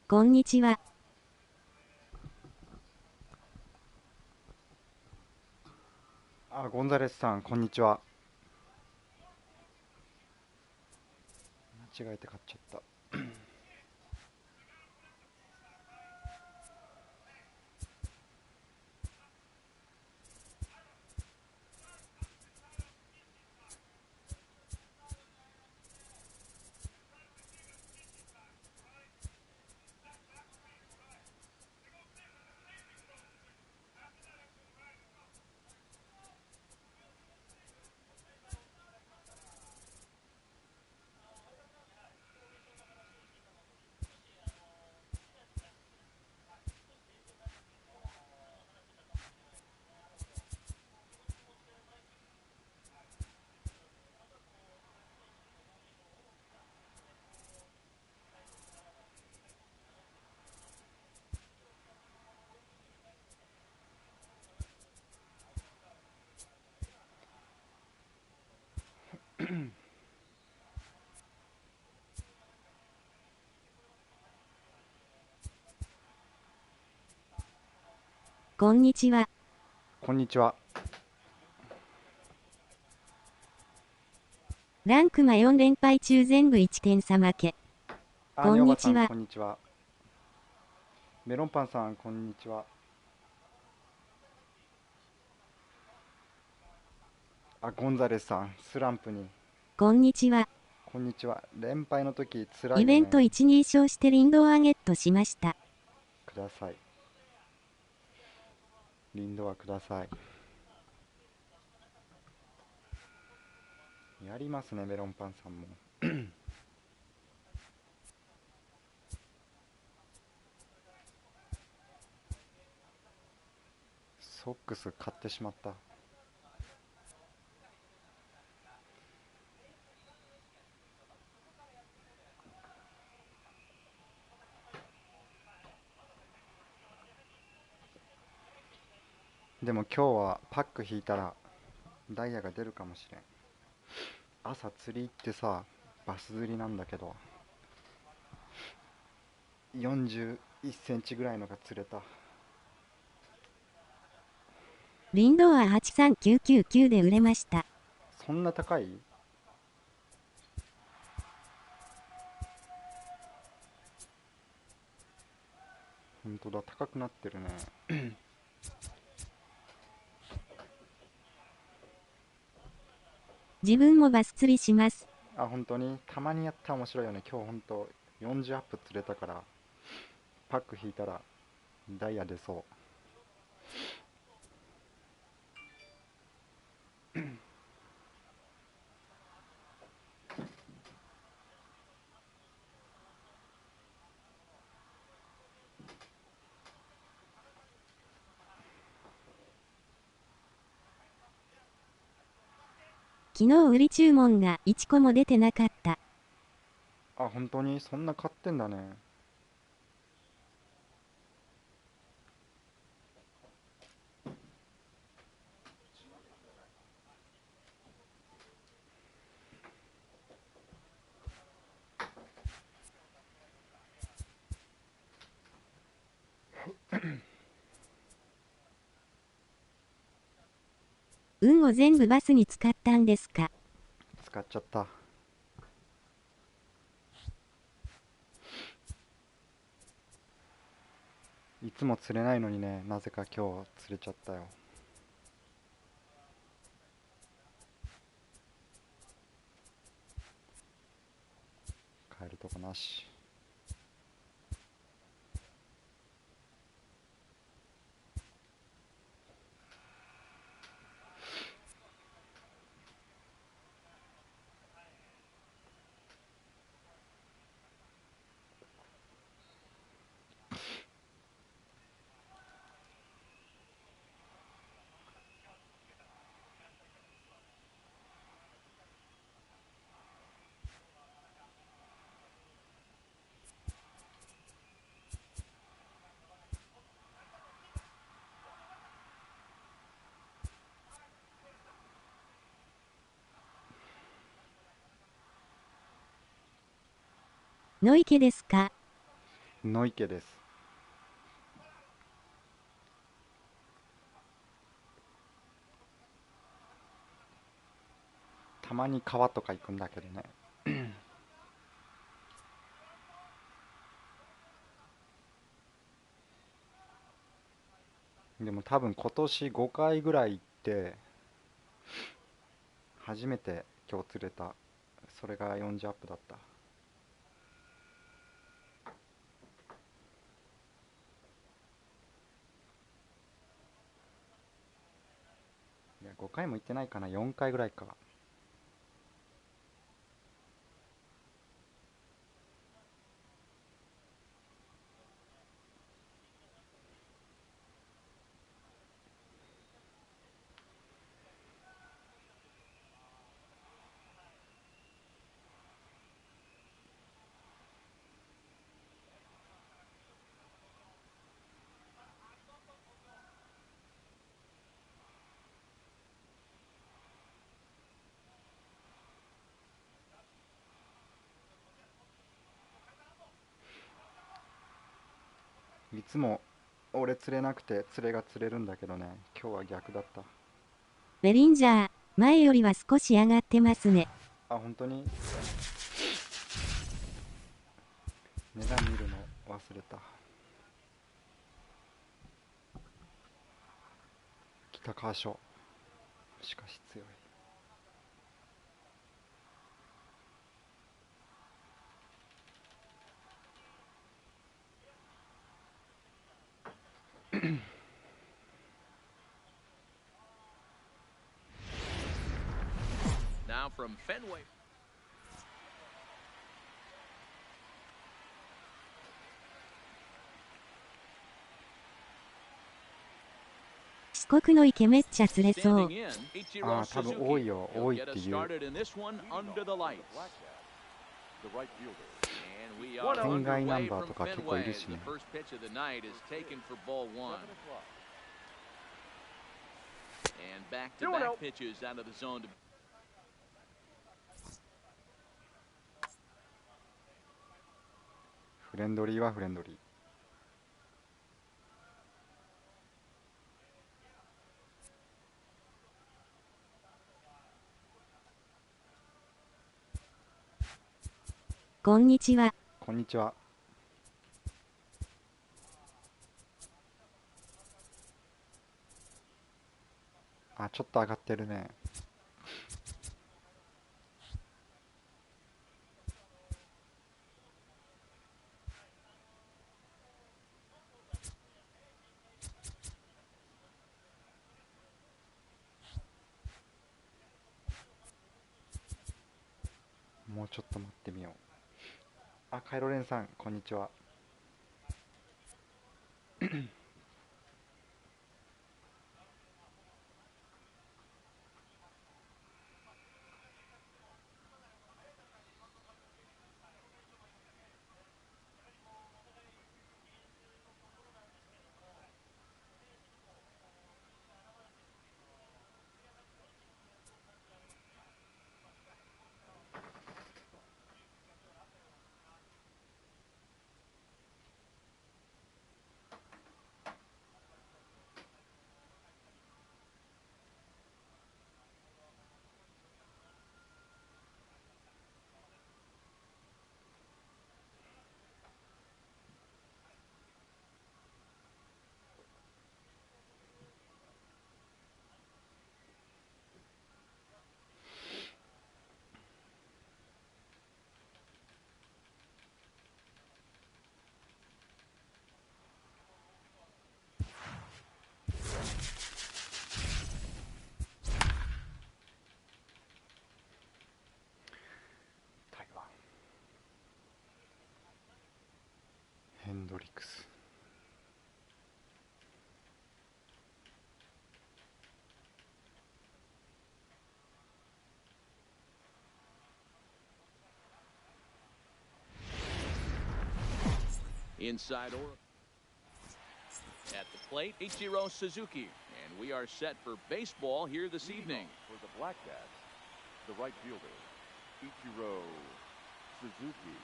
こんにちは。ゴンザレスさん、こんにちは。間違えて買っちゃった。こんにちは。こんにちは。ランクマ4連敗中全部1点差負け。こにおばさん、んにちは。こんにちは。メロンパンさん、こんにちは。ゴンザレスさん、スランプに。こんにちは。こんにちは。連敗の時、つらいよね。イベント1、2勝してリンドをゲットしました。ください。リンドはください。やりますね、メロンパンさんも。ソックス買ってしまった。でも今日はパック引いたらダイヤが出るかもしれん。朝釣り行ってさ、バス釣りなんだけど、41センチぐらいのが釣れた。リンドは83999で売れました。そんな高い？本当だ、高くなってるね。自分もバス釣りします。本当にたまにやったら面白いよね。今日本当40アップ釣れたから、パック引いたらダイヤ出そう。昨日売り注文が1個も出てなかった。本当にそんな買ってんだね。運を全部バスに使ったんですか？使っちゃった。いつも釣れないのにね、なぜか今日釣れちゃったよ。帰るとこなし。野池ですか？野池です。たまに川とか行くんだけどね。でも多分今年5回ぐらい行って初めて今日釣れた。それが40アップだった。いや5回も行ってないかな、4回ぐらいか。いつも俺釣れなくて釣れが釣れるんだけどね、今日は逆だった。ベリンジャー、前よりは少し上がってますね。あ、本当に値段見るの忘れた。北川署、しかし強い。Now from Fenway. 四国の池めっちゃ釣れそう。ああ、多分多いよ、多いって言う。県外ナンバーとか結構いるしね。フレンドリーはフレンドリー。こんにちは。こんにちは。あ、ちょっと上がってるね。もうちょっと待ってみよう。あ、カイロレンさん、こんにちは。台湾ヘンドリックス。Inside or at the plate, Ichiro Suzuki, and we are set for baseball here this evening. For the Black Cats, the right fielder, Ichiro Suzuki.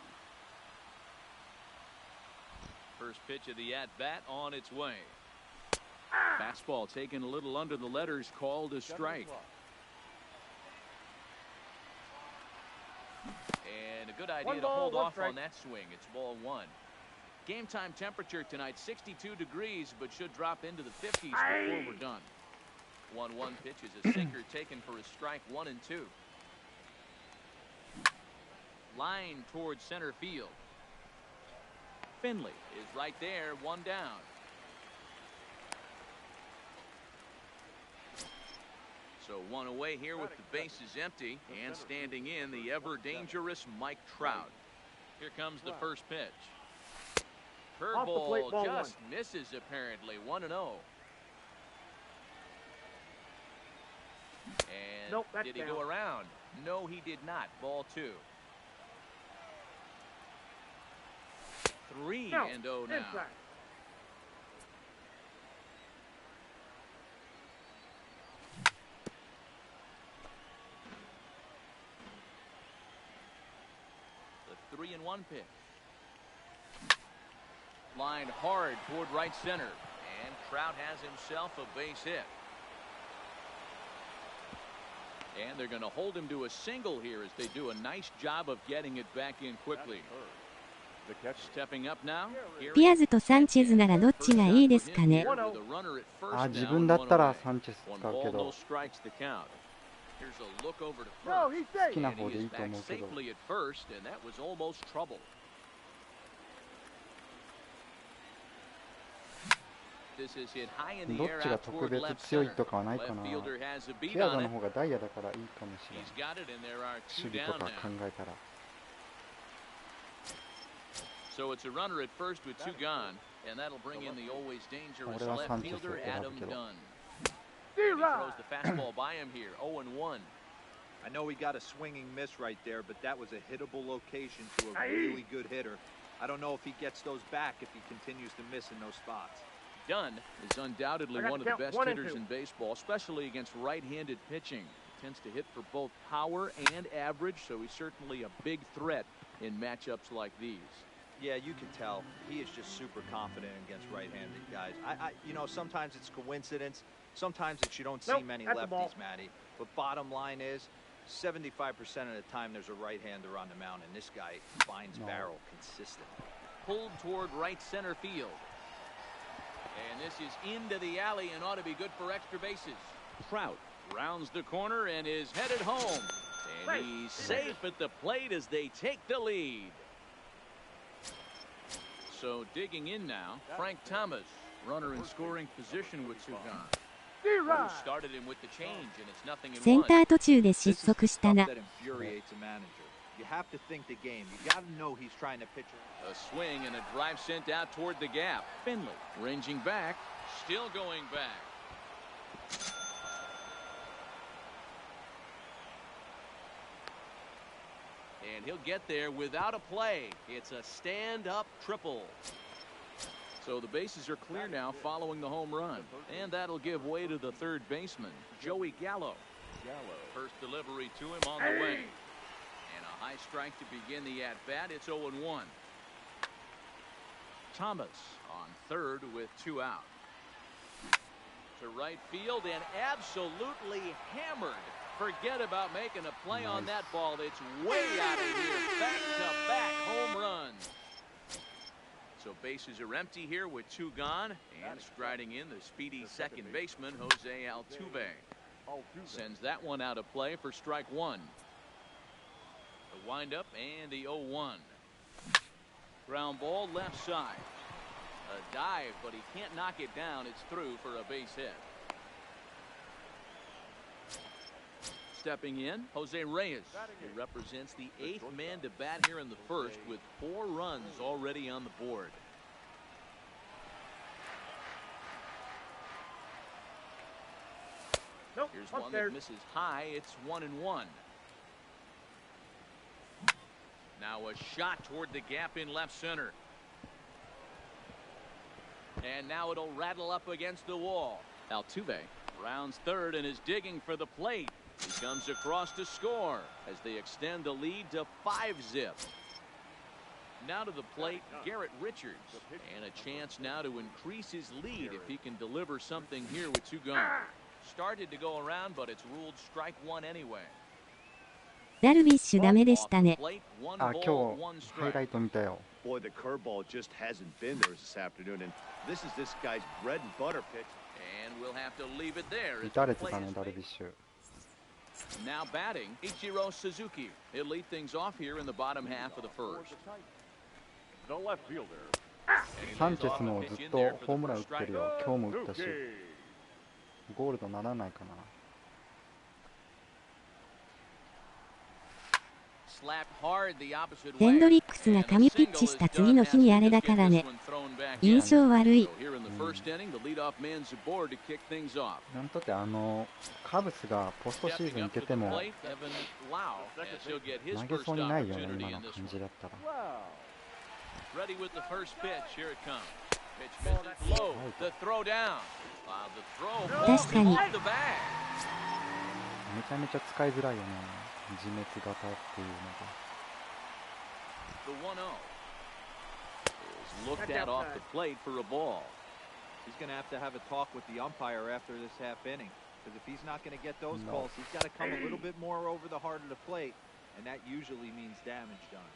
First pitch of the at-bat on its way. Fastball taken a little under the letters, called a strike. And a good idea to hold off on that swing. It's ball one. Game time temperature tonight 62 degrees, but should drop into the 50s before we're done. 1-1 pitch is a sinker taken for a strike, 1 and 2. Line towards center field. Finley is right there, 1 down. So 1 away here with the bases empty, and standing in the ever dangerous Mike Trout. Here comes the first pitch. Curveball just misses apparently, 1-0. And nope, did he go around? No, he did not. Ball 2. 3-0 now. Inside. The 3-1 pitch. Line hard toward right center, and Trout has himself a base hit. And they're going to hold him to a single here as they do a nice job of getting it back in quickly. Stepping up now. ピアーズとサンチェズならどっちがいいですかね。あ、自分だったらサンチェス使うけど、好きな方でいいと思うけど。どっちが特別強いとかはないかな。ピアーズの方がダイヤだからいいかもしれない。守備とか考えたら。So it's a runner at first with 2 gone, and that'll bring in the always dangerous left fielder Adam Dunn. He throws the fastball by him here, 0-1. I know he got a swinging miss right there, but that was a hittable location to a really good hitter. I don't know if he gets those back if he continues to miss in those spots. Dunn is undoubtedly one of the best hitters in baseball, especially against right-handed pitching. He tends to hit for both power and average, so he's certainly a big threat in matchups like these. Yeah, you can tell he is just super confident against right-handed guys. You know, sometimes it's coincidence. Sometimes it's you don't see many lefties, Matty. But bottom line is, 75% of the time there's a right-hander on the mound, and this guy finds barrel consistently. Pulled toward right center field. And this is into the alley and ought to be good for extra bases. Trout rounds the corner and is headed home. And he's safe at the plate as they take the lead. So digging in now, Frank Thomas, runner in scoring position with 2 gone. Started him with the change, and it's nothing in センター途中で失速したな。 That infuriates a manager. You have to think the game. You got to know he's trying to pitch. A swing and a drive sent out toward the gap. Finley ranging back, still going back. And he'll get there without a play. It's a stand-up triple. So the bases are clear now following the home run. And that'll give way to the third baseman, Joey Gallo. First delivery to him on the way. And a high strike to begin the at-bat. It's 0-1. Thomas on third with 2 out. To right field and absolutely hammered. Forget about making a play on that ball. It's way out of here. Back-to-back home runs. So bases are empty here with 2 gone. And striding in the speedy second baseman, Jose Altuve. Sends that one out of play for strike 1. The windup and the 0-1. Ground ball left side. A dive, but he can't knock it down. It's through for a base hit. Stepping in, Jose Reyes. He represents the 8th man to bat here in the first with 4 runs already on the board. Here's one that misses high. It's 1-1. Now a shot toward the gap in left center. And now it'll rattle up against the wall. Altuve rounds third and is digging for the plate. He comes across to score as they extend the lead to 5-zip. Now to the plate, Garrett Richards. And a chance now to increase his lead if he can deliver something here with 2 gone. Started to go around, but it's ruled strike 1 anyway. ダルビッシュダメでしたね。あ、今日ハイライト見たよ。 Boy, the curveball just hasn't been there this afternoon, and this is this guy's bread and butter pitch. And we'll have to leave it there. 打たれてたね、ダルビッシュ。 Now batting, Ichiro Suzuki. He'll lead things off here in the bottom half of the first. The left fielder. サンチェスもずっとホームラン打ってるよ。今日も打ったし。ゴールドならないかな。ヘンドリックスが神ピッチした次の日にあれだからね。印象悪い。なんとってカブスがポストシーズン行けても投げそうにないよね、今の感じだったら。確かに。めちゃめちゃ使いづらいよね。自滅型っていうのが。The 1-0 is looked at off the plate for a ball. He's going to have a talk with the umpire after this half inning, because if he's not going to get those calls, he's got to come a little bit more over the heart of the plate, and that usually means damage done.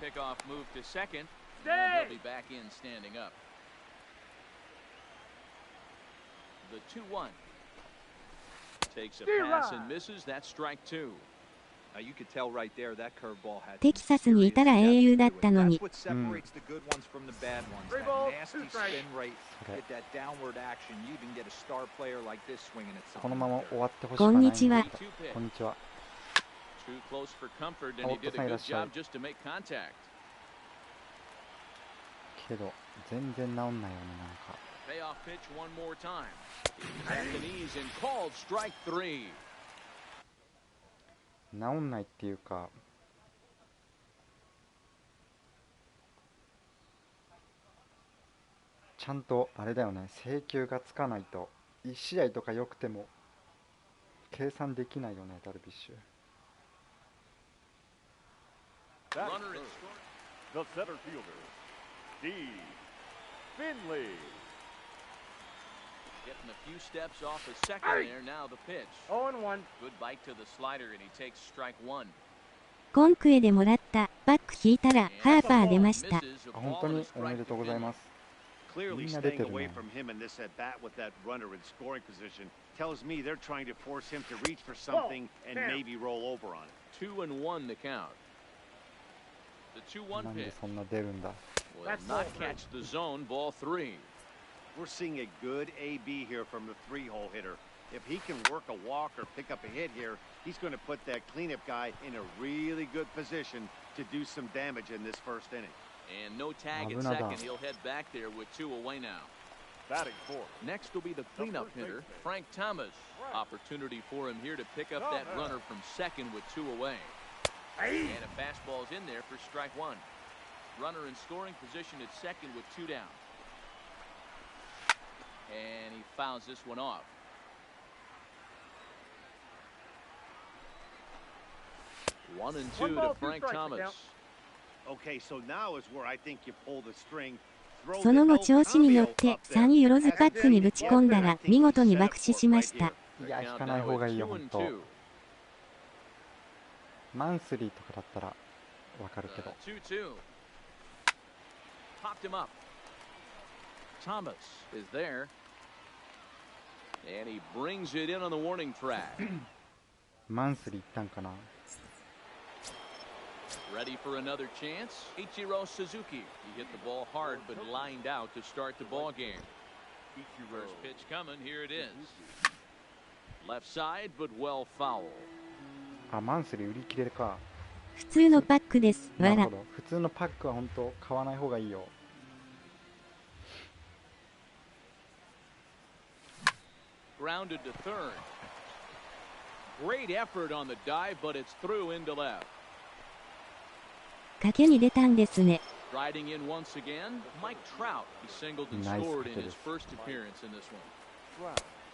Pickoff move to second, and he'll be back in standing up. The 2-1. Takes a pass and misses. That's strike 2. Now you could tell right there that curveball had テキサスにいたら英雄だったのに。 That's what separates the good ones from the bad ones. That nasty spin rate, get that downward action. You even get a star player like this swinging at something. このまま終わってほしくない。こんにちは。こんにちは。 Too close for comfort, and he did a good job just to make contact. けど全然治んないよね、なんか。 Payoff pitch one more time. At the knees and called strike 3. 治んないっていうか、ちゃんとあれだよね、制球がつかないと1試合とか良くても計算できないよね、ダルビッシュ。 Runner in The center fielder, D. Finley. Getting a few steps off a second there. Now the pitch. 0-1. Good bite to the slider, and he takes strike 1. コンクエでもらったバック引いたらハーパー出ました。あ、本当におめでとうございます。 Clearly staying away from him in this at bat with that runner in scoring position tells me they're trying to force him to reach for something and maybe roll over on it. 2-1 the count. The 2-1 なん pitch でそんな出るんだ。 will not catch the zone. Ball 3. We're seeing a good AB here from the 3-hole hitter. If he can work a walk or pick up a hit here, he's going to put that cleanup guy in a really good position to do some damage in this first inning. And no tag at second. He'll head back there with 2 away now. Batting fourth. Next will be the cleanup hitter, Frank Thomas. Opportunity for him here to pick up that runner from second with 2 away. And a fastball's in there for strike 1. Runner in scoring position at second with 2 down. And he fouls this one off. One and 2 to Frank Thomas. Okay, so now is where I think you pull the string. その後調子に乗って3よろずパックにぶち込んだら見事に爆死しました。いや、引かない方がいいよ、ほんと。マンスリーとかだったらわかるけど。 2-2. Popped him up. Thomas is there. And he brings it in on the warning track. マンスリーいったんかな。 Ready for another chance? Ichiro Suzuki. He hit the ball hard but lined out to start the ball game. First pitch coming. Here it is. Left side but well foul. あ、マンスリー売り切れるか。普通のパックです。わらなるほ。ど。普通のパックは本当買わない方がいいよ。 Grounded to third. Great effort on the dive, but it's through into left. 賭けに出たんですね。 Riding in once again, Mike Trout. He singled and Nice scored in hit. his first appearance in this one.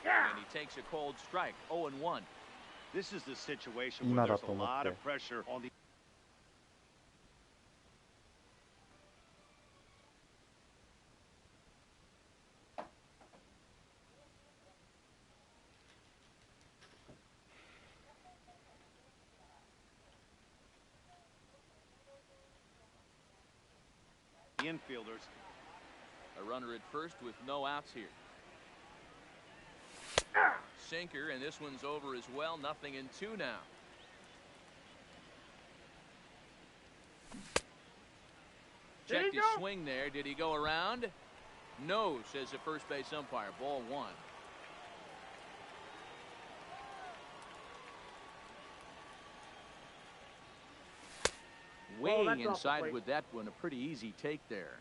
And he takes a cold strike, 0-1. This is the situation where there's a lot of pressure on the infielders. A runner at first with no outs here. Sinker, and this one's over as well. 0-2 now. Checked his swing there. Did he go around? No, says the first base umpire. Ball 1. Way inside with that one. A pretty easy take there.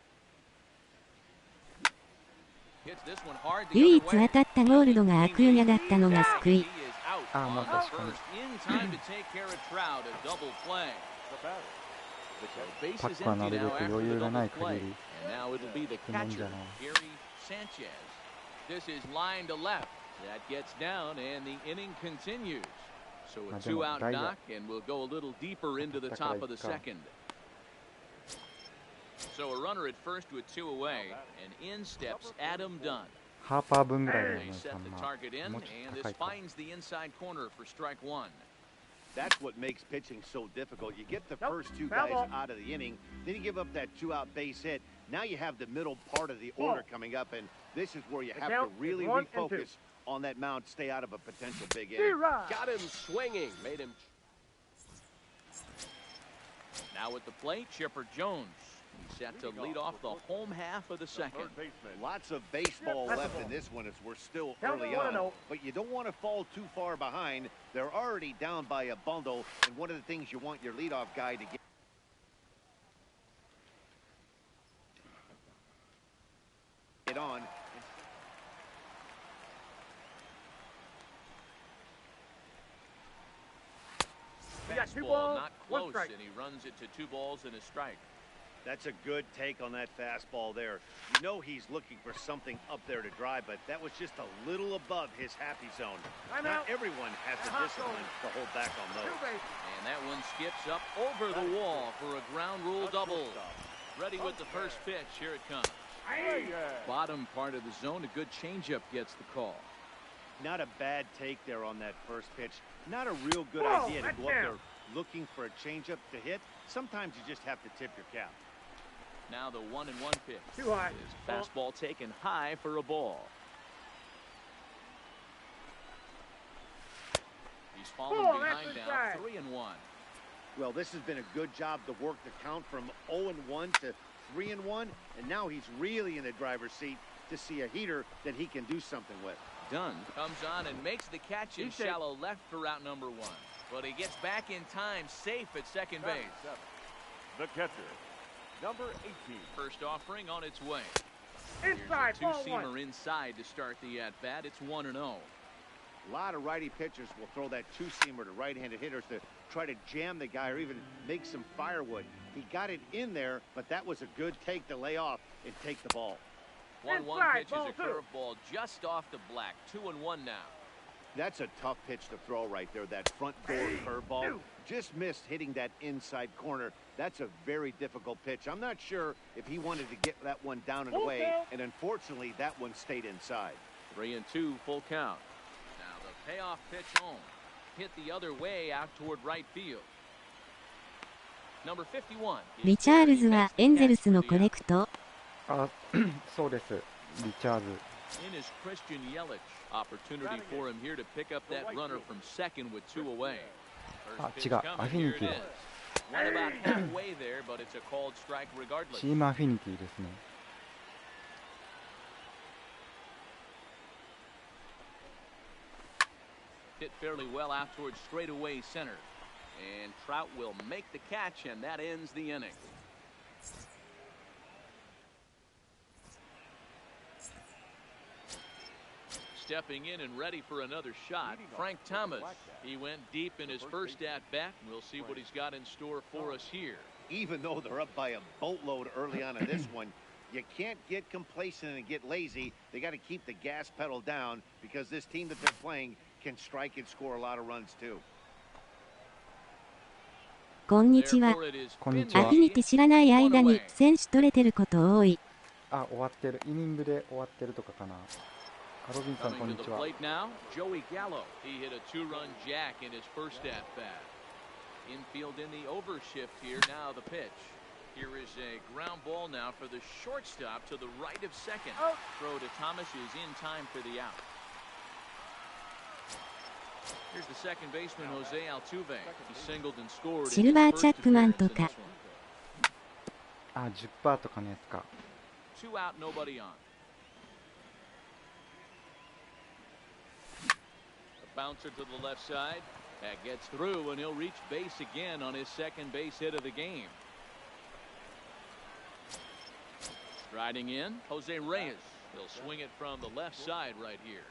Hits this one hard the 唯一 other way. 当たったゴールドがアクーニャだったのが救 He い。 is out Ah, on that's first in time to take care of Trout. A double play. So base パッ is クはな empty るべ now く after 余 the 裕がな double い限 play. り And now it'll be the 行くもんじ catcher, ゃない。 Gary Sanchez. This is line to left. That gets down, and the inning continues. So a でも 2-out 代打 knock, and we'll go a little deeper into the だから top of the いっか。 second. So a runner at first with 2 away, and in steps Adam Dunn. ハーパー分ぐらいだよ They ね、 set 3 the 万。 target in, もうちょ and っと this 高いか。 finds the inside corner for strike 1. That's what makes pitching so difficult. You get the first 2 guys out of the inning, then you give up that 2-out base hit. Now you have the middle part of the order coming up, and this is where you have to really refocus on that mound, stay out of a potential big inning. Got him swinging, made him. Now at the plate, Chipper Jones. He's set to lead off the home half of the second. Lots of baseball left in this one as we're still early on, but you don't want to fall too far behind. They're already down by a bundle, and one of the things you want your leadoff guy to get on. Fastball not close, and he runs it to 2 balls and a strike. That's a good take on that fastball there. You know he's looking for something up there to drive, but that was just a little above his happy zone. Not everyone has the discipline to hold back on those. And that one skips up over the wall for a ground rule double. Ready with the first pitch. Here it comes. Bottom part of the zone. A good changeup gets the call. Not a bad take there on that first pitch. Not a real good idea to go up there looking for a changeup to hit. Sometimes you just have to tip your cap. Now the 1-1 pitch. Too high. Fastball taken high for a ball. He's fallen behind now. 3-1. Well, this has been a good job to work the count from 0-1 to 3-1, and now he's really in the driver's seat to see a heater that he can do something with. Dunn comes on and makes the catch in shallow left for route number 1. But he gets back in time, safe at second base. The catcher, number 18. First offering on its way. Inside, here's a two-seamer inside to start the at-bat. It's 1-0. A lot of righty pitchers will throw that two-seamer to right-handed hitters to try to jam the guy or even make some firewood. He got it in there, but that was a good take to lay off and take the ball. 1-1 pitch is a curveball just off the black. 2-1 now. That's a tough pitch to throw right there, that front door curveball. Just missed hitting that inside corner. That's a very difficult pitch. I'm not sure if he wanted to get that one down and away, and unfortunately, that one stayed inside. 3-2, full count. Now the payoff pitch home. Hit the other way out toward right field. Number 51. リチャールズはエンゼルスのコレクト。あ、そうです。リチャーズ。In is Christian Yelich. Opportunity for him here to pick up that runner from second with 2 away. あ、違う。アフィニティ。 One about halfway there, but it's a called strike regardless. チームアフィニティですね。Hit fairly well out towards straightaway center. And Trout will make the catch, and that ends the inning. Stepping in and ready for another shot, Frank Thomas. He went deep in his first at-bat. We'll see what he's got in store for us here. Even though they're up by a boatload early on in this one, you can't get complacent and get lazy. They got to keep the gas pedal down because this team that they're playing can strike and score a lot of runs too. こんにちは。こんにちは。アフィニティ知らない間に選手取れてること多い。あ、終わってる。イニングで終わってるとかかな。ロビンさん、こんにちは。Joey Gallo. He hit a 2-run jack in his first at-bat. Infield in the overshift here. Now the pitch. Here is a ground ball now for the shortstop to the right of second. Throw to Thomas is in time for the out. Here's the second baseman, Jose Altuve. He singled and scored. シルバーチャップマンとか。あ、10% とかのやつか。2 out, nobody on. A bouncer to the left side. That gets through, and he'll reach base again on his second base hit of the game. Striding in, Jose Reyes. He'll swing it from the left side right here.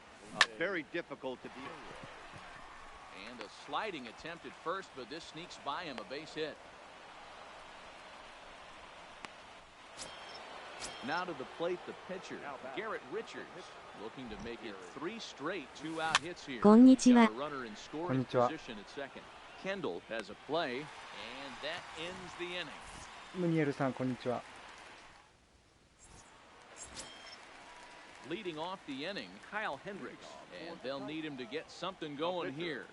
Very difficult to deal with. And a sliding attempt at first, but this sneaks by him, a base hit. Now to the plate, the pitcher, Garrett Richards, looking to make it 3 straight 2-out hits here. こんにちは。 Got a runner in scoring position at second. Kendall has a play, and that ends the inning. ムニエルさん、こんにちは。Leading off the inning, Kyle Hendricks, and they'll need him to get something going here.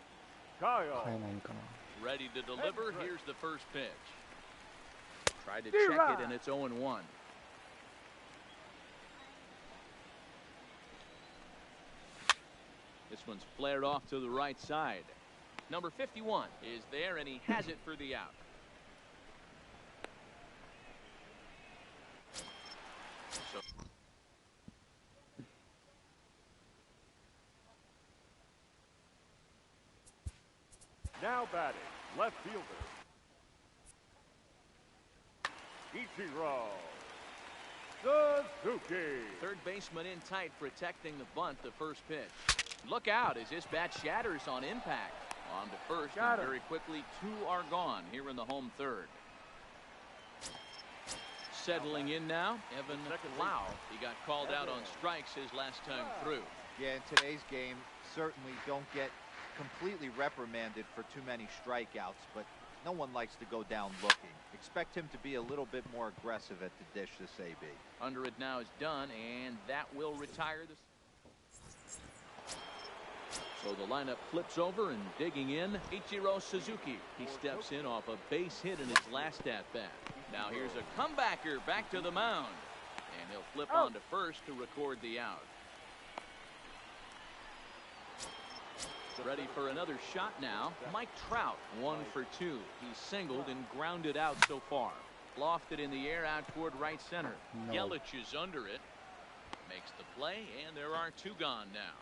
変えないんかな。 Ready to deliver. Here's the first pitch. Tried to check it, and it's 0-1. This one's flared off to the right side. Number 51 is there, and he has it for the out. So now batting, left fielder, Ichiro Suzuki. third baseman in tight, protecting the bunt, the first pitch. Look out as this bat shatters on impact. On to first, and very quickly 2 are gone here in the home third. Settling in now, Evan Lau. He got called out on strikes his last time through. Yeah, in today's game, certainly don't get completely reprimanded for too many strikeouts, but no one likes to go down looking. Expect him to be a little bit more aggressive at the dish this AB. Under it now is done, and that will retire the... So the lineup flips over, and digging in, Ichiro Suzuki. He steps in off a base hit in his last at-bat. Now here's a comebacker back to the mound, and he'll flip on to first to record the out. Ready for another shot now. Mike Trout, 1 for 2. He's singled and grounded out so far. Lofted in the air out toward right center. No. Yelich is under it. Makes the play, and there are 2 gone now.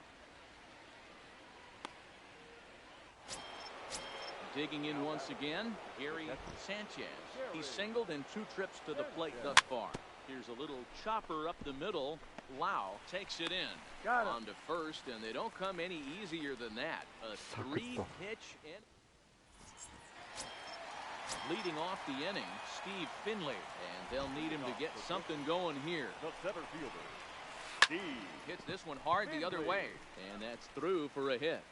Digging in once again, Gary Sanchez. He's singled and 2 trips to the plate thus far. Here's a little chopper up the middle. Lau takes it in. On to first, and they don't come any easier than that. A 3-pitch in. Leading off the inning, Steve Finley, and they'll need him to get something going here. The center fielder, Steve. Hits this one hard the other way, and that's through for a hit.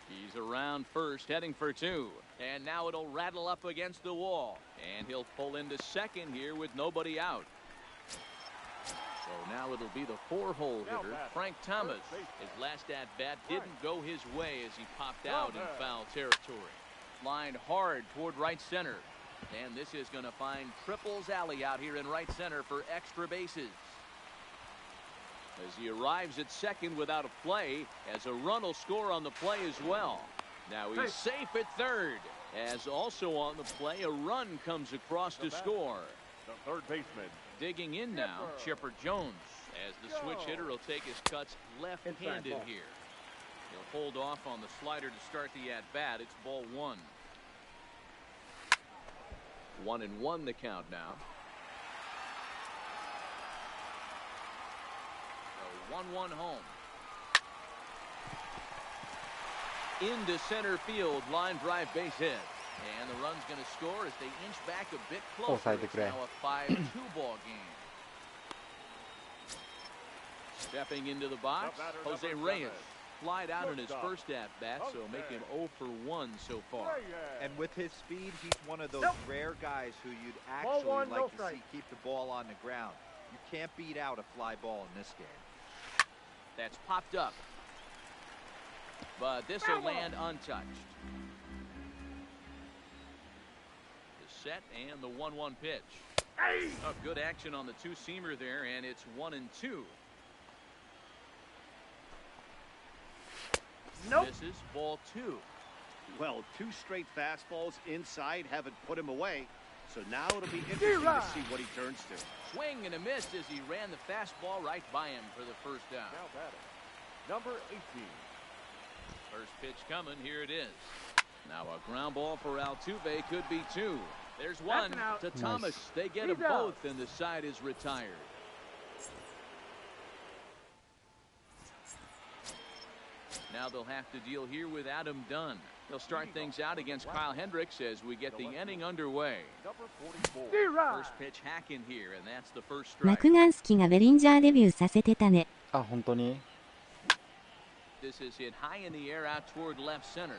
He's around first, heading for 2, and now it'll rattle up against the wall, and he'll pull into second here with nobody out. So now it'll be the 4-hole hitter, Frank Thomas. His last at-bat didn't go his way as he popped out in foul territory. Lined hard toward right center, and this is going to find Triples Alley out here in right center for extra bases. As he arrives at second without a play, as a run will score on the play as well. Now he's safe at third, as also on the play, a run comes across to score. The third baseman, Digging in now, Chipper Jones, as the switch hitter will take his cuts left-handed here. He'll hold off on the slider to start the at-bat. It's ball 1. 1-1 the count now. 1-1 home. Into center field, line drive base hit. And the run's going to score as they inch back a bit closer. It's now a 5-2 ball game. Stepping into the box, Jose Reyes. Flied out in his first at-bat, so making 0 for 1 so far. And with his speed, he's one of those rare guys who you'd actually like to see keep the ball on the ground. You can't beat out a fly ball in this game. That's popped up. But this will land untouched. The set and the 1-1 pitch. Oh, good action on the two-seamer there, and it's 1-2. Nope. Misses, ball 2. Well, 2 straight fastballs inside haven't put him away. So now it'll be interesting to see what he turns to. Swing and a miss as he ran the fastball right by him for the first down. Now batting, number 18. First pitch coming, here it is. Now a ground ball for Altuve, could be 2. There's one to Thomas. Nice. They get them both, and the side is retired. Now they'll have to deal here with Adam Dunn. They'll start things out against Kyle Hendricks as we get the inning underway. Number 44. First pitch hack in here, and that's the first strike. マクナンスキがベリンジャーデビューさせてたね。あ、本当に This is hit high in the air out toward left center.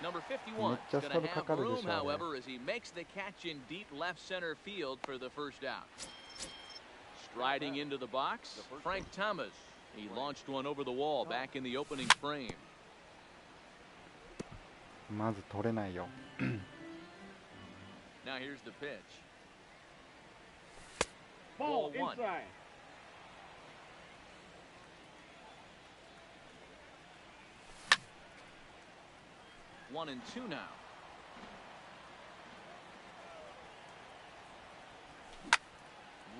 Number 51 is going to have room, however, as he makes the catch in deep left center field for the first out. Striding into the box, Frank Thomas. He launched one over the wall back in the opening frame. まず取れないよ。 Now here's the pitch. Ball Ball 1. inside. One and 2 now.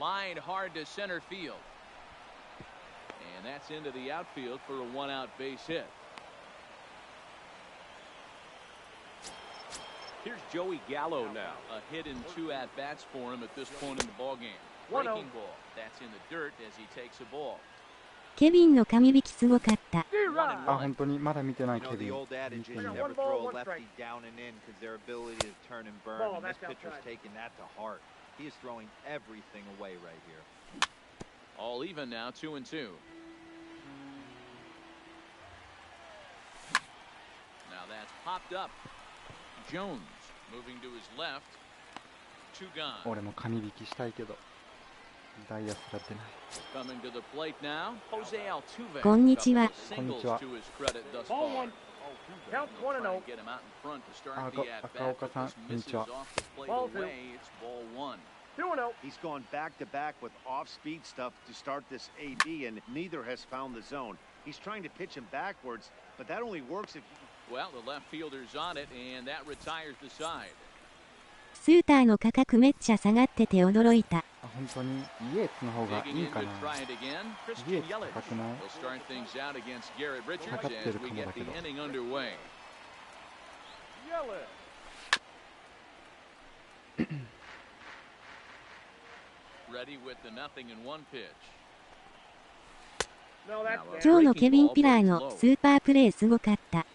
Lined hard to center field. And that's into the outfield for a one-out base hit. Here's Joey Gallo now. A hit in 2 at-bats for him at this point in the ballgame. Breaking ball. That's in the dirt as he takes a ball. ケビンの神引きすごかった。あ、本当にまだ見てない You ケ know, ビ the ン。 old adage 見 is て you ない never One ball, throw a one lefty strike. down and in because their ability to turn and burn. Ball, And this that's pitcher's outside. taking that to heart. He is throwing everything away right here. All even now, 2 and 2. Now that's popped up. Jones moving to his left. 2 gone. 俺も神引きしたいけど、ダイヤすら出ない。 Coming to the plate now, Jose Altuve. こんにちは。 Singles to his credit thus Ball far. one. Count 1 and 0. Get him out in front to start あ、 the 赤岡 at-bat, さん、 but this こんに misses ちは。 off the plate Ball two. away. It's ball 1. 2 and 0. He's gone back-to-back with off-speed stuff to start this AB, and neither has found the zone. He's trying to pitch him backwards, but that only works if Well, the left fielder's on it, and that retires the side. スーターの価格めっちゃ下がってて驚いた。あ、本当にイエーツの方が Digging いい in か to な。 try it again. イエ Christian ーツ Yelich 高くない will start things out against Garrett Richards かかってる as か we も get だけ the ど。 inning underway. Yelich. Ready with the 0-1 pitch. No, that's Now, bad. 今日のケビン・ピラーのスーパープレーすごかった。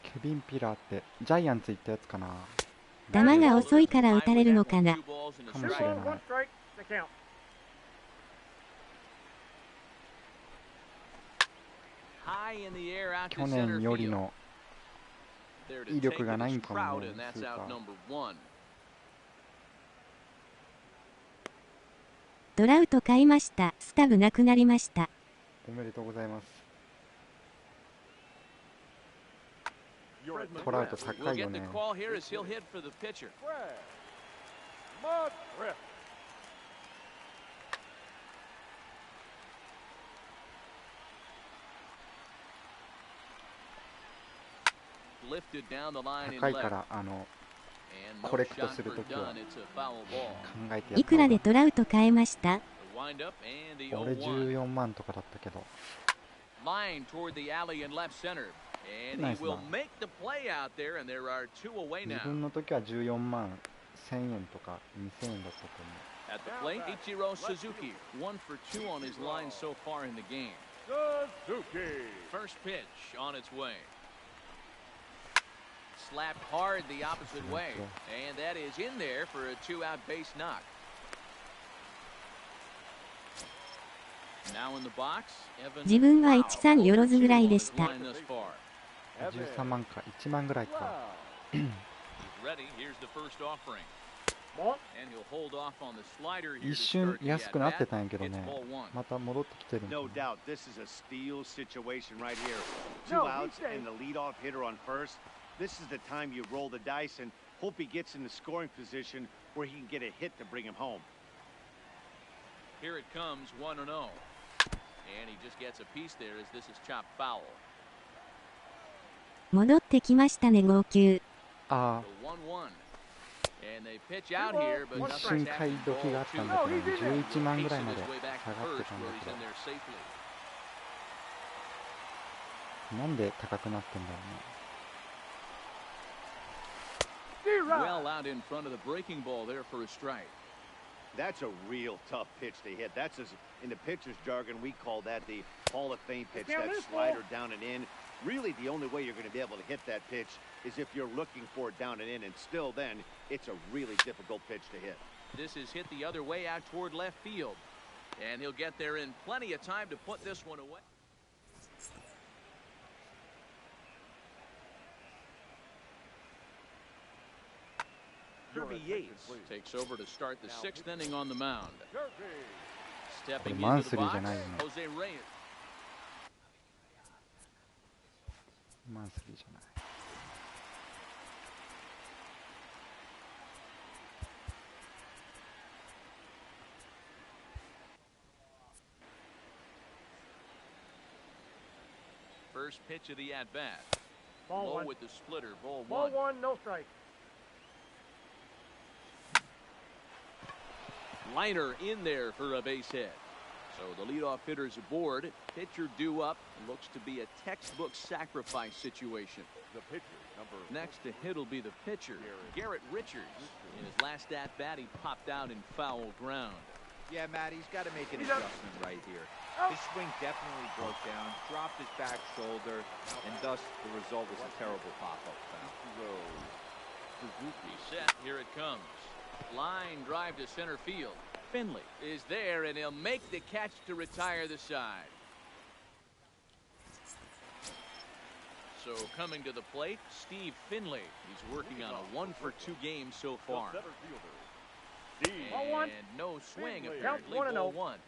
ケビン・ピラーってジャイアンツ行ったやつかな。球が遅いから打たれるのかな。かも Two しれ balls, ない 1 strike. The count. High in the air out 去 to center 年より field. の There to 威 take 力が it ない is んかも Trout, ね and ス that's ーパ out ー。 number 1. トラウト買いました。スタブなくなりました。おめでとうございます。 You're at トラウト We'll 高いよ get the ね。 call here as he'll hit for the pitcher. Fred. McGriff. 高いからコレクトするときは考えてやいくらった方が。でトラウト買えました？俺14万とかだったけど。 Line toward the alley in left center. And he Nice will line. make the play out there, and there are 2 away 自 now. 分の時は14万1000円とか2000円だったと思う。 At the plate, Ichiro Suzuki, 1 for 2 on his line so far in the game. Suzuki. First pitch on its way. Slapped hard the opposite way, and that is in there for a 2-out base knock. Now in the box, Evan 自分は13よろずぐらいでした。 line thus far. 13万か1万ぐらいか。 He's ready. Here's the first offering. Ball. And he'll hold off on the slider here 一 to 瞬 start the 安くなって at-bat. たんやけど It's ね ball 1. また戻ってきてるんだ No doubt, this is a steal situation right here. 2 No, outs he's safe. and the leadoff hitter on first. This is the time you roll the dice, and Hope he gets in the scoring position where he can get a hit to bring him home. Here it comes, 1-0. And he just gets a piece there as this is chopped foul. 戻ってきましたね号泣。あ The 1-1. And they pitch out here, but あ、一 nothing's 瞬買い happened. 時があったんだけど、11万ぐらいまで His way back 下 to がって first, たん where だ he's け in there safely. ど、なんで高くなってんだろ Well out in front of the breaking ball there for a strike. That's a real tough pitch to hit. That's in the pitcher's jargon, we call that the Hall of Fame pitch. That slider down and in. Really, the only way you're going to be able to hit that pitch is if you're looking for it down and in, and still then, it's a really difficult pitch to hit. This is hit the other way out toward left field. And he'll get there in plenty of time to put this one away. Kirby Yates takes over to start the 6th inning on the mound. Stepping into the box, Jose Reyes. う。マンスリーじゃない。First pitch of the at-bat. Ball Low one. with the splitter, ball Ball 1. 1, no strike. Liner in there for a base hit. So the leadoff hitter's aboard. Pitcher due up. Looks to be a textbook sacrifice situation. The pitcher, number Next to hit will be the pitcher, Garrett Richards. In his last at-bat, he popped out in foul ground. Yeah, Matt, he's got to make an He's up. adjustment right here. His swing definitely broke down, dropped his back shoulder, and thus the result was a terrible pop-up foul. He's set. Here it comes. Line drive to center field. Finley is there, and he'll make the catch to retire the side. So coming to the plate, Steve Finley. He's working on a 1-for-2 game so far. center fielder. Ball one. And no swing, Finley. apparently. Counts 1-0. Ball 1.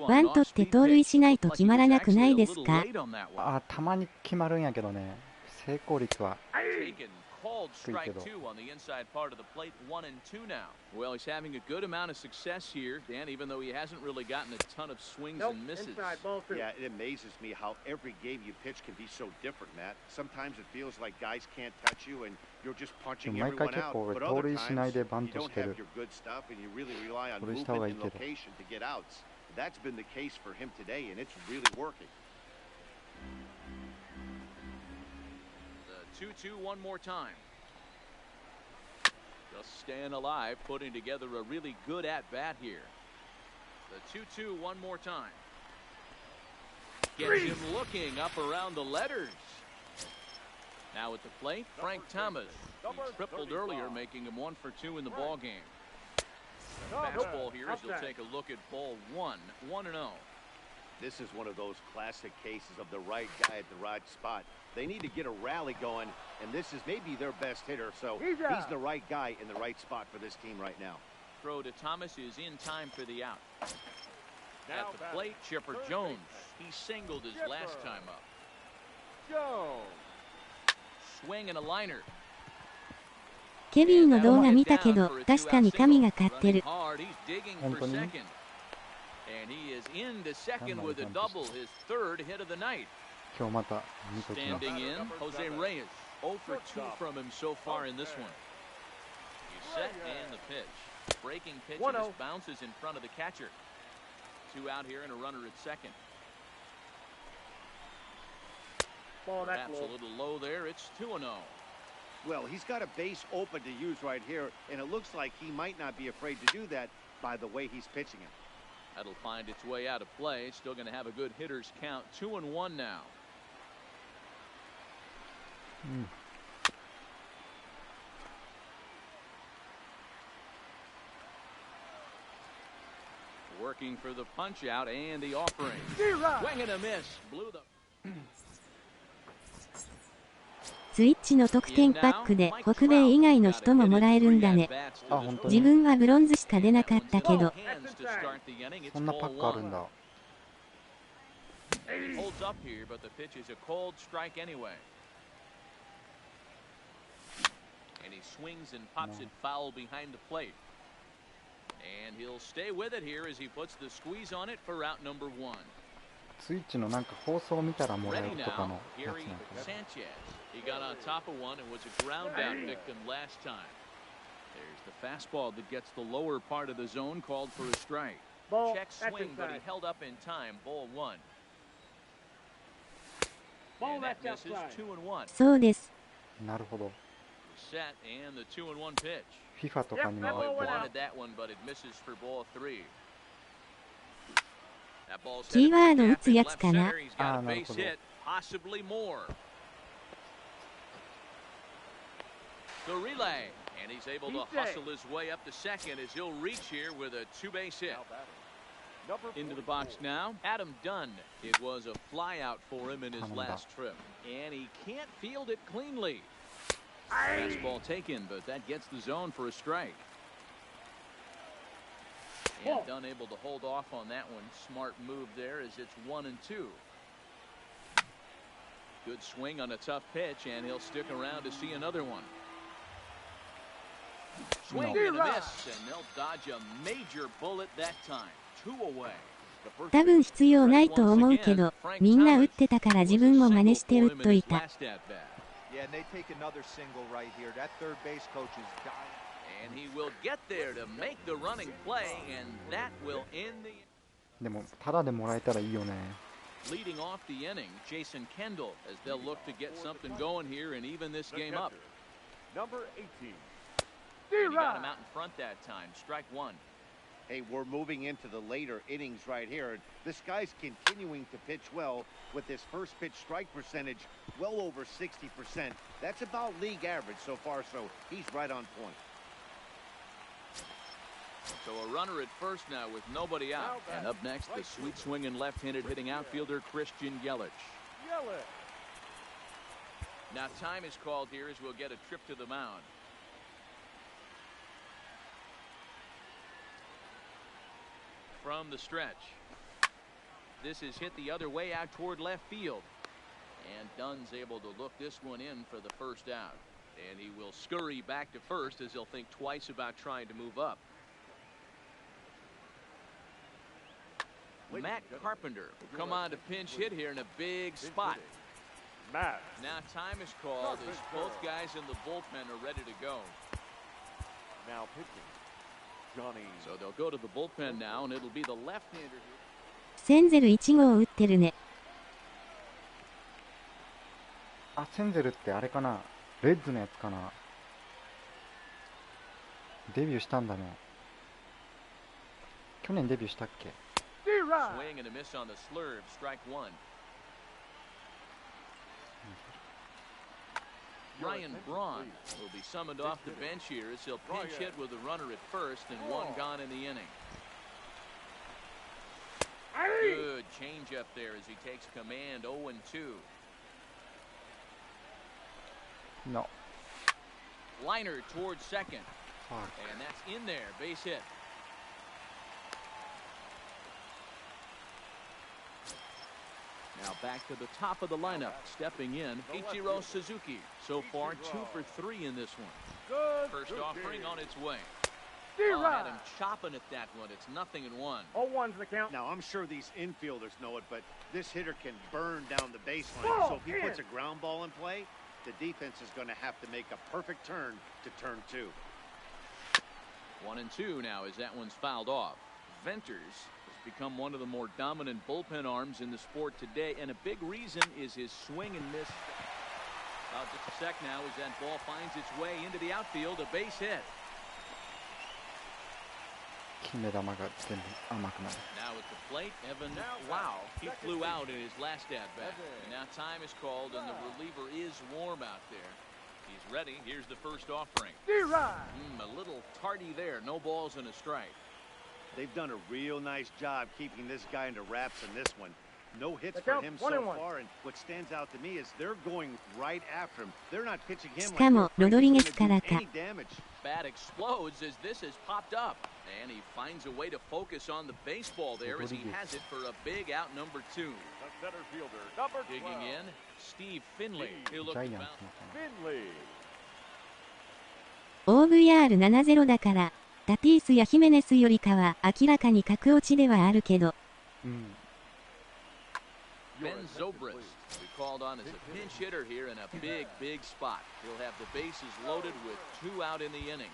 ワンとって盗塁しないと決まらなくないですか？あ、たまに決まるんやけどね、成功率は Called strike 2 on the inside part of the plate, 1-2 now. Well, he's having a good amount of success here, Dan, even though he hasn't really gotten a ton of swings Nope, and misses. inside, ball 2. Yeah, it amazes me how every game you pitch can be so different, Matt. Sometimes it feels like guys can't touch you and you're just で punching も毎回 everyone 結 out. 構俺 But 盗 other 塁しない times でバン you ト don't して have る。 your good stuff and you really rely on それした方がい movement い and けど。 location to get outs. That's been the case for him today, and it's really working. The 2-2 one more time. Just staying alive, putting together a really good at-bat here. The 2-2 one more time. Gets him looking up around the letters. Now at the plate, Frank Thomas. He tripled earlier, making him 1-for-2 in the ball game. Fastball here as he'll take a look at ball 1, 1-0. This is one of those classic cases of the right guy at the right spot. They need to get a rally going, and this is maybe their best hitter, so he's the right guy in the right spot for this team right now. Throw to Thomas is in time for the out. At the plate, Chipper Jones. He singled his last time up. Swing and a liner. ケビンの動画見たけど、確かに神が勝ってる。本当に？ And he is into second with a double, his third hit of the night. 今日また見ときます。 Standing in, Jose Reyes. 0 for 2 from him so far in this one. He's set and the pitch. Breaking pitch and just bounces in front of the catcher. 2 out here and a runner at second. Perhaps a little low there. It's 2-0. Well, he's got a base open to use right here, and it looks like he might not be afraid to do that by the way he's pitching it. That'll find its way out of play. Still going to have a good hitter's count. 2-1 now. Working for the punch out and the offering. Swing and a miss. Blew the. スイッチの特典パックで北米以外の人ももらえるんだね。あ、本当に？自分はブロンズしか出なかったけど。そんなパックあるんだ。He holds up here, but the pitch is a cold strike anyway. And he swings and pops it foul behind the plate. And he'll stay with it here as he puts the squeeze on it for out number 1. スイッチのなんか放送を見たらもらえ Ready るとか now, のやつ Gary なんですね。 Sanchez. He got on top of one and was a ground out victim last time. There's the fastball that gets the lower part of the zone, called for a strike. Ball, Check that's swing, but he inside. held up in time. Ball 1. Ball, And that that's misses. outside. 2-1. そうです。なるほど。 Set and the 2-1 pitch. FIFA とかにもあ Yep, っ Oh, て he wanted that one, but it misses for ball 3. That ball's キーワード headed 打 for つ gap や in つ left かな。 center. He's got a なる base ほど。 hit, possibly more. The relay, and he's able to hustle his way up to second as he'll reach here with a 2-base hit. Into the box now, Adam Dunn. It was a flyout for him in his last trip, and he can't field it cleanly. Fastball taken, but that gets the zone for a strike. And Dunn able to hold off on that one. Smart move there as it's 1-2. Good swing on a tough pitch, and he'll stick around to see another one. Swing and a miss, and they'll dodge a major bullet that time. 2 away. 多分必要ないと思うけど、みんな打ってたから自分も真似して打っといた。 Yeah, and they take another single right here. That third base coach is dying. And he will get there to make the running play, and that will end the... でもタダでもらえたらいいよね。 Leading off the inning, Jason Kendall, as they'll look to get something going here and even this game up. Number 18. And he got him out in front that time. Strike 1. Hey, we're moving into the later innings right here. This guy's continuing to pitch well with his first pitch strike percentage well over 60%. That's about league average so far, so he's right on point. So a runner at first now with nobody out. And up next, the sweet swinging left-handed hitting outfielder Christian Yelich. Now time is called here as we'll get a trip to the mound. From the stretch. This is hit the other way out toward left field. And Dunn's able to look this one in for the first out. And he will scurry back to first as he'll think twice about trying to move up. Matt Carpenter will come on to pinch hit here in a big spot. Matt. Now time is called as both guys in the bullpen are ready to go. Now pitching. Johnny. So they'll go to the bullpen now, and it'll be the left-hander here. センゼル1号打ってるね。あ、センゼルってあれかな。レッズのやつかな。デビューしたんだね。去年デビューしたっけ？ Swing and a miss on the slurve. Strike 1. Ryan Braun will be summoned off the bench here as he'll pinch hit with a runner at first and one gone in the inning. Good changeup there as he takes command. 0-2. No. Liner towards second. Fuck. And that's in there. Base hit. Now back to the top of the lineup. Stepping in, Ichiro Suzuki. So far, 2 for 3 in this one. First offering on its way. Oh, had him chopping at that one. It's 0-1. 0-1's the count. Now, I'm sure these infielders know it, but this hitter can burn down the baseline. So if he puts a ground ball in play, the defense is going to have to make a perfect turn to turn 2. 1-2 now as that one's fouled off. Venters has become one of the more dominant bullpen arms in the sport today, and a big reason is his swing and miss. Just a sec now as that ball finds its way into the outfield. A base hit. 決め球が全部甘くなる。 Now at the plate, Evan Wow. He flew out in his last at-bat. And now time is called, and the reliever is warm out there. He's ready. Here's the first offering. A little tardy there. No balls and a strike. They've done a real nice job keeping this guy into wraps in this one. No hits The for count, him 1 so and 1. far, and what stands out to me is they're going right after him. They're not pitching him し like かも they're ロドリゲス afraid か he's ら gonna か do any damage. Bat explodes as this has popped up. And he finds a way to focus on the baseball there as he has it for a big out number 2. The center fielder, number 12. Digging in, Steve Finley. He'll ジ look ャ to イアンツ bounce. のか Finley. OVR70 だからタティースやヒメネスよりかは明らかに格落ちではあるけどな。うん。 Ben Zobrist, we called on as a pinch hitter here in a big, big spot. He'll have the bases loaded with 2 out in the inning.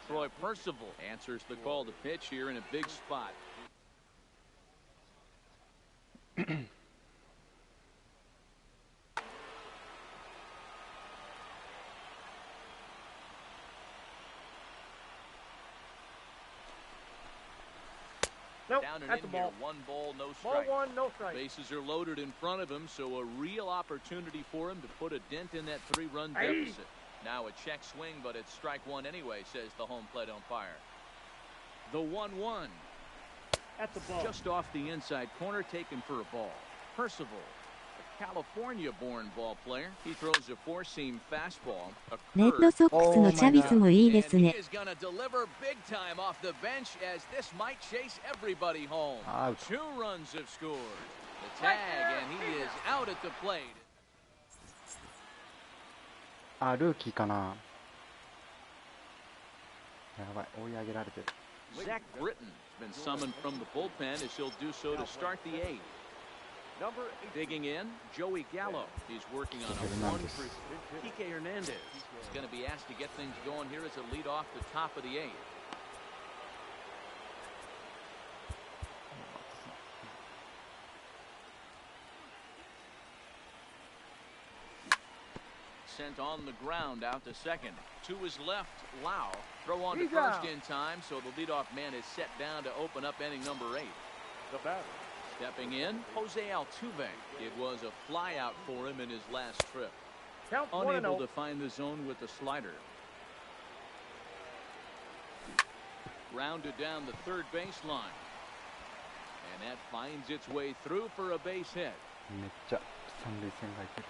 Troy Percival answers the call to pitch here in a big spot. Nope, Down and that's in a here, ball. 1 ball, no Ball strike. 1, no strike. Bases are loaded in front of him, so a real opportunity for him to put a dent in that 3-run Hey. deficit. Now a check swing, but it's strike 1 anyway, says the home plate umpire. The 1-1. That's a ball. Just off the inside corner, taken for a ball. Percival, a California-born ball player. He throws a 4-seam fastball. A レッドソックスのチャビスもいいです And ね he is going to deliver big time off the bench as this might chase everybody home. Out. 2 runs have scored. The tag, and he is out at the plate. あ、ルーキーかな。やばい、追い上げられてる。 Zach Britton has been summoned from the bullpen as he'll do so to start the 8th. Number 8. Digging in, Joey Gallo. He's working on a 1 Hernandez. for Kike Hernandez. He's going to be asked to get things going here as a lead off the top of the 8th. Sent on the ground out to second. To his left, Lau. Throw on to He's first out. in time, so the leadoff man is set down to open up inning number 8. The batter. Stepping in, Jose Altuve. It was a flyout for him in his last trip. Count 1 and Unable 0. to find the zone with the slider. Grounded down the third baseline. And that finds its way through for a base hit. めっちゃ三塁線がいてる。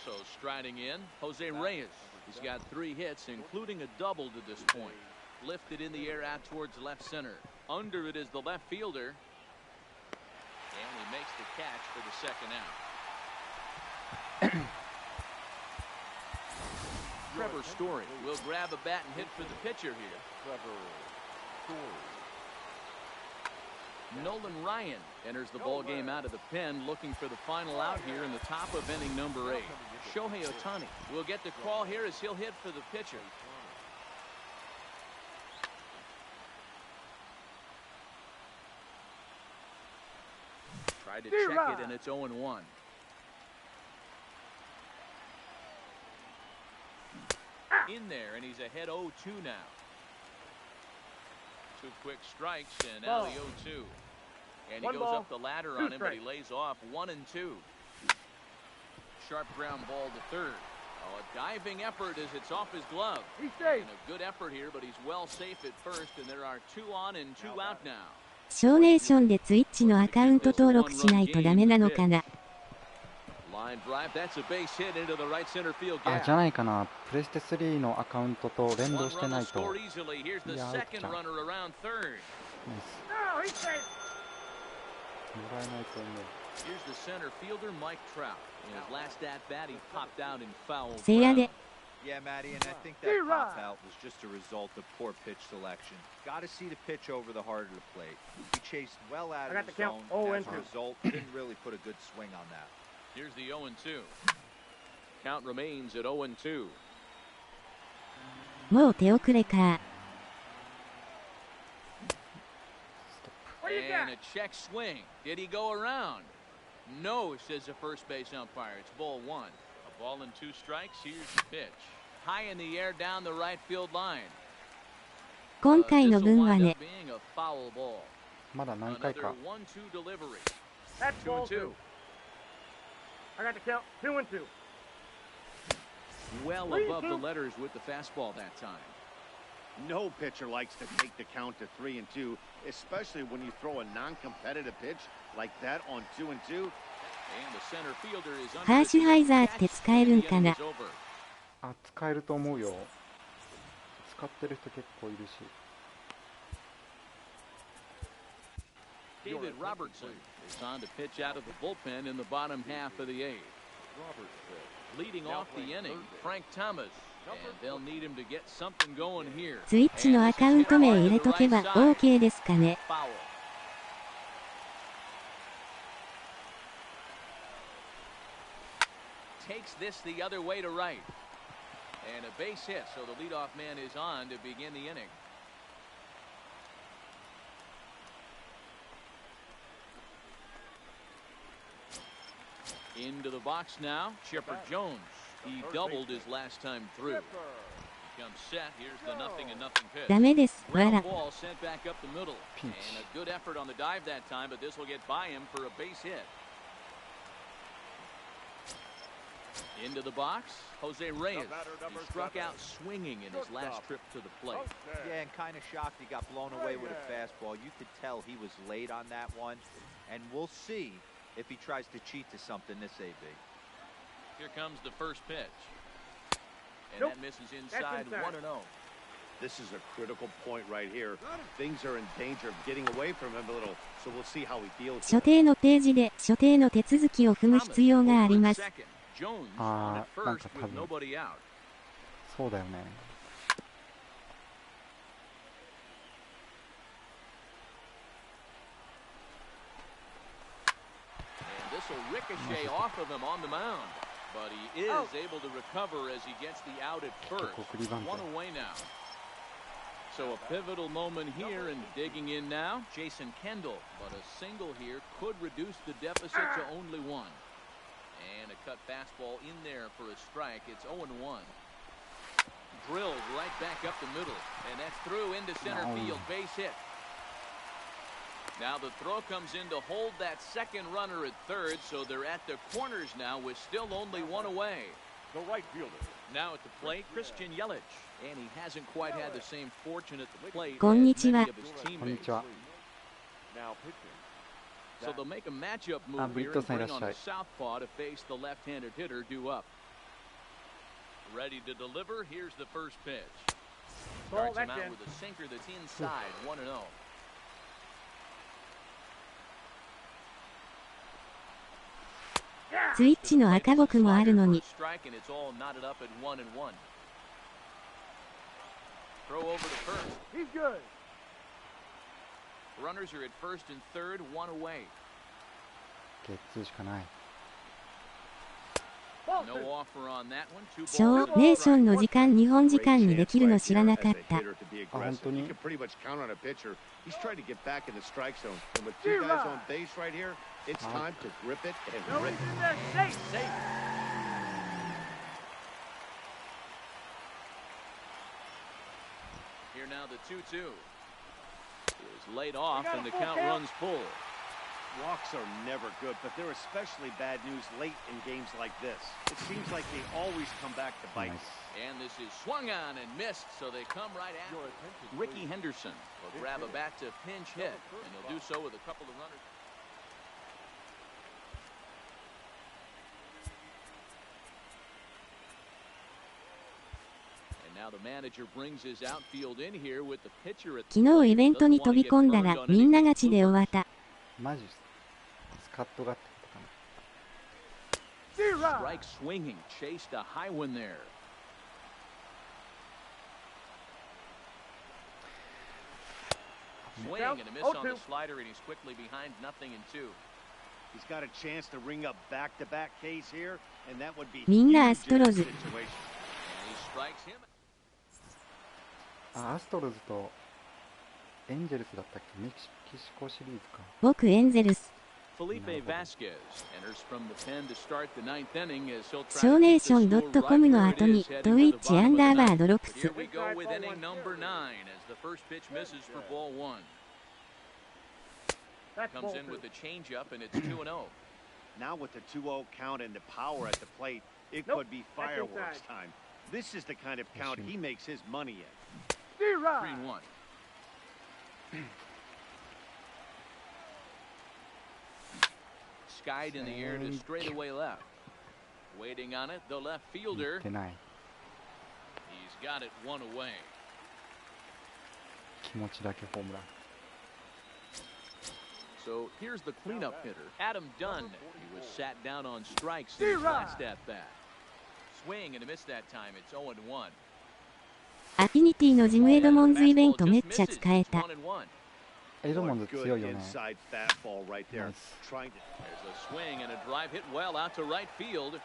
So striding in, Jose Reyes. He's got 3 hits, including a double to this point. Lifted in the air out towards left center. Under it is the left fielder. And he makes the catch for the second out. Trevor Story will grab a bat and hit for the pitcher here. Trevor Story. Nolan Ryan enters the ball game out of the pen, looking for the final out here in the top of inning number 8. Shohei Ohtani will get the call here as he'll hit for the pitcher. Tried to check it, and it's 0-1. In there, and he's ahead 0-2 now. 2 quick strikes, and now the 0-2. And he 1 goes ball, up the ladder 2 on him, but he strikes. lays off 1 and 2. Sharp ground ball to third. Oh, a diving effort as it's off his glove. He's safe. And a good effort here, but he's well safe at first, and there are 2 on and 2 out now. ショーネーションでツイッチのアカウント登録しないとダメなのかな。 Line drive, that's a base hit into the right center field あ、 gap. じゃないかな。プレステ3のアカウントと連動 One して run な will いと。 score easily. Here's the Yeah, second outside. runner around third. ナイス。 No, he's safe. もらえないと思う。 Here's the center fielder, Mike Trout. In his last at bat, he popped out in foul せやで ground. Yeah, Matty, and I think that pop out was just a result of poor pitch selection. Got to see the pitch over the heart of the plate. He chased well out I got of the the count. zone. 0 As and a 2. result, didn't really put a good swing on that. Here's the 0-2. Count remains at 0-2. もう手遅れか。 What you And got? a check swing. Did he go around? No, says the first base umpire. It's ball 1. A ball and 2 strikes. Here's the pitch. High in the air down the right field line. 今回の分はね。まだ何回か。 That's ball 2. I got to count 2 and 2. Well above the letters with the fastball that time. No pitcher likes to take the count to 3 and 2, especially when you throw a non-competitive pitch like that on 2 and 2. ハーシュハイザーって使えるんかな。あ、使えると思うよ。使ってる人結構いるし。David Robertson is on to pitch out of the bullpen in the bottom half of the eighth. Leading off the inning, Frank Thomas, and they'll need him to get something going here. ツイッチのアカウント名入れとけば OK ですかね。Foul. Takes this the other way to right. And a base hit, so the leadoff man is on to begin the inning. Into the box now, Chipper Jones. He doubled his last time through. Becomes set. Here's the 0-0 pitch. ダメです。わ Ground ら。 ball sent back up the middle. And a good effort on the dive that time, but this will get by him for a base hit. Into the box, Jose Reyes. He struck out swinging in his last trip to the plate. Yeah, and kind of shocked he got blown away with a fastball. You could tell he was late on that one, and we'll see if he tries to cheat to something this AB. Here comes the first pitch. And Nope. that misses That's inside inside. 1-0. This is a critical point right here. Things are in danger of getting away from him a little, so we'll see how he deals with 所 it. 定のページで所定の手続きを踏む必要があります。 Jones on at first なんか多 with 分 nobody out. そうだよね。 And this will ricochet off of him on the mound. But he is able to recover as he gets the out at first. One away now. So a pivotal moment here and digging in now, Jason Kendall. But a single here could reduce the deficit to only one. And a cut fastball in there for a strike. It's 0-1. Drilled right back up the middle. And that's through into center field. Base hit. Now the throw comes in to hold that second runner at third, so they're at the corners now with still only one away. The right fielder. Now at the plate, Christian Yelich. And he hasn't quite had the same fortune at the plate こんに as ちは。 many of his こんに teammates. ちは。 Now pitching. So they'll make a matchup move Ah, here Brito and bring on さんいらっ a しゃい。 southpaw to face the left-handed hitter due up. Ready to deliver. Here's the first pitch. Ball, Starts him that's out in. with a sinker that's inside, 1-0. ツイッチの赤僕もあるのに。 Strike and it's all knotted up at 1-1. Throw over to first. He's good. Runners are at first and third, one away. ゲッツーしかない。 Ball No 2. offer on that one. Two ショ balls ー and ネ a ーション strike. の時間日本時 Great 間にで chance きるの right 知ら there なかっ as a た。 hitter to be aggressive. Anthony. You can pretty much count on a pitcher. He's trying to get back in the strike zone. And with two guys on base right here, it's time to grip it and No, rip he's it. in there. Safe. Safe. Here now the 2-2. Is laid off and the count runs full. Walks are never good, but they're especially bad news late in games like this. It seems like they always come back to bite. ナイス。 And this is swung on and missed, so they come right after. Your attention, Ricky please. Henderson will grab a bat to pinch hit, and they'll do so with a couple of runners. And now the manager brings his outfield in here with the pitcher at 昨日イベントに飛び込んだらみんな勝ちで終わった。マジスカットがってことかな。 Strike swinging, chased a high one there. Swing and a miss on the slider, and he's quickly behind 0-2. He's got a chance to ring up back-to-back Ks here, and that would be みんなア huge ストロ in ズ。 this situation. And he strikes him. あ、アストロズとエンジェルスだったっけ、メキシコシリーズか。僕エンゼルス。少ネーション .com の後にドイッチアンダーバードロップス。Comes in with the changeup and it's 2-0. Now with the 2-0 count and the power at the plate, it could be fireworks time. This is the kind of count he makes his money in. 3-1. Skied in the air to straightaway left. Waiting on it, the left fielder. 出ない。 He's got it one away. 気持ちだけホームラン。 So here's the cleanup hitter, Adam Dunn. He was sat down on strikes in his last at bat. Swing and a miss that time. It's 0-1. アフィニティのジムエドモンズイベントめっちゃ使えた。エドモンズ強いよね。 Inside fastball right there. Trying to. There's a swing and a drive hit well out to right field.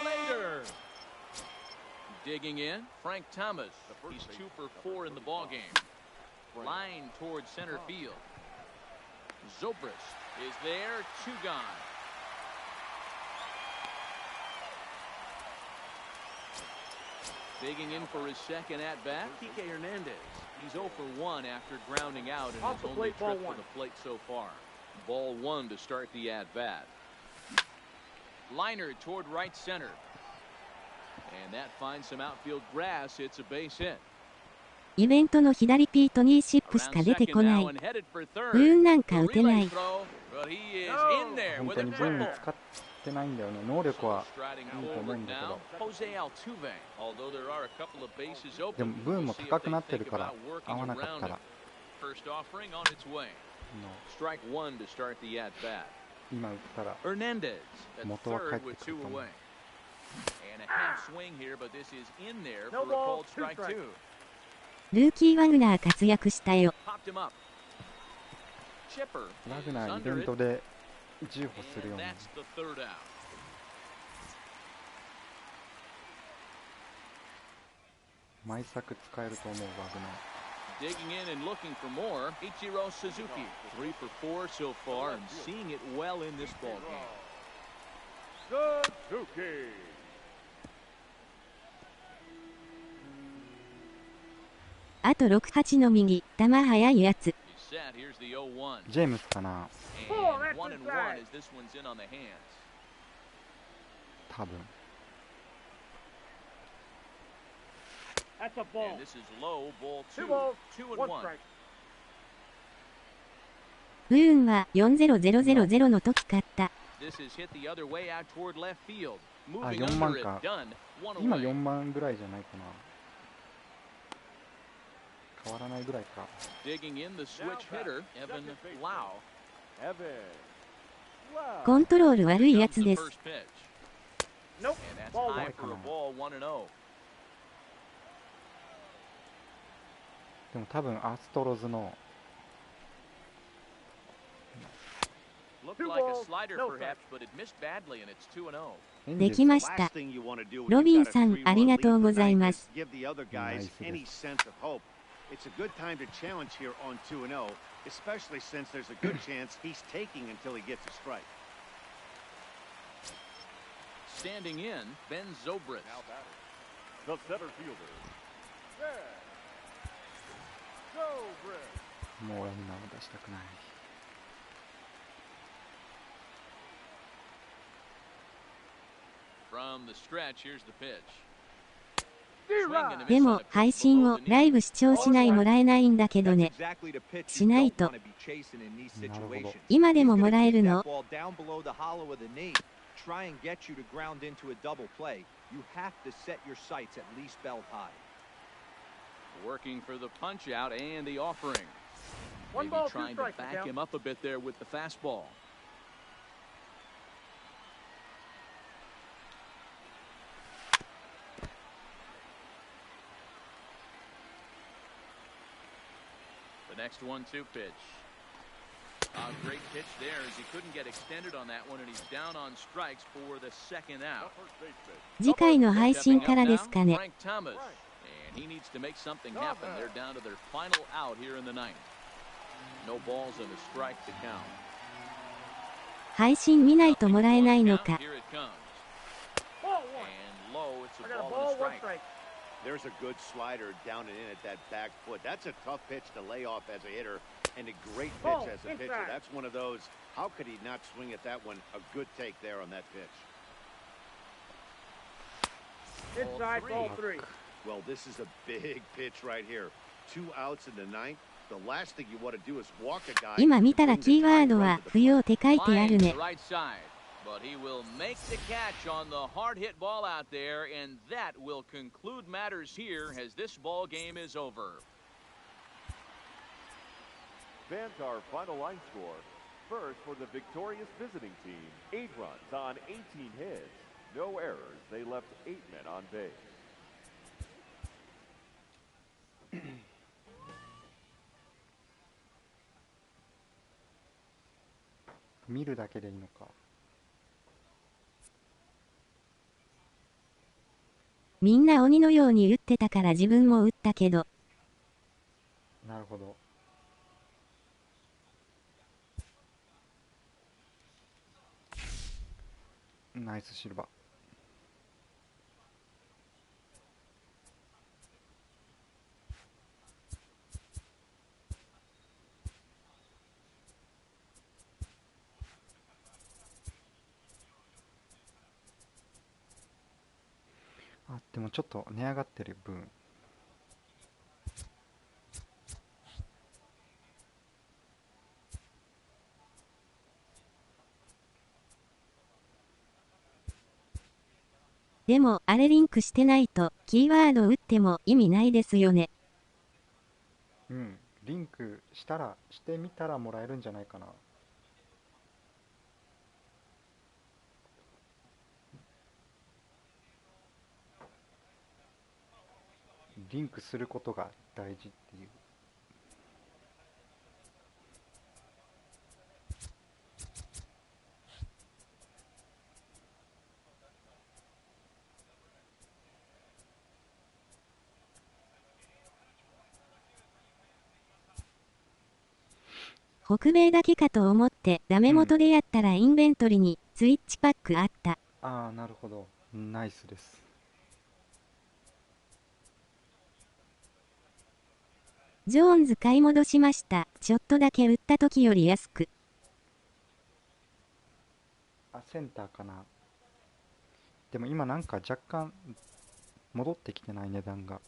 Later. Digging in, Frank Thomas. He's 2 for 4 in the ballgame. Line towards center field. Zobrist is there, 2 gone. Digging in for his second at bat, Kike Hernandez. He's 0 for 1 after grounding out in his only trip to the plate so far. Ball 1 to start the at bat. Liner toward right center. And that finds some outfield grass. It's a base hit. イベントの左ピートニーシップしか出てこない。ブーンなんか打てない。本当にブーン使ってないんだよね。能力はいいと思うんだけど。でもブーンも高くなってるから合わなかったら。今打ったら元は返ってくると思う。ルーキー・ワグナー活躍したよ。ワグナーイベントで10歩するよね。毎作使えると思うワグナー。Digging in and looking for more, Ichiro Suzuki, 3 for 4 so far and seeing it well in this ball game. Suzuki. あと6、8の右、球速いやつ。ジェームスかな。多分。ブーンは40000の時買った。あ、4万か。今4万ぐらいじゃないかな。変わらないぐらいか。コントロール悪いやつです。でも多分アストロズのできました。ロビンさんありがとうございます。It's a good time to challenge here on 2-0, especially since there's a good chance he's taking until he gets a strike. Standing in, Ben Zobrist. The center fielder. Zobrist. もうランナーを出したくない。From the stretch, here's the pitch. でも配信をライブ視聴しないもらえないんだけどね。しないと。今でももらえるの？ Working for the punch out and the offering. Maybe trying to back him up a bit there with the fastball. Next 1-2 pitch. Great pitch there as he couldn't get extended on that one and he's down on strikes for the second out. 次回の配信からですかね。 Frank Thomas and he needs to make something happen. They're down to their final out here in the ninth. No balls and a strike to count. 配信見ないともらえないのか。 Here it comes. Ball one. And low, it's I a got a ball and a ball, one strike. strike. There's a good slider down and in at that back foot. That's a tough pitch to lay off as a hitter, and a great pitch Oh, as a pitcher. inside. That's one of those. How could he not swing at that one? A good take there on that pitch. Inside, ball three. Well, this is a big pitch right here. 2 outs in the ninth. The last thing you want to do is walk a guy. 今見たらキーワードは不要って書いてある Line ね to。right side, but he will make the catch on the hard hit ball out there, and that will conclude matters here as this ball game is over. Fans our final line score. First for the victorious visiting team, 8 runs on 18 hits. No errors. They left 8 men on base. 見るだけでいいのか。みんな鬼のように打ってたから自分も打ったけど。なるほど。ナイスシルバー。あ、でもちょっと値上がってる分。でも、あれリンクしてないと、キーワード打っても意味ないですよね。うん、リンクしてみたらもらえるんじゃないかな。リンクすることが大事っていう。北米だけかと思ってダメ元でやったらインベントリにスイッチパックあった。ああ、なるほど。ナイスです。ジョーンズ買い戻しました。ちょっとだけ売った時より安く。あ、センターかな。でも今なんか若干戻ってきてない値段が。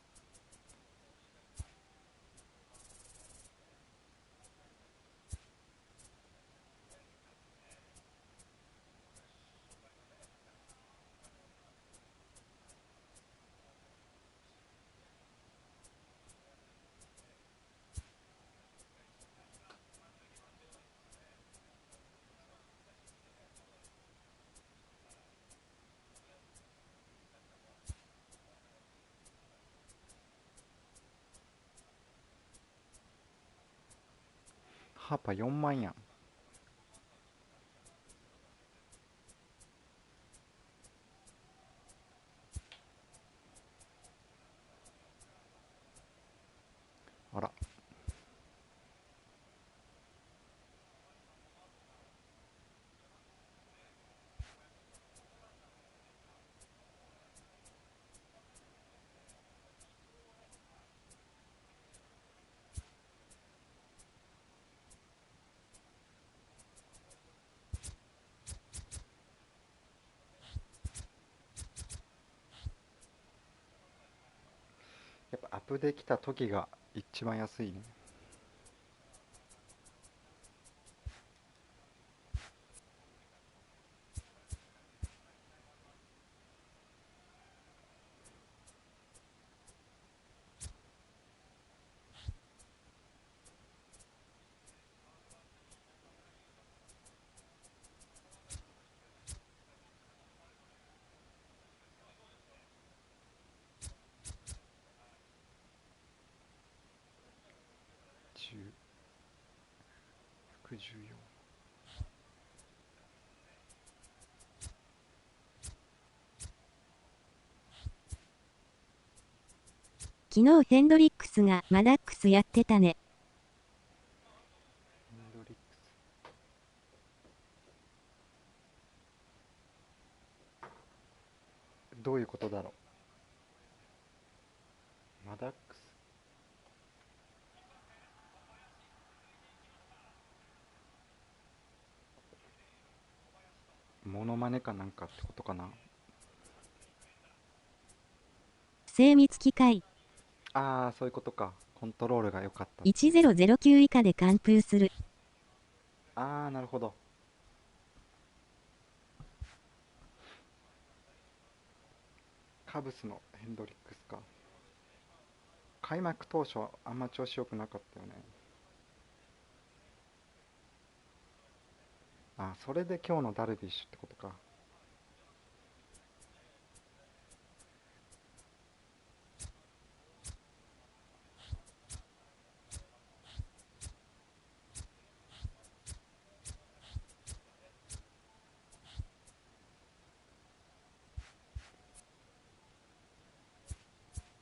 ハーパー4万やん。あら。やっぱアップできた時が一番安いね。114。昨日ヘンドリックスがマダックスやってたね。どういうことだろう。マダックス。モノマネかなんかってことかな。精密機械。ああ、そういうことか。コントロールが良かった。1009以下で完封する。ああ、なるほど。カブスのヘンドリックスか。開幕当初はあんま調子良くなかったよね。あ、それで今日のダルビッシュってことか。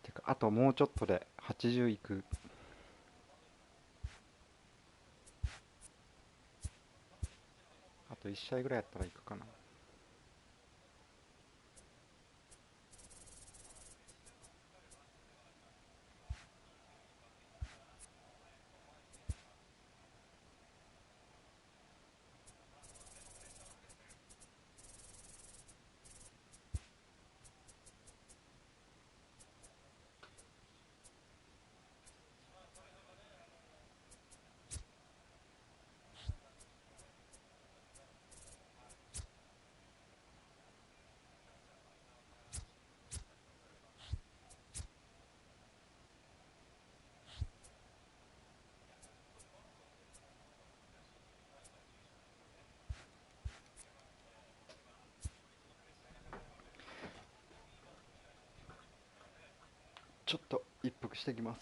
てか、あともうちょっとで80いく。あと1試合ぐらいやったらいくかな。ちょっと一服してきます。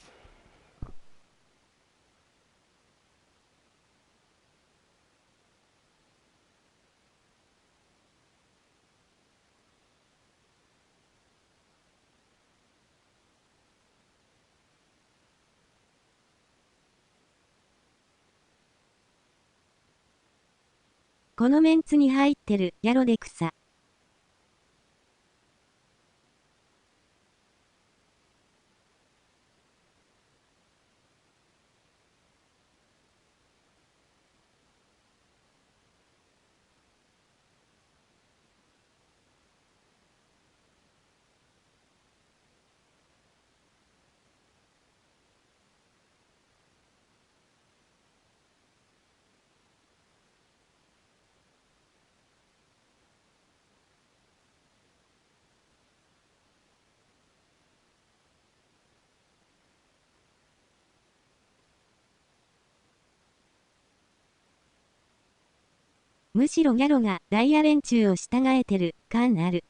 このメンツに入ってる、ヤロで草。むしろギャロがダイヤ連中を従えてる感ある。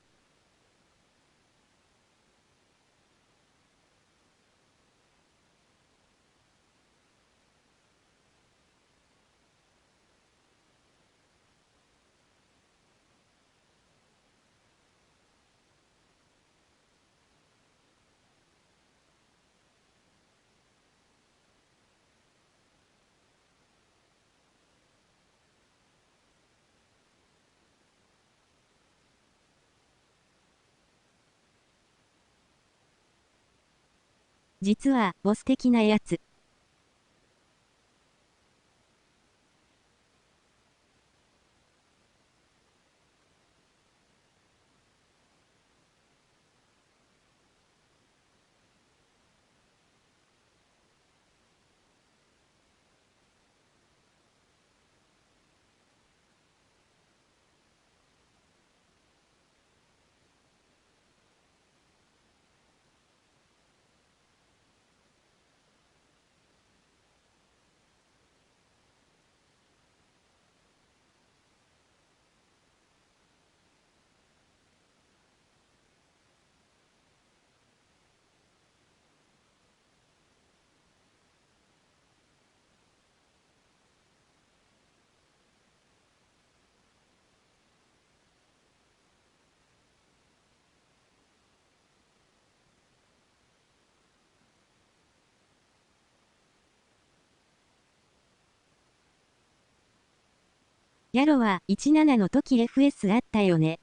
実は、ボス的なやつ。ヤロは17の時 FS あったよね。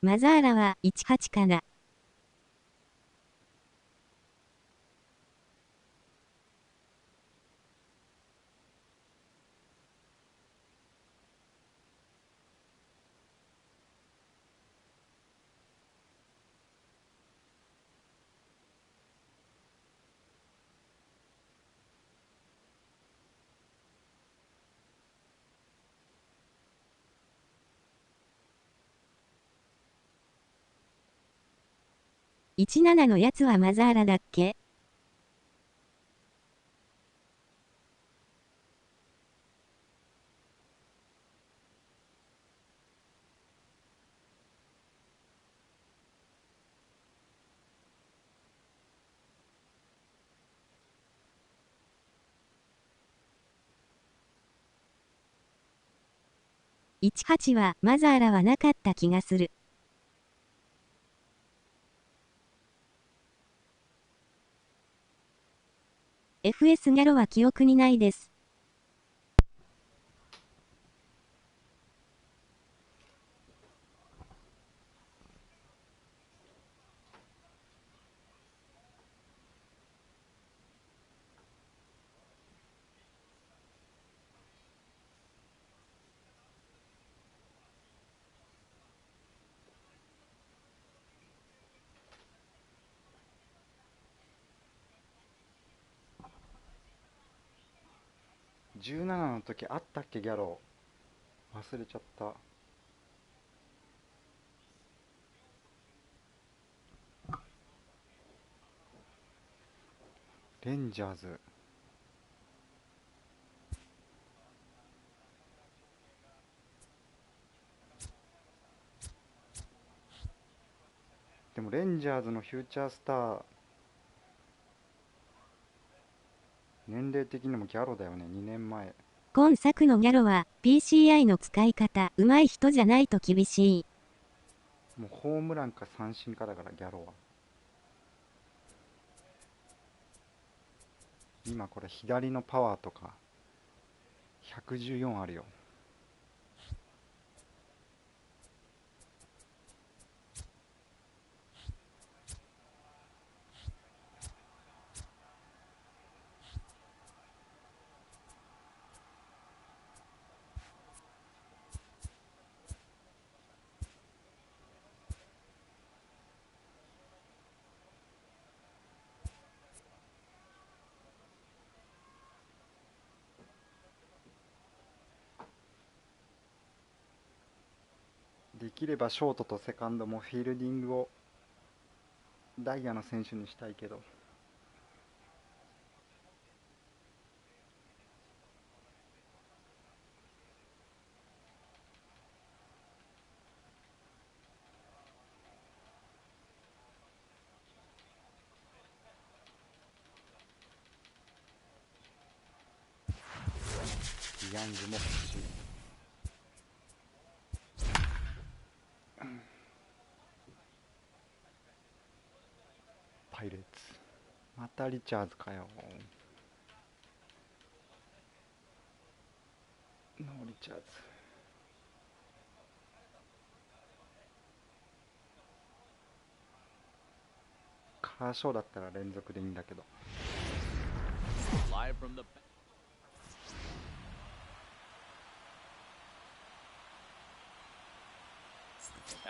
マザーラは18かな。17のやつはマザーラだっけ？18はマザーラはなかった気がする。FS ギャロは記憶にないです。17の時あったっけギャロ忘れちゃった。レンジャーズでもレンジャーズのフューチャースター年齢的にもギャロだよね。2年前。今作のギャロは PCI の使い方上手い人じゃないと厳しい。もうホームランか三振かだからギャロは。今これ左のパワーとか114あるよ。できればショートとセカンドもフィールディングをダイヤの選手にしたいけど。ヤングも欲しい。パイレーツまたリチャーズかよ。ノーリチャーズ。カーショーだったら連続でいいんだけど。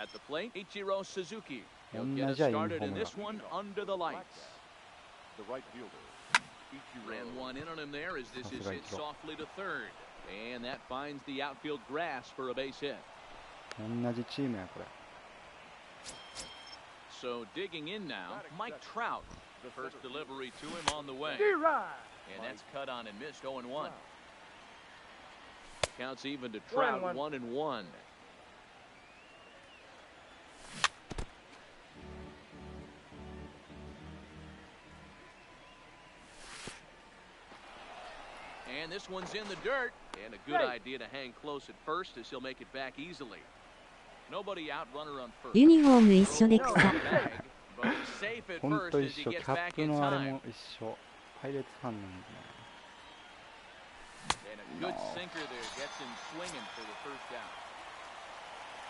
At the plate, Ichiro Suzuki. He'll get us started in this one under the lights. The right fielder, Ran one in on him there as this is hit softly to third. And that finds the outfield grass for a base hit. 同じチームやこれ。 So digging in now, Mike Trout. The first delivery to him on the way. And that's cut on and missed 0-1. Counts even to Trout 1-1. And this one's in the dirt. And a good idea to hang close at first as he'll make it back easily. Nobody out, runner on first. ユニフォーム一緒で草。But he's safe at ほん first と as 一 he 緒。キ gets ャッ back プ in のあれ time. も一緒。パイレーツファンなんだね。 And a good sinker there gets him swinging for the first out.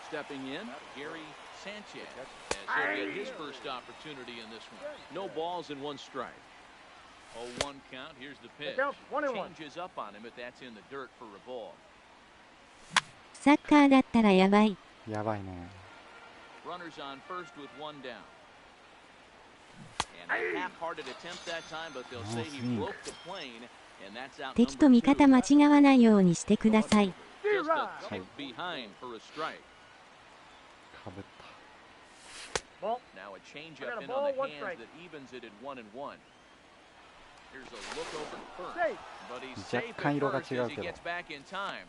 Stepping in, Gary Sanchez as he'll get his first opportunity in this one. No balls and 1 strike. 0-1 count. Here's the pitch. Changes up on him, but that's in the dirt for a ball. サッカーだったらやばい。やばいね。Runners on first with 1 down. And a half-hearted attempt that time, but they'll say he broke the plane, and that's out. 敵と味方間違わないようにしてください。Just a tick behind for a strike. かぶった。 Now a changeup in on the hands that evens it at 1-1. Here's a look over first, but he's safe at first as he gets back in time.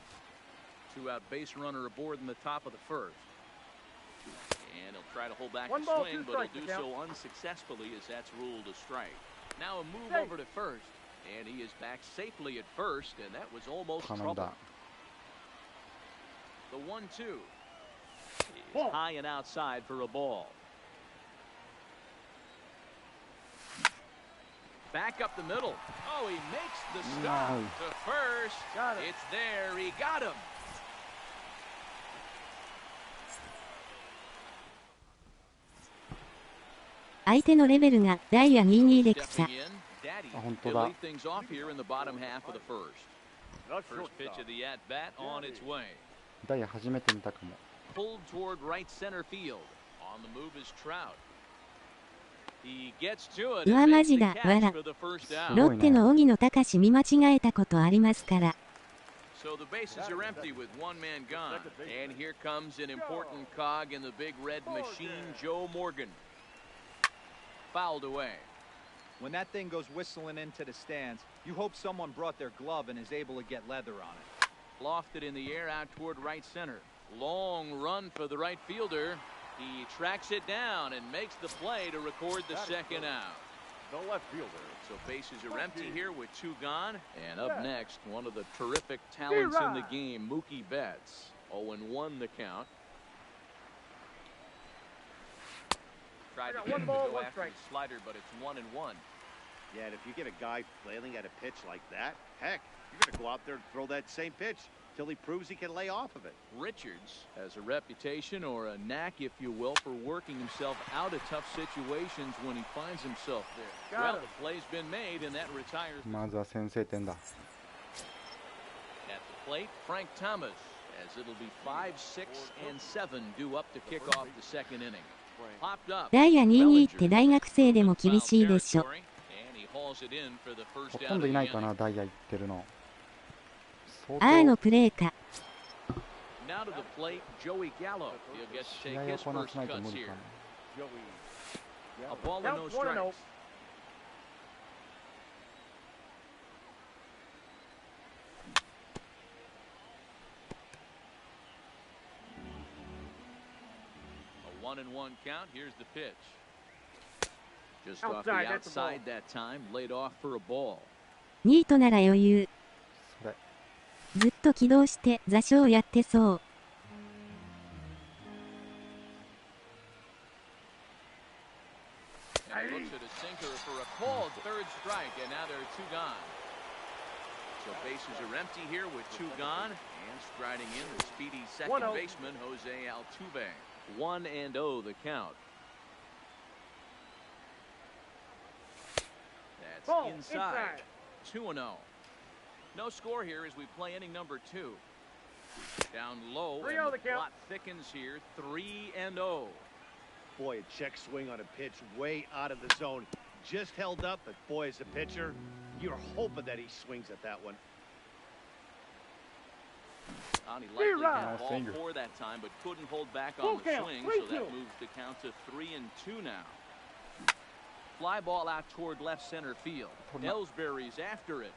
2-out base runner aboard in the top of the first. And he'll try to hold back the swing, but he'll do so unsuccessfully as that's ruled a strike. Now a move over to first, and he is back safely at first, and that was almost trouble. The 1-2 is high and outside for a ball. Back up the middle. Oh, he makes the stop to first. It's there. He got him.「相手のレベルがダイヤ22で草」。あ、本当だ。ダイヤ初めて見たかも。うわマジだわら。ロッテの荻野隆見間違えたことありますから。So the bases are empty with 1 man gone. And here comes an important cog in the big red machine, Joe Morgan. Fouled away. When that thing goes whistling into the stands, you hope someone brought their glove and is able to get leather on it. Lofted in the air out toward right center. Long run for the right fielder. He tracks it down and makes the play to record the second out. The left fielder. So bases are empty here with 2 gone. And up next, one of the terrific talents in the game, Mookie Betts. 0-1 the count. Tried to get him to go after the slider, but it's 1-1. Yeah, and if you get a guy flailing at a pitch like that, heck, you're going to go out there and throw that same pitch till he proves he can lay off of it. Richards has a reputation or a knack, if you will, for working himself out of tough situations when he finds himself there. Well, the play's been made, and that retires. まずは先制点だ。 At the plate, Frank Thomas, as it'll be 5, 6, and 7 due up to kick off the second inning. ダイヤ22って大学生でも厳しいでしょ。ほとんどいないかな、ダイヤ行ってるの。のプレーか。試合をこなさないと無理かな。1-1 count. Here's the pitch. Just off the outside that time, laid off for a ball. ニートなら余裕。ずっと起動して座礁やってそう。And looks at a sinker for a called third strike, and now there are 2 gone. So bases are empty here with 2 gone, and striding in the speedy second baseman Jose Altuve. 1-0 the count. That's inside. 2-0. No score here as we play inning number 2. Down low, and the plot thickens here. 3-0. Boy, a check swing on a pitch way out of the zone. Just held up, but boy, as a pitcher, you're hoping that he swings at that one. He likely had all 4 that time, but couldn't hold back on the swing, so that moves the count to 3-2 now. Fly ball out toward left center field. Ellsbury's after it,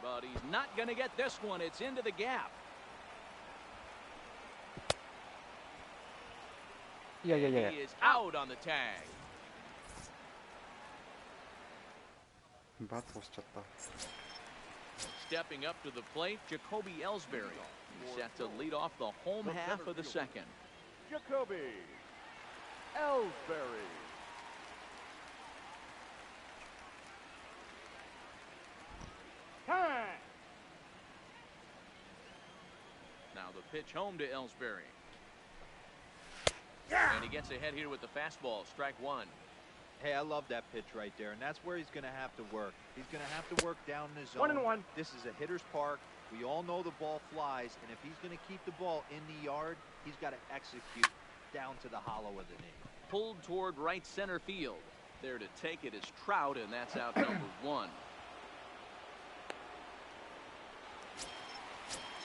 but he's not going to get this one. It's into the gap. He is out on the tag. バツをしちゃった。 Stepping up to the plate, Jacoby Ellsbury. He's set to lead off the home half of the second. Jacoby Ellsbury. Time. Now the pitch home to Ellsbury. And he gets ahead here with the fastball, strike one. Hey, I love that pitch right there, and that's where he's going to have to work. He's going to have to work down in his zone. 1-1. This is a hitter's park. We all know the ball flies, and if he's going to keep the ball in the yard, he's got to execute down to the hollow of the knee. Pulled toward right center field. There to take it is Trout, and that's out number one.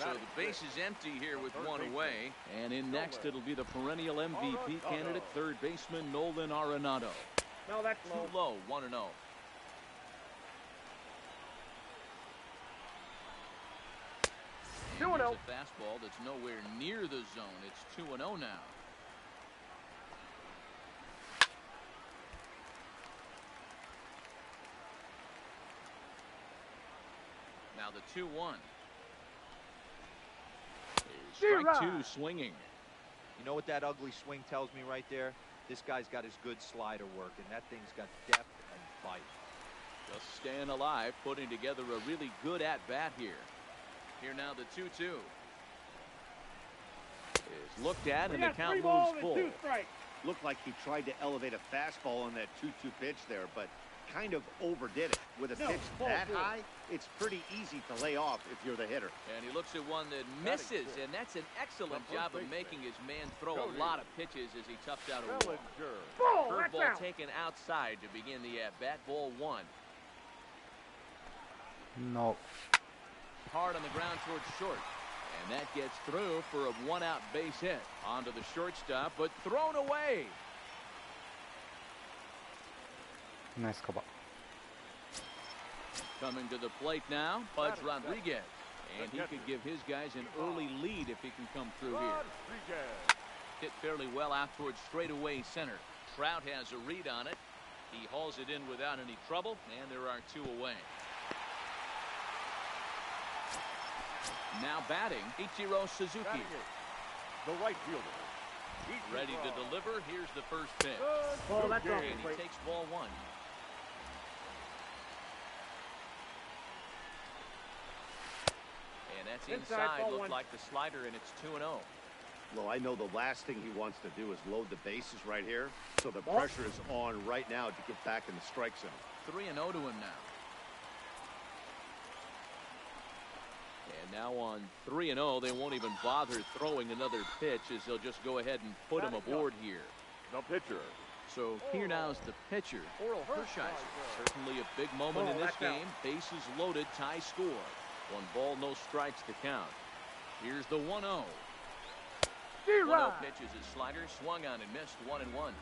So the base is empty here with one away. And in next, it'll be the perennial MVP candidate, third baseman Nolan Arenado. No, that's Too low. low, 1-0. And 2-0. here's a fastball that's nowhere near the zone. It's 2-0 now. Now the 2-1. Strike two, swinging. You know what that ugly swing tells me right there? This guy's got his good slider working. That thing's got depth and bite. Just staying alive, putting together a really good at-bat here. Here now the 2-2. Is looked at, and the count moves full. Looked like he tried to elevate a fastball on that 2-2 pitch there, but kind of overdid it. With a pitch that high, it's pretty easy to lay off if you're the hitter. And he looks at one that misses, and that's an excellent job of making his man throw a lot of pitches as he toughs out a walk. Curveball taken outside to begin the at-bat. Ball one. No. Hard on the ground towards short. And that gets through for a one-out base hit. Onto the shortstop, but thrown away. Nice cover. Coming to the plate now, Pudge Rodriguez. And he could give his guys an early lead if he can come through here. Hit fairly well out towards straightaway center. Trout has a read on it. He hauls it in without any trouble, and there are two away. Now batting, Ichiro Suzuki. The right fielder. Ready to deliver. Here's the first pitch. Oh, that's off And the he plate. takes ball one. And that's inside. ball Looked one. like the slider, and it's 2-0. Well, I know the last thing he wants to do is load the bases right here, so the pressure is on right now to get back in the strike zone. 3-0 to him now. And now on 3-0, they won't even bother throwing another pitch as they'll just go ahead and put him aboard here. The pitcher. So here now is the pitcher, Oral Hershiser. Certainly a big moment in this game. Bases loaded, tie score. 1 ball, no strikes to count. Here's the 1-0. 1-0 pitch is his slider, swung on and missed. 1-1.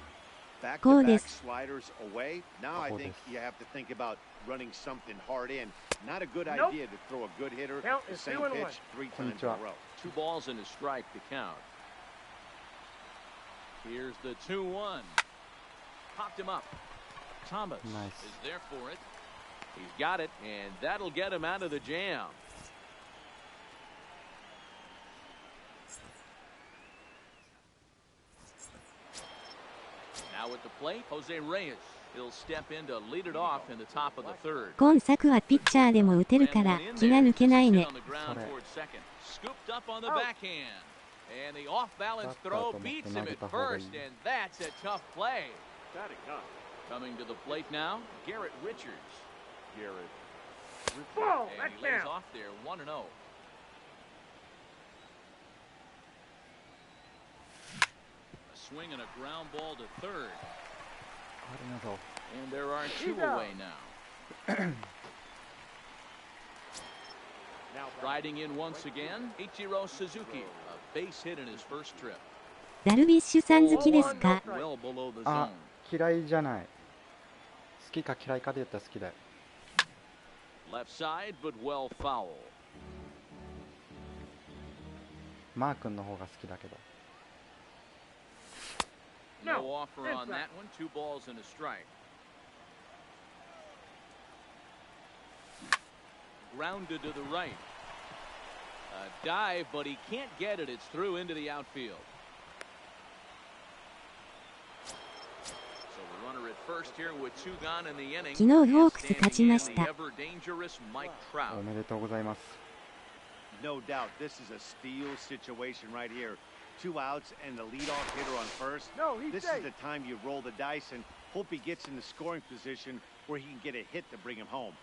Back-to-back sliders away. Now I think you have to think about running something hard in. Not a good idea to throw a good hitter the same pitch 3 times in a row. 2 balls and a strike to count. Here's the 2-1. Popped him up. Thomas is there for it. He's got it, and that'll get him out of the jam. Now at the plate, Jose Reyes. He'll step in to lead it off in the top of the third. 今作はピッチャーでも打てるから気が抜けないね。 Scooped up on the backhand. And the off-balance throw beats him at first, and that's a tough play. Coming to the plate now, Garrett Richards. And he lays off there, 1-0. A swing and a ground ball to third. And there are 2 away now. Riding in once again, Ichiro Suzuki. A base hit in his first trip. ダルビッシュさん好きですか？ Well below the あ zone.、嫌いじゃない。好きか嫌いかで言ったら好きだよ。 Left side, but well foul. マー君の方が好きだけど。 No offer on that one. 2 balls and a strike. Grounded to the right. A dive, but he can't get it. It's through into the outfield. So the runner at first here with 2 gone in the inning. 昨日ホークス勝ちまし The た。 ever dangerous Mike Trout. おめでとうございます。 No doubt, this is a steal situation right here. 2 outs and the leadoff hitter on first. No, he's This safe. is the time you roll the dice and hope he gets in the scoring position where he can get a hit to bring him home.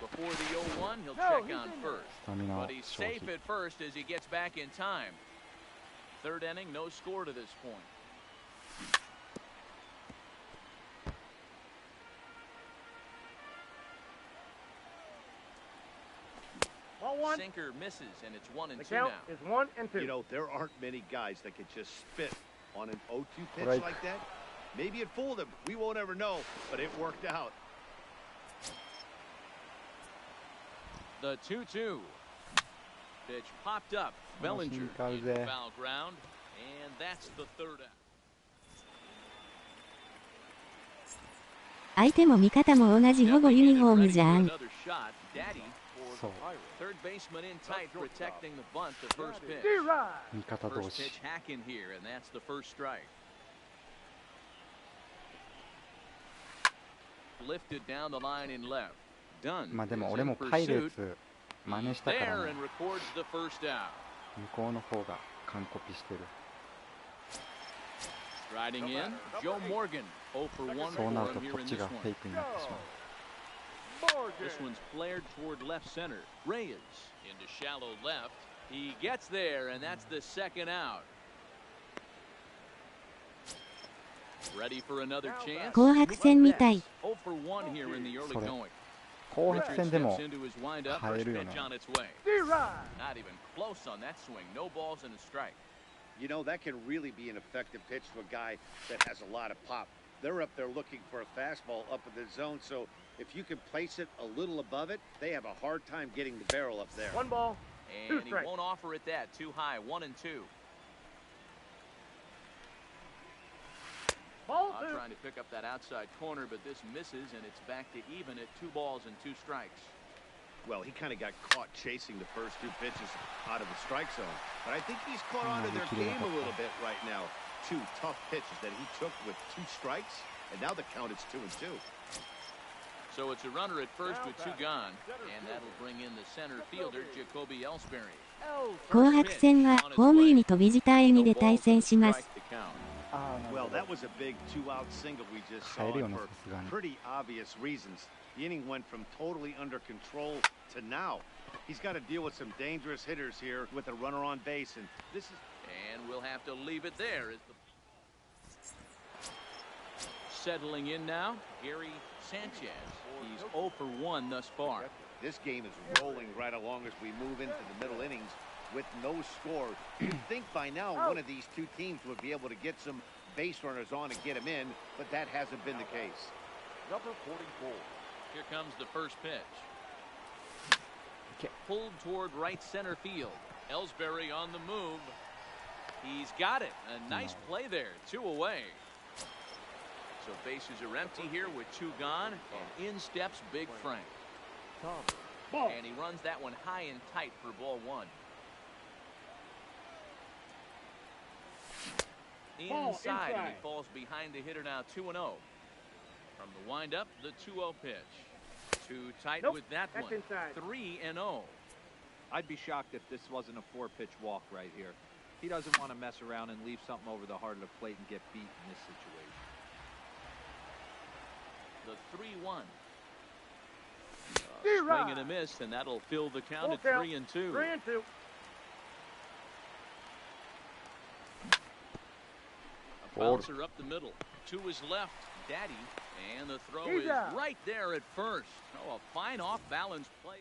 Before the 0-1, he'll No, check he's on in first. But he's safe at first as he gets back in time. Third inning, no score to this point. Ball 1. Sinker misses, and it's 1-2 The count now. is 1 and 2. You know, there aren't many guys that could just spit on an 0-2 pitch Right. like that. Maybe it fooled him. We won't ever know, but it worked out. The 2-2. Pitch popped up. Bellinger in foul ground, and that's the third out. 相手も味方も同じほぼユニフォームじゃん。 Another shot. Daddy, そう third baseman in tight, protecting the bunt. The first pitch. D-Rod. 味方同 First 士 pitch hacking here, and that's the first strike. Lifted down the line in left. Done. まあでも is 俺 in もパイレー pursuit. ツ真似したから There ね and records the first out. 向こうの方が完コピしてる Riding in, Joe Morgan. 0 for 1そう for なると him こ here っ in ち this が one. フェイクになってしまう This one's flared toward left center. Reyes into shallow left. He gets there, and that's the second out. Ready for another chance? 紅白戦みたい。 0 for 1 here in the early それ going. 紅白 Richard 戦で steps も into his windup. 変え First るよね pitch on its way. D-Rod. Not even close on that swing. No balls and a strike. You know, that can really be an effective pitch to a guy that has a lot of pop. They're up there looking for a fastball up in the zone, so if you can place it a little above it, they have a hard time getting the barrel up there. 1 ball. And he strikes. won't offer it that. Too high. 1-2. Ball 2. Trying to pick up that outside corner, but this misses, and it's back to even at 2 balls and 2 strikes. Well, he kind of got caught chasing the first 2 pitches out of the strike zone. But I think he's caught on to their game a little bit right now. 2 tough pitches that he took with 2 strikes, and now the count is 2-2. So it's a runner at first with 2 gone, and that'll bring in the center fielder, Jacoby Ellsbury. 紅白戦はホームイにとビジターエミで対戦します。 Well, that was a big 2-out single we just saw for pretty obvious reasons. The inning went from totally under control to now. He's got to deal with some dangerous hitters here with a runner on base, and this is... And we'll have to leave it there. As the... Settling in now, Gary Sanchez. He's 0 for 1 thus far. This game is rolling right along as we move into the middle innings with no score. You'd think by now one of these 2 teams would be able to get some base runners on and get them in, but that hasn't been the case. Number 44. Here comes the first pitch. Pulled toward right center field. Ellsbury on the move. He's got it. A nice play there. 2 away. So bases are empty here with 2 gone, and in steps Big Frank. Ball. And he runs that one high and tight for ball 1. Inside, and he falls behind the hitter now 2-0. From the windup, the 2-0 pitch. Too tight with that That's one. inside. 3-0. I'd be shocked if this wasn't a 4-pitch walk right here. He doesn't want to mess around and leave something over the heart of the plate and get beat in this situation. The 3-1. D-Rod. Swing and a miss, and that'll fill the count Full at count. 3-2. 3-2. A bouncer up the middle. To his left, Daddy. And the throw is out. right there at first. Oh, a fine off-balance play.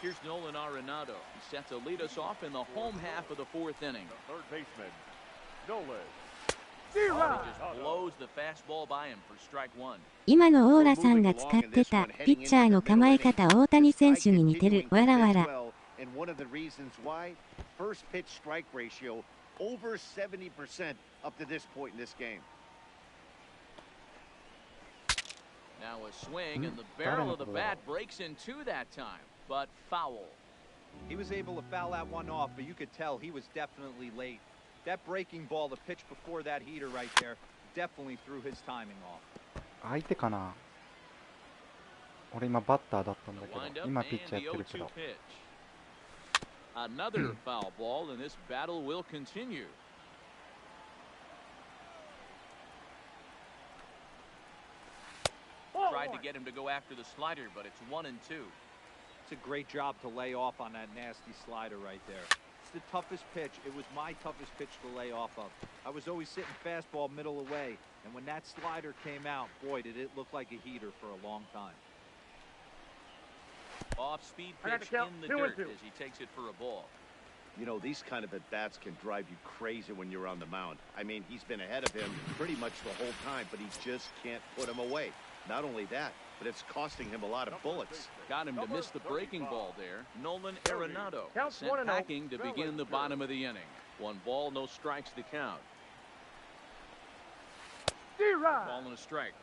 Here's Nolan Arenado. He set to lead us off in the home half of the 4th inning. The third baseman, Nolan. D-Rod. Just blows the fastball by him for strike 1. 今のオーラさんが使ってたピッチャーの構え方大谷選手に似てる。わらわら。 And one of the reasons why, first pitch strike ratio over 70% up to this point in this game. Now a swing, and the barrel of the bat breaks in 2 that time, but foul. He was able to foul that one off, but you could tell he was definitely late. That breaking ball, the pitch before that heater right there, definitely threw his timing off. 相手かな俺今バッターだったんだけど、今ピッチャーやってるけど。Another foul ball, and this battle will continue. Tried to get him to go after the slider, but it's 1-2. It's a great job to lay off on that nasty slider right there. It's the toughest pitch. It was my toughest pitch to lay off of. I was always sitting fastball middle away, and when that slider came out, boy, did it look like a heater for a long time. Off-speed pitch in the dirt as he takes it for a ball. You know, these kind of at-bats can drive you crazy when you're on the mound. I mean, he's been ahead of him pretty much the whole time, but he just can't put him away. Not only that, but it's costing him a lot of bullets. Got him to miss the breaking ball there. Nolan Arenado sent packing to begin the bottom of the inning. 1 ball, no strikes to count. Ball and a strike.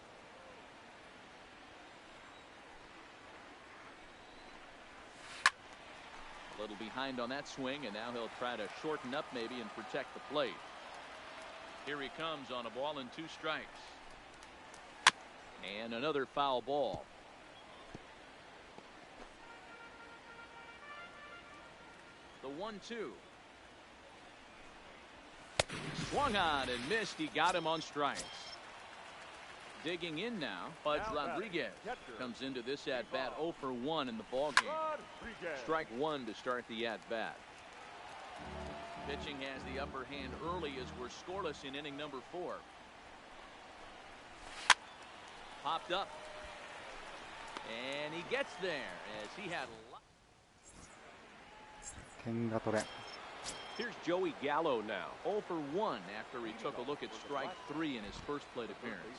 A little behind on that swing, and now he'll try to shorten up maybe and protect the plate. Here he comes on a ball and 2 strikes. And another foul ball. The 1-2. Swung on and missed. He got him on strikes. Digging in now, Pudge Rodriguez comes into this at-bat 0 for 1 in the ballgame. Strike 1 to start the at-bat. Pitching has the upper hand early as we're scoreless in inning number 4. Popped up. And he gets there as he had a lot. Here's Joey Gallo now, 0 for 1 after he took a look at strike 3 in his first plate appearance.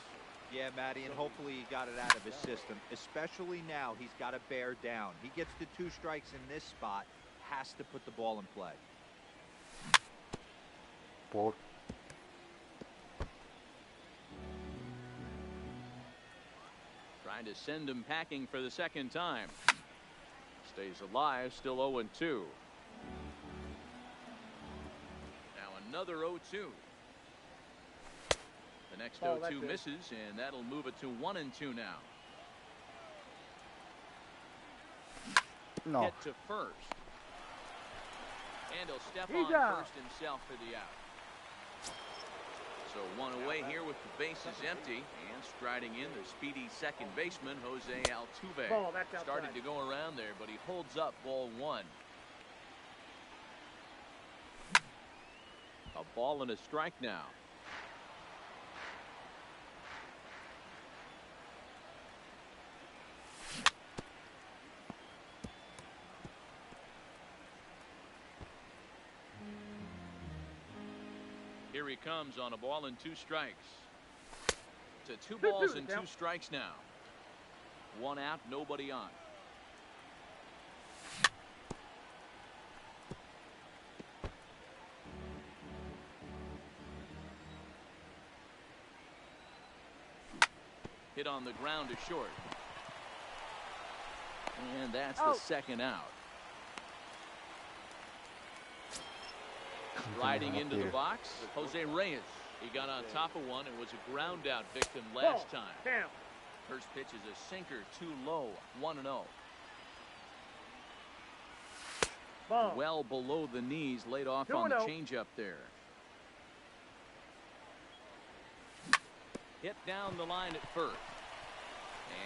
Yeah, Matty, and hopefully he got it out of his system. Especially now, he's got to bear down. He gets the 2 strikes in this spot, has to put the ball in play. Ball. Trying to send him packing for the second time. Stays alive, still 0-2. Now another 0-2. The next 0-2 misses, and that'll move it to 1-2 now. No. Hit to first. And he'll step on first himself for the out. So 1 away here with the bases empty, and striding in the speedy second baseman Jose Altuve. Started to go around there, but he holds up ball 1. A ball and a strike now. Here he comes on a ball and 2 strikes. To 2 balls and 2 strikes now. 1 out, nobody on. Hit on the ground to short. And that's the second out. Riding into the box, Jose Reyes. He got on top of one and was a ground out victim last time. First pitch is a sinker, too low, 1-0. Well below the knees, laid off on the changeup there. Hit down the line at first.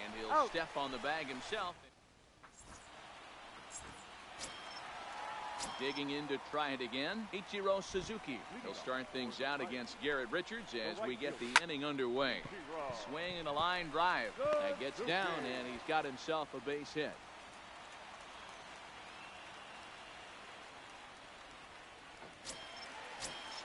And he'll step on the bag himself. Digging in to try it again, Ichiro Suzuki. He'll start things out against Garrett Richards as we get the inning underway. Swing and a line drive. That gets down, and he's got himself a base hit.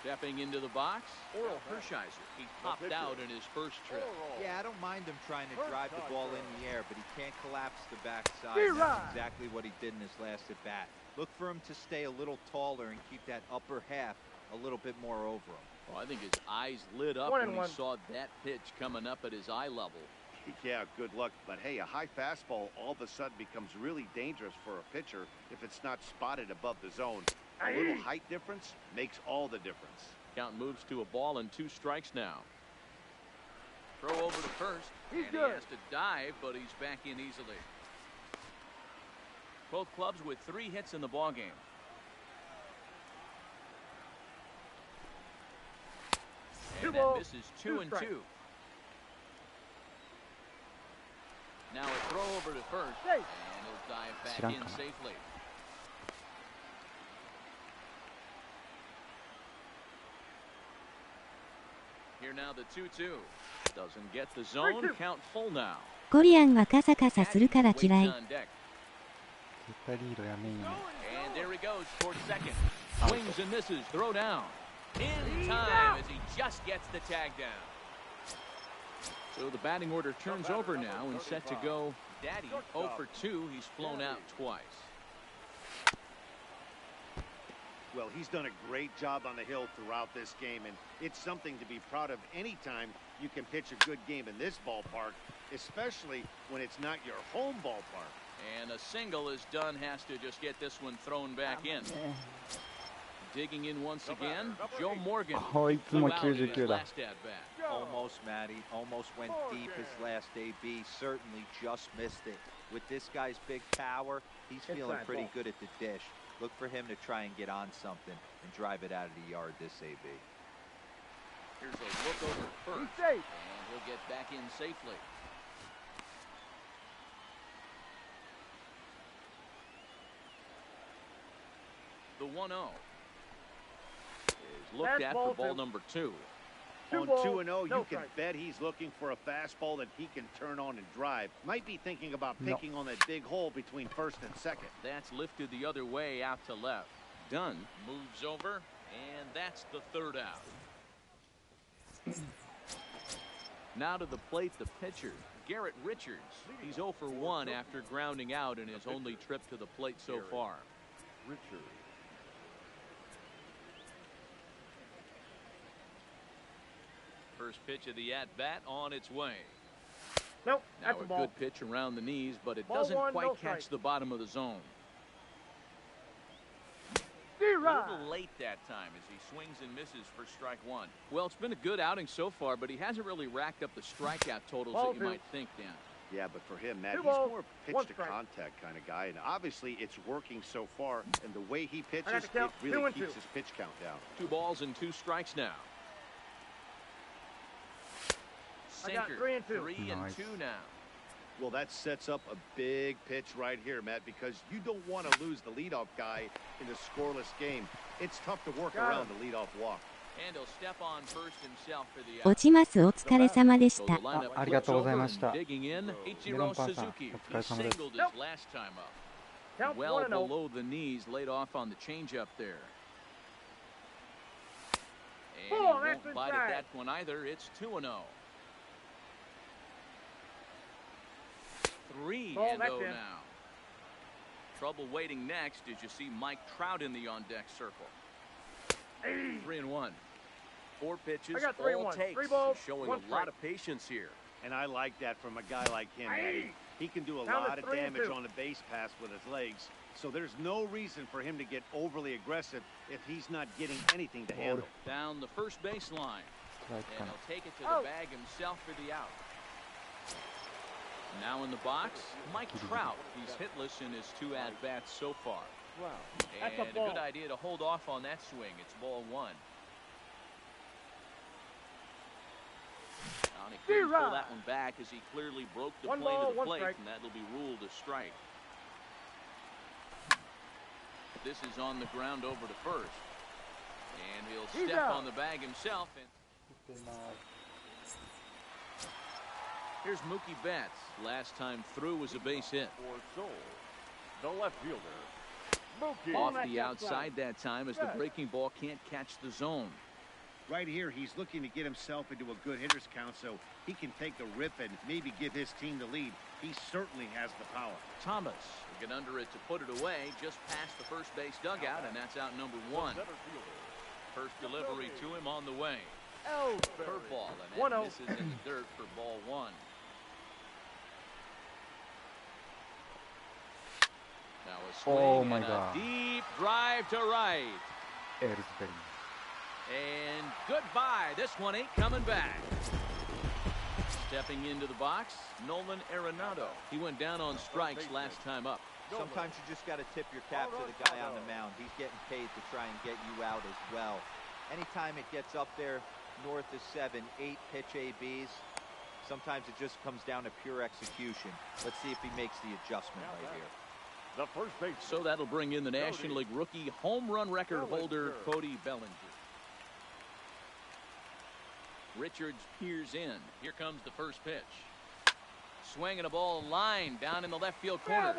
Stepping into the box, Oral Hershiser. He popped out in his first trip. Yeah, I don't mind him trying to drive the ball in the air, but he can't collapse the backside. That's exactly what he did in his last at bat. Look for him to stay a little taller and keep that upper half a little bit more over him. Well, I think his eyes lit up when he saw that pitch coming up at his eye level. Yeah, good luck. But hey, a high fastball all of a sudden becomes really dangerous for a pitcher if it's not spotted above the zone. A little height difference makes all the difference. Count moves to a ball and 2 strikes now. Throw over to first. He's and good. He has to dive, but he's back in easily. Both clubs with 3 hits in the ballgame. And that misses 2 and 2. Now a throw over to first, and he'll dive back in safely. Here now the 2-2. Doesn't get the zone. Count full now. コリアンはカサカサするから嫌い。 On deck. 絶対リードやめんよ。 And there he goes toward second. Swings and misses. Throw down. In time as he just gets the tag down. So the batting order turns over now and set to go. Daddy 0 for 2. He's flown out twice. Well, he's done a great job on the hill throughout this game, and it's something to be proud of anytime you can pitch a good game in this ballpark, especially when it's not your home ballpark. And a single is done. Has to just get this one thrown back in. Digging in once again, Joe Morgan. いつも99だ。 Last at bat. Almost, Matty. Almost went deep his last AB. Certainly just missed it. With this guy's big power, he's feeling pretty good at the dish. Look for him to try and get on something and drive it out of the yard this AB. Here's a look over first. He's safe. And he'll get back in safely. The 1-0 is looked at for ball number 2. On 2-0, you can bet he's looking for a fastball that he can turn on and drive. Might be thinking about picking on that big hole between first and second. That's lifted the other way out to left. Dunn moves over, and that's the 3rd out. Now to the plate, the pitcher, Garrett Richards. He's 0 for 1 after grounding out in his only trip to the plate so far. Richard. First pitch of the at-bat on its way. Nope, Now that's a a ball. good pitch around the knees, but it Ball doesn't one, quite no catch strike. the bottom of the zone. A D-Rod. little late that time as he swings and misses for strike 1. Well, it's been a good outing so far, but he hasn't really racked up the strikeout totals Ball that you two. might think, Dan. Yeah, but for him, Matt, Two he's balls, more one pitch to strike. contact kind of guy, and obviously it's working so far, and the way he pitches, the count, it really 2-2. keeps his pitch count down. 2 balls and 2 strikes now. I got Sinker, 3 and 2. 3 and Nice. 2 now. Well, that sets up a big pitch right here, Matt, because you don't want to lose the leadoff guy in a scoreless game. It's tough to work Got around him. the leadoff walk. And he'll step on first himself for the 落 out. ちます。お疲れ様でし So た the。lineup ありがとうございま flips した。 over and digging in, メ Ichiro ロンパンさん、 Suzuki. お疲れ He 様です。 singled his last time up. Count Well 1-0. below the knees, laid off on the changeup there. And he Oh, that's won't bite at inside. that one either. It's 2-0. 3-0 Oh, that's in. now. Trouble waiting next as you see Mike Trout in the on-deck circle. 3-1. 4 pitches, I got 3 and all 1. takes. 3 balls, He's showing 1 a lot strike. of patience here. And I like that from a guy like him, Matty. He can do a Down to lot of 3 and damage 2. on the base pass with his legs, so there's no reason for him to get overly aggressive if he's not getting anything to handle. Down the first baseline. ストライクか And な。 he'll take it to Oh. the bag himself for the out. Now in the box, Mike Trout. He's hitless in his 2 at-bats so far. Wow. That's And a a ball. good idea to hold off on that swing. It's ball 1. Now he couldn't pull that one back as he clearly broke the 1 plane ball, of the 1 plate, strike. and that'll be ruled a strike. This is on the ground over to first. And he'll He's step out. on the bag himself. And here's Mookie Betts. Last time through was a base hit. For Soul. The left fielder. Mookie. Off that the outside. outside that time as the Good. breaking ball can't catch the zone. Right here, he's looking to get himself into a good hitter's count so he can take a rip and maybe give his team the lead. He certainly has the power. Thomas will get under it to put it away just past the first base dugout, and that's out number 1. Center fielder. First delivery to him on the way. Ellsbury. Curveball, and that 1-0. misses in the dirt for ball 1. Now a swing Oh, my and God. a deep drive to right. エルズベリー。 And goodbye. This one ain't coming back. Stepping into the box, Nolan Arenado. He went down on strikes last time up. Sometimes you just got to tip your cap to the guy on the mound. He's getting paid to try and get you out as well. Anytime it gets up there north of 7, 8 pitch ABs, sometimes it just comes down to pure execution. Let's see if he makes the adjustment right here. The first base. So that'll bring in the National League rookie home run record holder, Cody Bellinger. Richards peers in. Here comes the first pitch. Swinging a ball line down in the left field corner.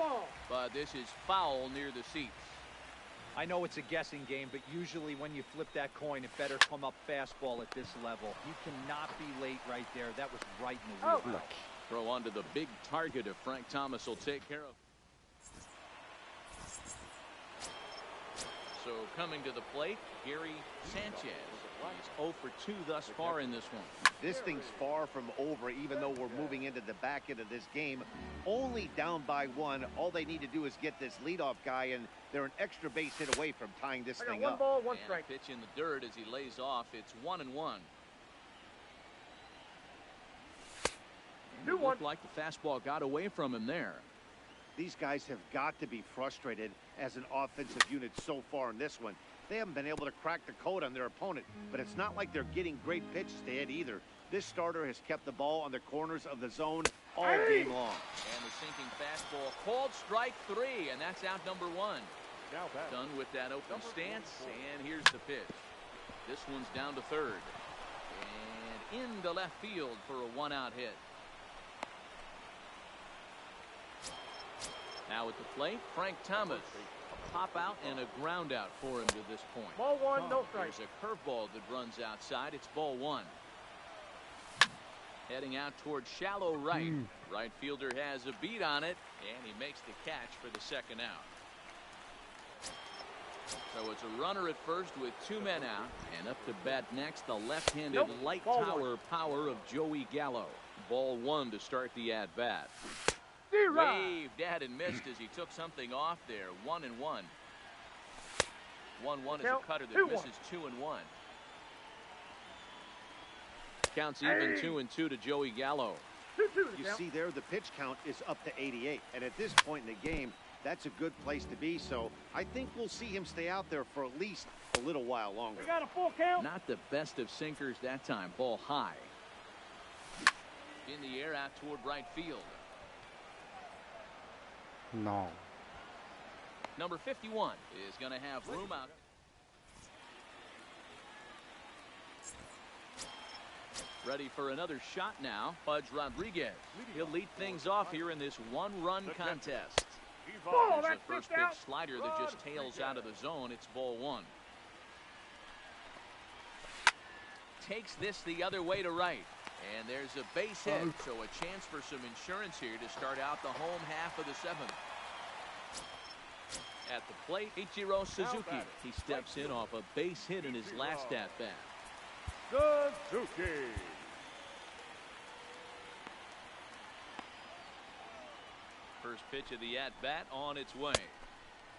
But this is foul near the seats. I know it's a guessing game, but usually when you flip that coin, it better come up fastball at this level. You cannot be late right there. That was right in the wheelhouse. Throw onto the big target if Frank Thomas will take care of. So coming to the plate, Gary Sanchez. He's 0 for 2 thus far in this one. This thing's far from over, even though we're moving into the back end of this game. Only down by 1. All they need to do is get this leadoff guy, and they're an extra base hit away from tying this thing up. 1 ball, 1 strike. Pitch in the dirt as he lays off. It's 1-1. It looked like the fastball got away from him there. These guys have got to be frustrated as an offensive unit so far in this one. They haven't been able to crack the code on their opponent, but it's not like they're getting great pitches to hit either. This starter has kept the ball on the corners of the zone all game long. And the sinking fastball called strike 3, and that's out number 1. Done with that open stance, and here's the pitch. This one's down to third. And into left field for a 1-out hit. Now at the plate, Frank Thomas. A pop out and a ground out for him to this point. Ball 1, no strike. There's a curveball that runs outside. It's ball 1. Heading out towards shallow right. Right fielder has a beat on it, and he makes the catch for the second out. So it's a runner at first with 2 men out, and up to bat next, the left-handed light tower power of Joey Gallo. Ball 1 to start the at-bat. Waved at and missed as he took something off there. 1-1. 1-1 is a cutter that misses 2-1. Counts even 2-2 to Joey Gallo. You see there, the pitch count is up to 88, and at this point in the game, that's a good place to be. So I think we'll see him stay out there for at least a little while longer. We got a full count. Not the best of sinkers that time. Ball high. In the air out toward right field. No. Number 51 is going to have room out. Ready for another shot now. Pudge Rodriguez. He'll lead things off here in this 1-run contest. Oh, There's a first pitch slider that just tails out of the zone. It's ball 1. Takes this the other way to right. And there's a base hit, so a chance for some insurance here to start out the home half of the 7th. At the plate, Ichiro Suzuki. He steps in off a base hit in his last at-bat. Suzuki. First pitch of the at-bat on its way.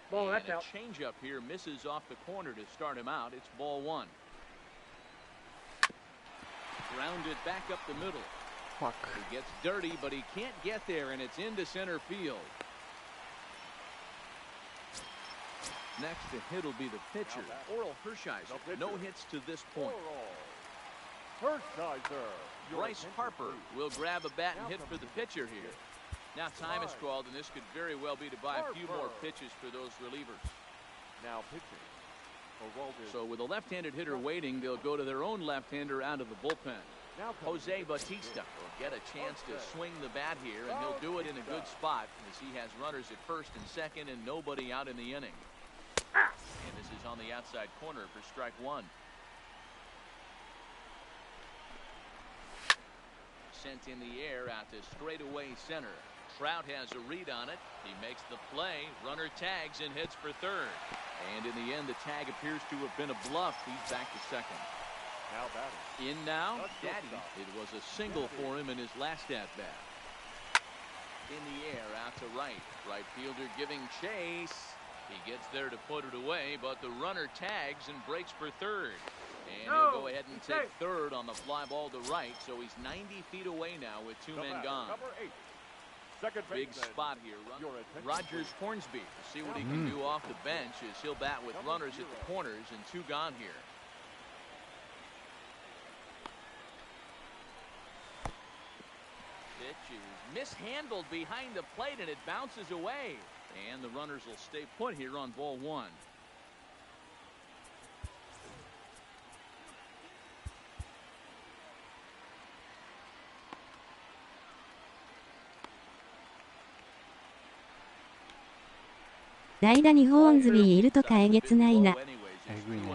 Ball, that's and a out. Changeup here misses off the corner to start him out. It's ball 1. Grounded back up the middle. Fuck. He gets dirty, but he can't get there, and it's into center field. Next to hit will be the pitcher, Oral Hershiser. No hits to this point. Hershiser. Bryce Harper will grab a bat and hit for the pitcher here. Now time is called, and this could very well be to buy a few more pitches for those relievers. Now pitching. So with a left-handed hitter waiting, they'll go to their own left-hander out of the bullpen. Jose Bautista will get a chance to swing the bat here, and he'll do it in a good spot as he has runners at first and second and nobody out in the inning. And this is on the outside corner for strike 1. Sent in the air out to straightaway center. Trout has a read on it. He makes the play. Runner tags and hits for third. And in the end, the tag appears to have been a bluff. He's back to second. Now batting. In now, Daddy. It was a single for him in his last at-bat. In the air out to right. Right fielder giving chase. He gets there to put it away, but the runner tags and breaks for third. And he'll go ahead and take third on the fly ball to right, so he's 90 feet away now with 2 men gone. Number 8. Second Big baseman. spot here. Rogers Hornsby to see what he can do off the bench as he'll bat with runners at the corners and 2 gone here. Pitch is mishandled behind the plate and it bounces away. And the runners will stay put here on ball 1.代打にホーンズビーいるとかえげつないな。えぐいね。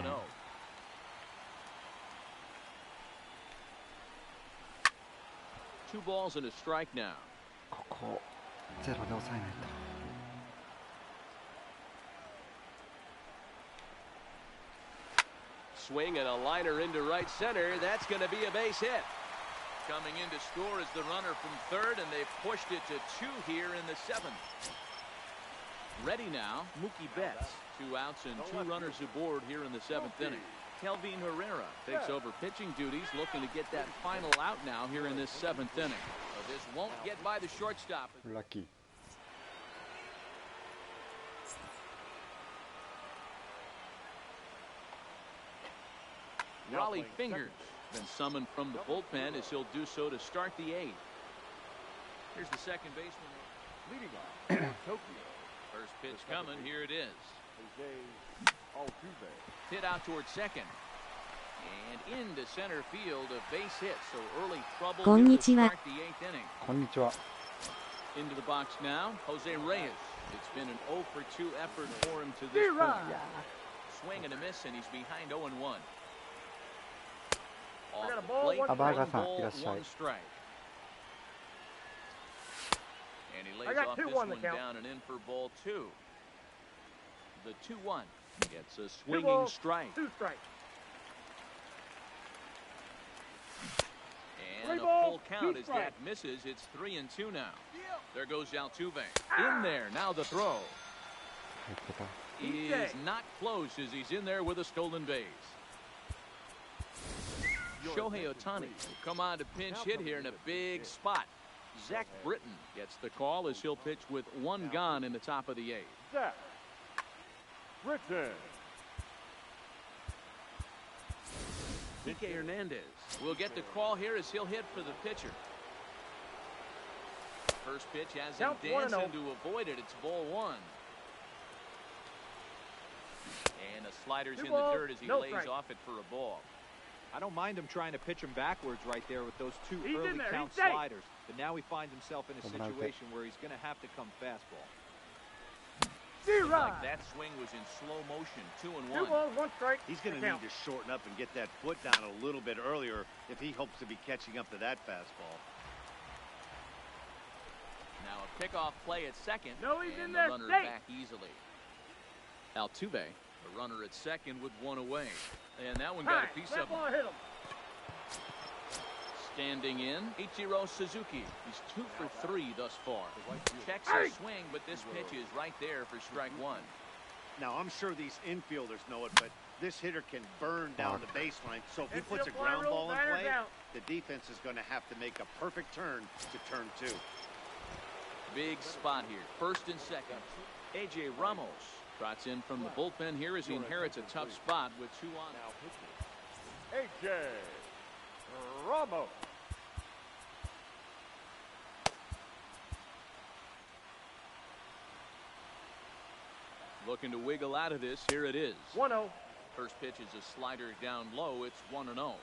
2 balls and a strike now. ここゼロで抑えないと。Swing and a liner into right center. That's going to be a base hit. Coming in to score is the runner from third, and they've pushed it to 2 here in the 7th. Ready now, Mookie Betts. 2 outs and 2 runners aboard here in the 7th inning. Kelvin Herrera takes over pitching duties, looking to get that final out now here in this 7th inning. But this won't get by the shortstop. Lucky. Raleigh Fingers been summoned from the bullpen as he'll do so to start the 8th. Here's the second baseman. Leading off, Tokyo. First pitch coming. Here it is. Altuve. Hit out towards second. And into center field, a base hit. So early trouble here to start the 8th inning. こんにちは。 Into the box now, Jose Reyes. It's been an 0 for 2 effort for him to this point. Swing and a miss, and he's behind 0 and 1. Off the plate, 1 ball, 1 strike. And he lays off this one down and in for ball 2. The 2-1 gets a swinging strike. 2 strikes. And a full count as that misses. It's 3 and 2 now. There goes Altuve. In there. Now the throw. He is not close as he's in there with a stolen base. Shohei Ohtani will come on to pinch hit here in a big spot. Zach Britton gets the call as he'll pitch with 1 gone in the top of the 8th. Zach Britton. Kike Hernandez will get the call here as he'll hit for the pitcher. First pitch has him dancing to avoid it. It's ball 1. And a slider's in the dirt as he lays off it for a ball. I don't mind him trying to pitch him backwards right there with those 2 early count sliders. But now he finds himself in a situation where he's going to have to come fastball. Like that swing was in slow motion. 2 and 1. 2 balls, 1 strike. He's going to need to shorten up and get that foot down a little bit earlier if he hopes to be catching up to that fastball. Now a pickoff play at second. No, he's and in the there. runner back easily. Altuve, the runner at second with 1 away. And that one got a piece of him. Hit him. Standing in, Ichiro Suzuki. He's 2 for 3 thus far. Checks his swing, but this pitch is right there for strike 1. Now, I'm sure these infielders know it, but this hitter can burn down the baseline. So if he puts a ground ball in play, the defense is going to have to make a perfect turn to turn 2. Big spot here. First and second. A.J. Ramos trots in from the bullpen here as he inherits a tough spot with 2 on. A.J. Ramos. Looking to wiggle out of this. Here it is. 1-0. First pitch is a slider down low. It's 1-0.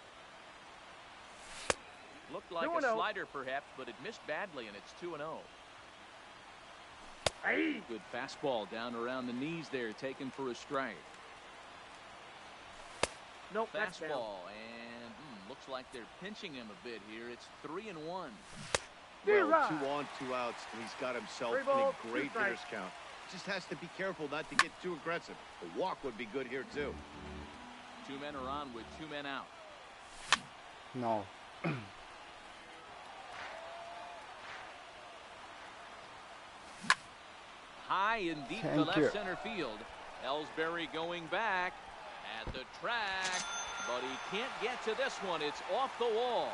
Looked like a slider perhaps, but it missed badly, and it's 2-0. Good fastball down around the knees there, taken for a strike. Nope, fastball, and looks like they're pinching him a bit here. It's 3-1. Well, 2 on, 2 outs, and he's got himself in a great hitter's count. Just has to be careful not to get too aggressive. A walk would be good here, too. 2 men are on with 2 men out. No. High and deep to left center field. Ellsbury going back at the track. but he can't get to this one. It's off the wall.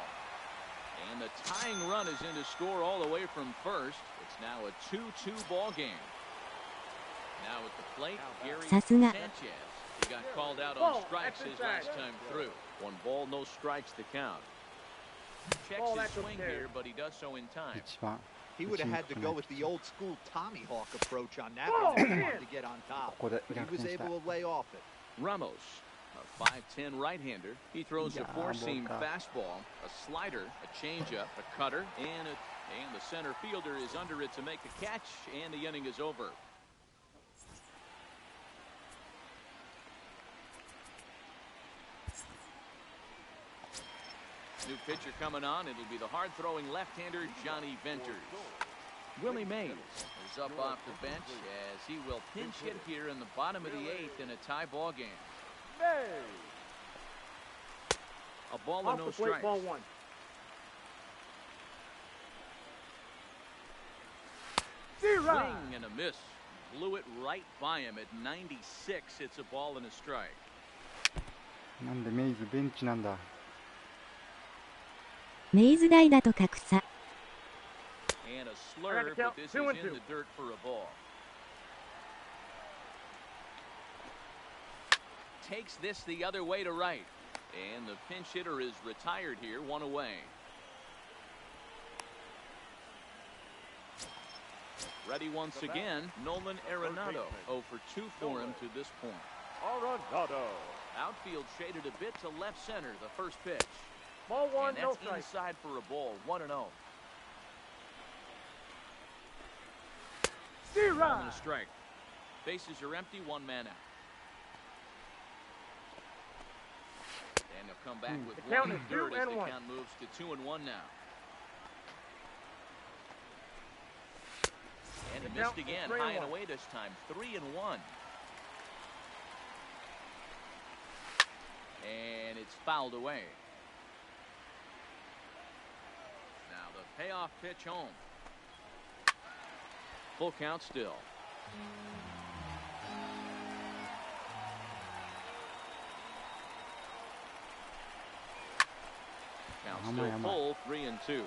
And the tying run is in to score all the way from first. It's now a 2-2 ball game. Now at the plate, Gary Sanchez. He got called out on strikes his last time through. 1 ball, no strikes to count. Checks his swing here, but he does so in time. He would have had to go with the old school Tommy Hawk approach on that one if he wanted to get on top. But he was able to lay off it. Ramos, a 5'10" right-hander. He throws a four-seam fastball, a slider, a changeup, a cutter, and the center fielder is under it to make the catch, and the inning is over. New pitcher coming on. It'll be the hard-throwing left-hander Johnny Venters. Willie Mays is up off the bench as he will pinch hit here in the bottom of the 8th in a tie ball game. A ball and no strikes. Ball 1. Swing and a miss. Blew it right by him at 96. It's a ball and a strike. なんでメイズベンチなんだ。メイズ代打と格差。And a slur, but this is in the dirt for a ball. Takes this the other way to right. And the pinch hitter is retired here, 1 away. Ready once again, Nolan Arenado. 0 for 2 for him to this point. Arenado. Outfield shaded a bit to left center, the first pitch. Ball 1, and no that's strike. inside for a ball, 1-0. Ball and a strike. Bases are empty, 1 man out. And they'll come back with 1 third as the count moves to 2-1 now. And he missed again, high and away this time, 3-1. And it's fouled away. Now the payoff pitch home. Full count still. Count still full, 3-2.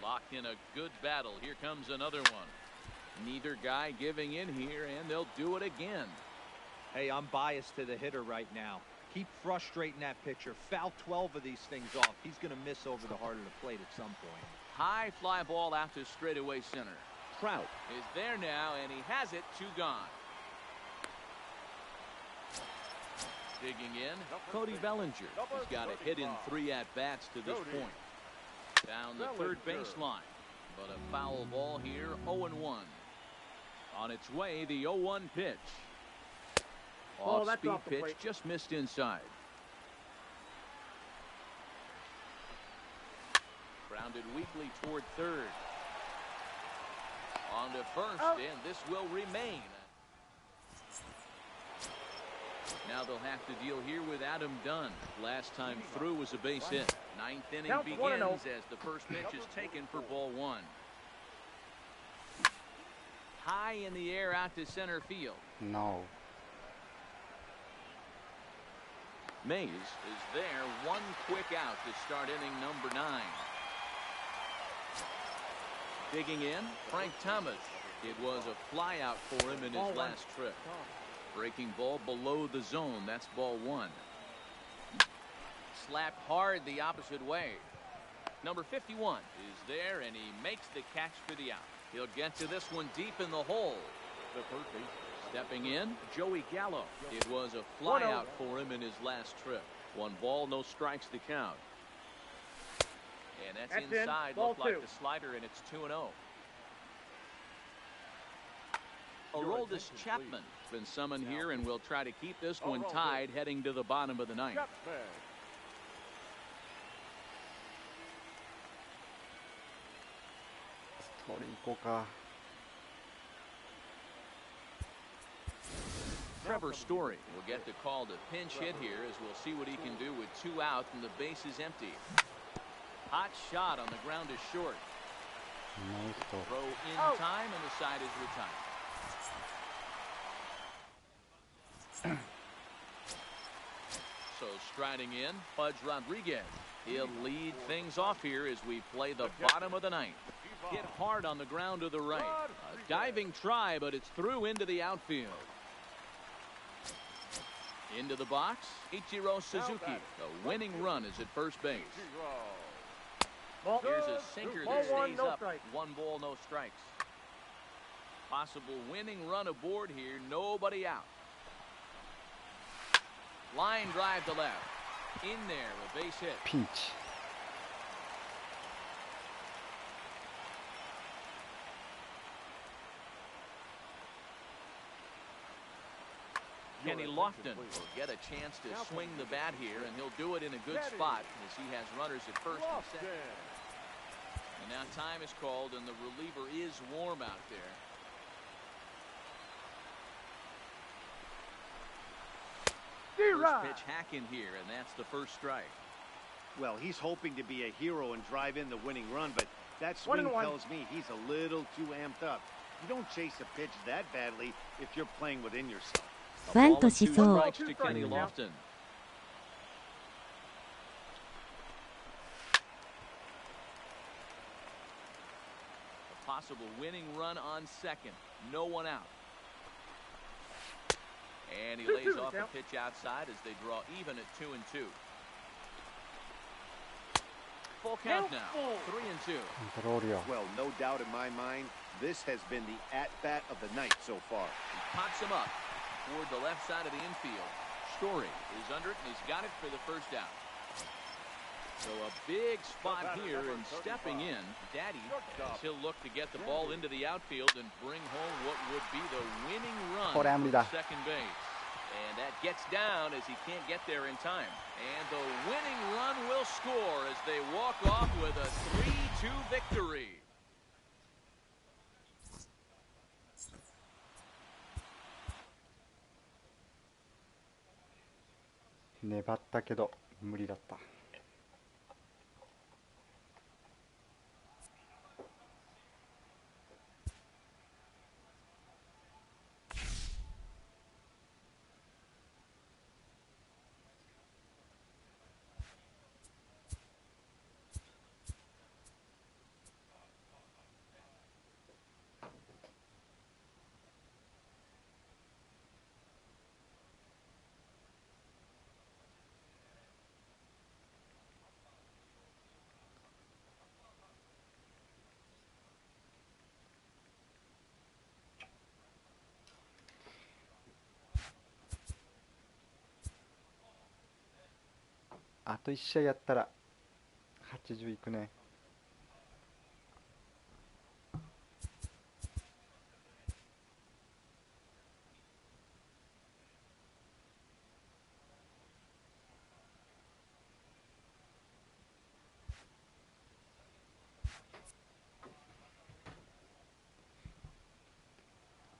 Locked in a good battle. Here comes another one. Neither guy giving in here, and they'll do it again. Hey, I'm biased to the hitter right now. Keep frustrating that pitcher. Foul 12 of these things off. He's going to miss over the heart of the plate at some point. High fly ball out to straightaway center. Trout is there now, and he has it. 2 gone. Digging in, Cody Bellinger. He's got a hit in 3 at-bats to this point. Down the third baseline, but a foul ball here, 0-1. On its way, the 0-1 pitch. Off-speed pitch, just missed inside. Grounded weakly toward third. On to first, and this will remain. Now they'll have to deal here with Adam Dunn. Last time through was a base hit. 9th inning begins as the first pitch is taken for ball 1. High in the air out to center field. No. Mays is there. 1 quick out to start inning number 9. Digging in, Frank Thomas. It was a fly out for him in his last trip. Breaking ball below the zone. That's ball 1. Slapped hard the opposite way. Number 51 is there, and he makes the catch for the out. He'll get to this one deep in the hole. The first base. Stepping in, Joey Gallo. It was a fly out for him in his last trip. 1 ball, no strikes to count. And that's inside. Looked like the slider, and it's 2-0. Aroldis Chapman been summoned here, and will try to keep this one tied heading to the bottom of the 9th. Trevor Story will get the call to pinch hit here, as we'll see what he can do with 2 outs and the base is empty. Hot shot on the ground is short. Throw in time, and the side is retired. So striding in, Pudge Rodriguez. He'll lead things off here as we play the bottom of the ninth. Hit hard on the ground to the right. A diving try, but it's through into the outfield. Into the box, Ichiro Suzuki. The winning run is at first base. Here's a sinker that stays up. 1 ball, no strikes. Possible winning run aboard here. Nobody out. Line drive to left. In there, a base hit. Peach. Kenny Lofton will get a chance to swing the bat here, and he'll do it in a good spot as he has runners at first and second. And now time is called, and the reliever is warm out there. First pitch hack in here, and that's the first strike. Well, he's hoping to be a hero and drive in the winning run, but that swing tells me he's a little too amped up. You don't chase a pitch that badly if you're playing within yourself. バントしそう。 Strikes to Kenny Lofton. A possible winning run on second. No one out. And he lays off a pitch outside as they draw even at 2-2. Full count now. 3-2. Well, no doubt in my mind, this has been the at-bat of the night so far. He pops him up toward the left side of the infield. Story is under it, and he's got it for the first out. So a big spot here, and stepping in, Daddy, as he'll look to get the ball into the outfield and bring home what would be the winning run from second base. And that gets down as he can't get there in time. And the winning run will score as they walk off with a 3-2 victory.粘ったけど無理だった。あと1試合やったら80いくね。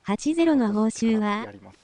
80の報酬はやります。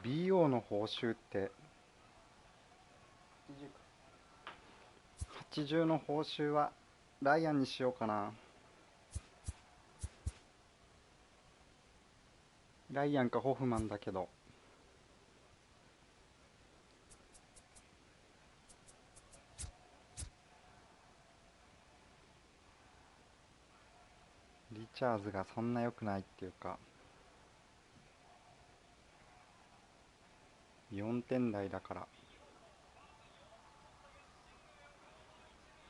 BO の報酬って80の報酬はライアンにしようかな。ライアンかホフマンだけど。リチャーズがそんな良くないっていうか、4点台だから。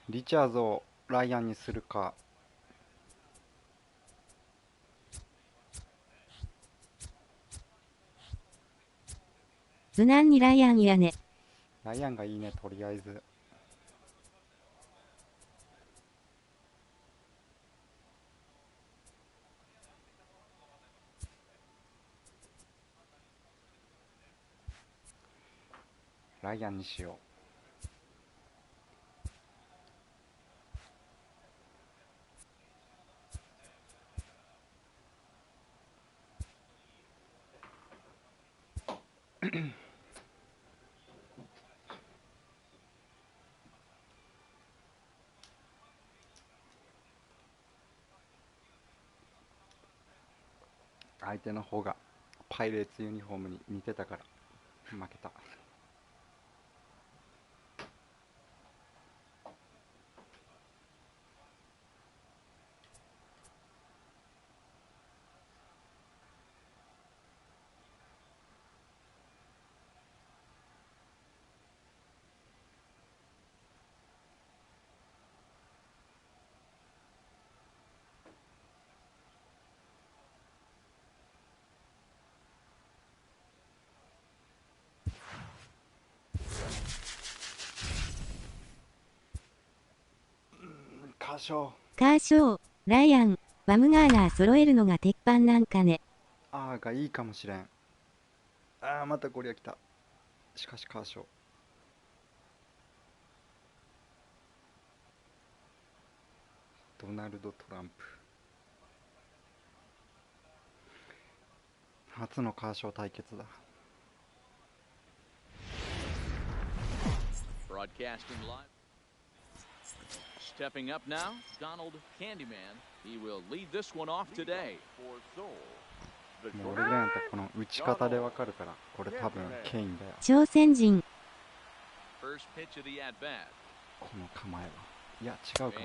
リチャーズをライアンにするか。無難にライアンやね。ライアンがいいね、とりあえず。ライアンにしよう。相手の方がパイレーツユニフォームに似てたから負けた。カーショー。カーショー、ライアン、バムガーナー揃えるのが鉄板なんかね。あーがいいかもしれん。あーまたゴリラ来た。しかしカーショー。ドナルド・トランプ。初のカーショー対決だ。Broadcasting live. Stepping up now, Donald Candyman. He will lead this one off today. もう俺らやったらこの打ち方でわかるから、これ多分ケインだよ。挑戦陣。 First pitch of the at bat. この構えは。いや違うか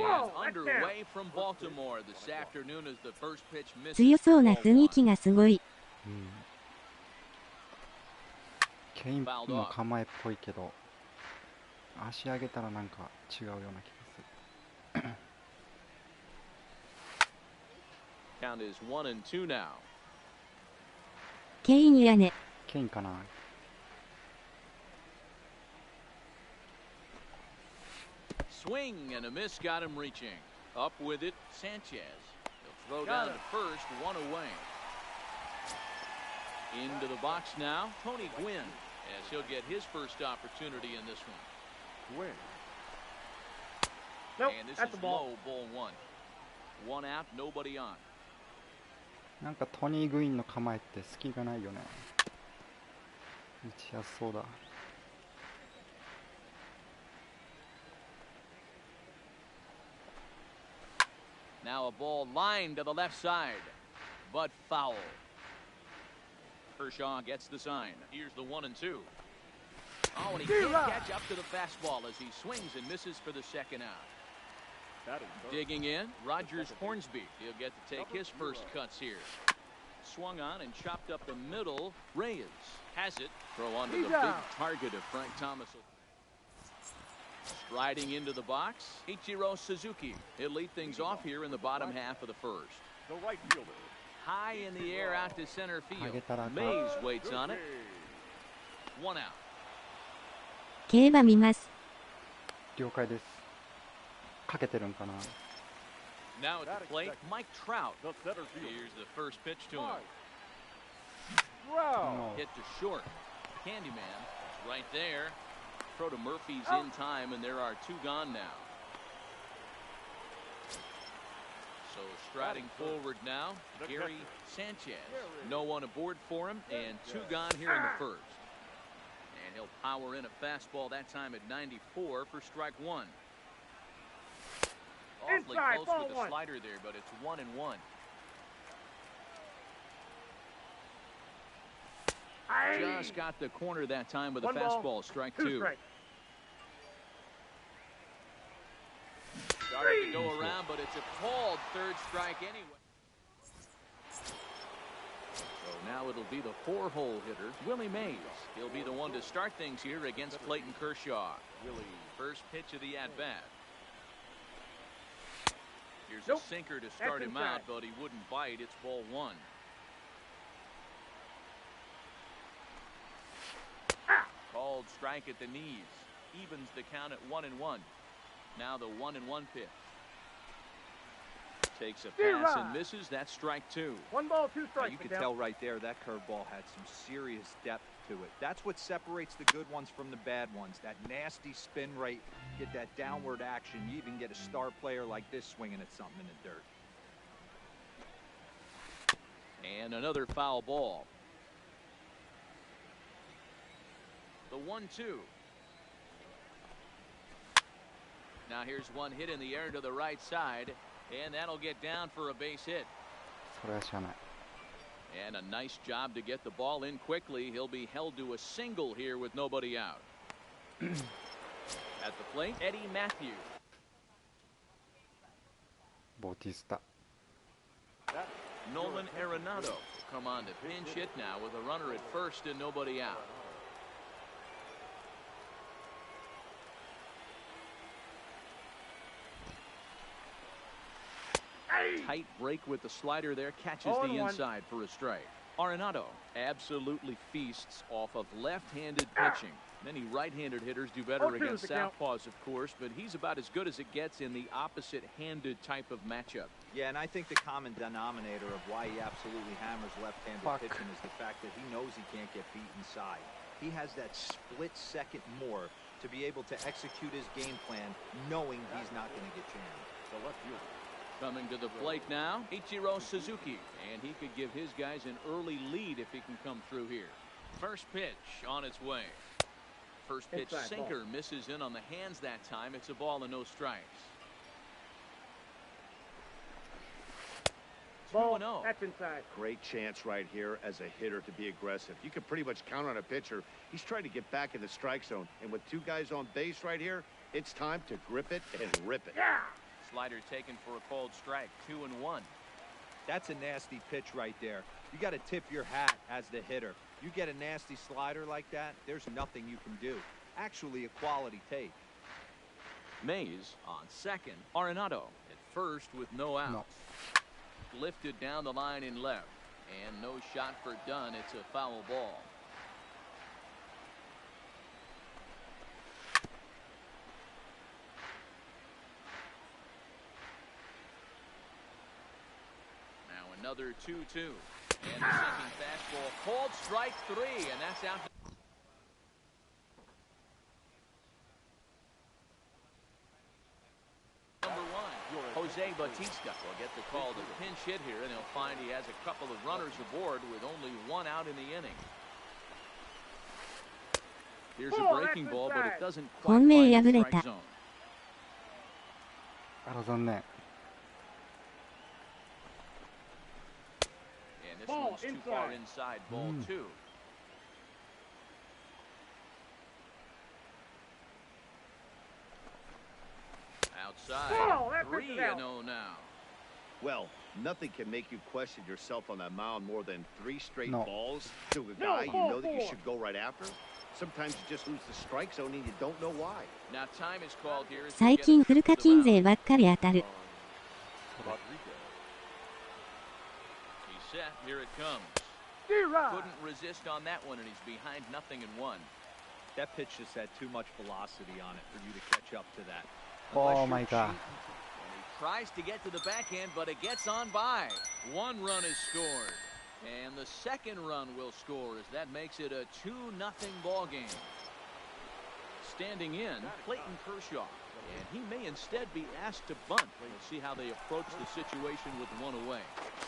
And も。 underway from Baltimore this afternoon as the first pitch misses. 強そうな雰囲気がすごい。うん。ケインの構えっぽいけど、足上げたらなんか違うような気がする。Count is 1-2 now. ケインやね。ケインかな。Swing and a miss got him reaching. Up with it, Sanchez. He'll throw down to first, one away. Into the box now, Tony Gwynn, as he'll get his first opportunity in this one. Nope, And this that's is a ball. low, ball one. One out, nobody on. なんかトニー・グイーンの構えって隙がないよね。打ちやすそうだ。Now a ball lined to the left side, but foul. Kershaw gets the sign. Here's the 1-2. Oh, and he can't catch up to the fastball as he swings and misses for the second out. Digging in, Rogers Hornsby. He'll get to take his first cuts here. Swung on and chopped up the middle. Reyes has it. Throw onto the big target of Frank Thomas. Striding into the box, Ichiro Suzuki. He'll lead things off here in the bottom half of the first. The right fielder. High in the air out to center field. Mays waits on it. One out. 競馬見ます。了解です。かけてるんかな。Now at the plate, Mike Trout. Here's the first pitch to him. Hit to short. Candyman right there. Throw to Murphy's in time, and there are two gone now. So striding forward now, Gary Sanchez. No one aboard for him, and 2 gone here in the first. And he'll power in a fastball that time at 94 for strike 1. Awfully close with the slider there, but it's 1-1. Just got the corner that time with a fastball, strike 2. Starting to go around, but it's a called third strike anyway. So now it'll be the 4-hole hitter, Willie Mays. He'll be the one to start things here against Clayton Kershaw. Willie, first pitch of the at-bat. Here's a sinker to start him out, but he wouldn't bite. It's ball 1. Called strike at the knees. Evens the count at 1-1. Now the 1-1 pitch. Takes a pass and misses. That's strike 2. 1 ball, 2 strikes. You can tell right there that curveball had some serious depth to it. That's what separates the good ones from the bad ones. That nasty spin rate, get that downward action. You even get a star player like this swinging at something in the dirt. And another foul ball. The 1-2. Now here's one hit in the air to the right side, and that'll get down for a base hit. And a nice job to get the ball in quickly. He'll be held to a single here with nobody out. At the plate, Eddie Matthews. Bautista. Nolan Arenado come on to pinch hit now with a runner at first and nobody out. Tight break with the slider there, catches the inside for a strike. Arenado absolutely feasts off of left-handed pitching. Many right-handed hitters do better against southpaws, of course, but he's about as good as it gets in the opposite-handed type of matchup. Yeah, and I think the common denominator of why he absolutely hammers left-handed pitching is the fact that he knows he can't get beat inside. He has that split second more to be able to execute his game plan, knowing he's not going to get jammed. The left fielder. Coming to the plate now, Ichiro Suzuki, and he could give his guys an early lead if he can come through here. First pitch on its way. First pitch sinker misses in on the hands that time. It's a ball and no strikes. 2-0. That's inside. Great chance right here as a hitter to be aggressive. You can pretty much count on a pitcher. He's trying to get back in the strike zone, and with 2 guys on base right here, it's time to grip it and rip it. Yeah. Slider taken for a called strike. 2-1. That's a nasty pitch right there. You got to tip your hat as the hitter. You get a nasty slider like that, there's nothing you can do. Actually a quality take. Mays on second. Arenado at first with no outs. Lifted down the line in left. And no shot for Dunn. It's a foul ball. Another 2-2. And the sinking fastball called strike 3, and that's out. Number 1, Jose Bautista will get the call to pinch hit here, and he'll find he has a couple of runners aboard with only 1 out in the inning. Here's a breaking ball, but it doesn't quite find the strike zone. あら残念。 This one's too far inside. Ball 2. Outside. 3-0 now. Well, nothing can make you question yourself on that mound more than 3 straight balls to a guy you know that you should go right after. Sometimes you just lose the strike zone and you don't know why. Now time is called here. 最近フル課金税ばっかり当たる。 Set, here it comes. Couldn't resist on that one, and he's behind 0-1. That pitch just had too much velocity on it for you to catch up to that. Oh my God. And he tries to get to the backhand, but it gets on by. 1 run is scored. And the second run will score as that makes it a 2-0 ball game. Standing in, Clayton Kershaw. And he may instead be asked to bunt. We'll see how they approach the situation with one away.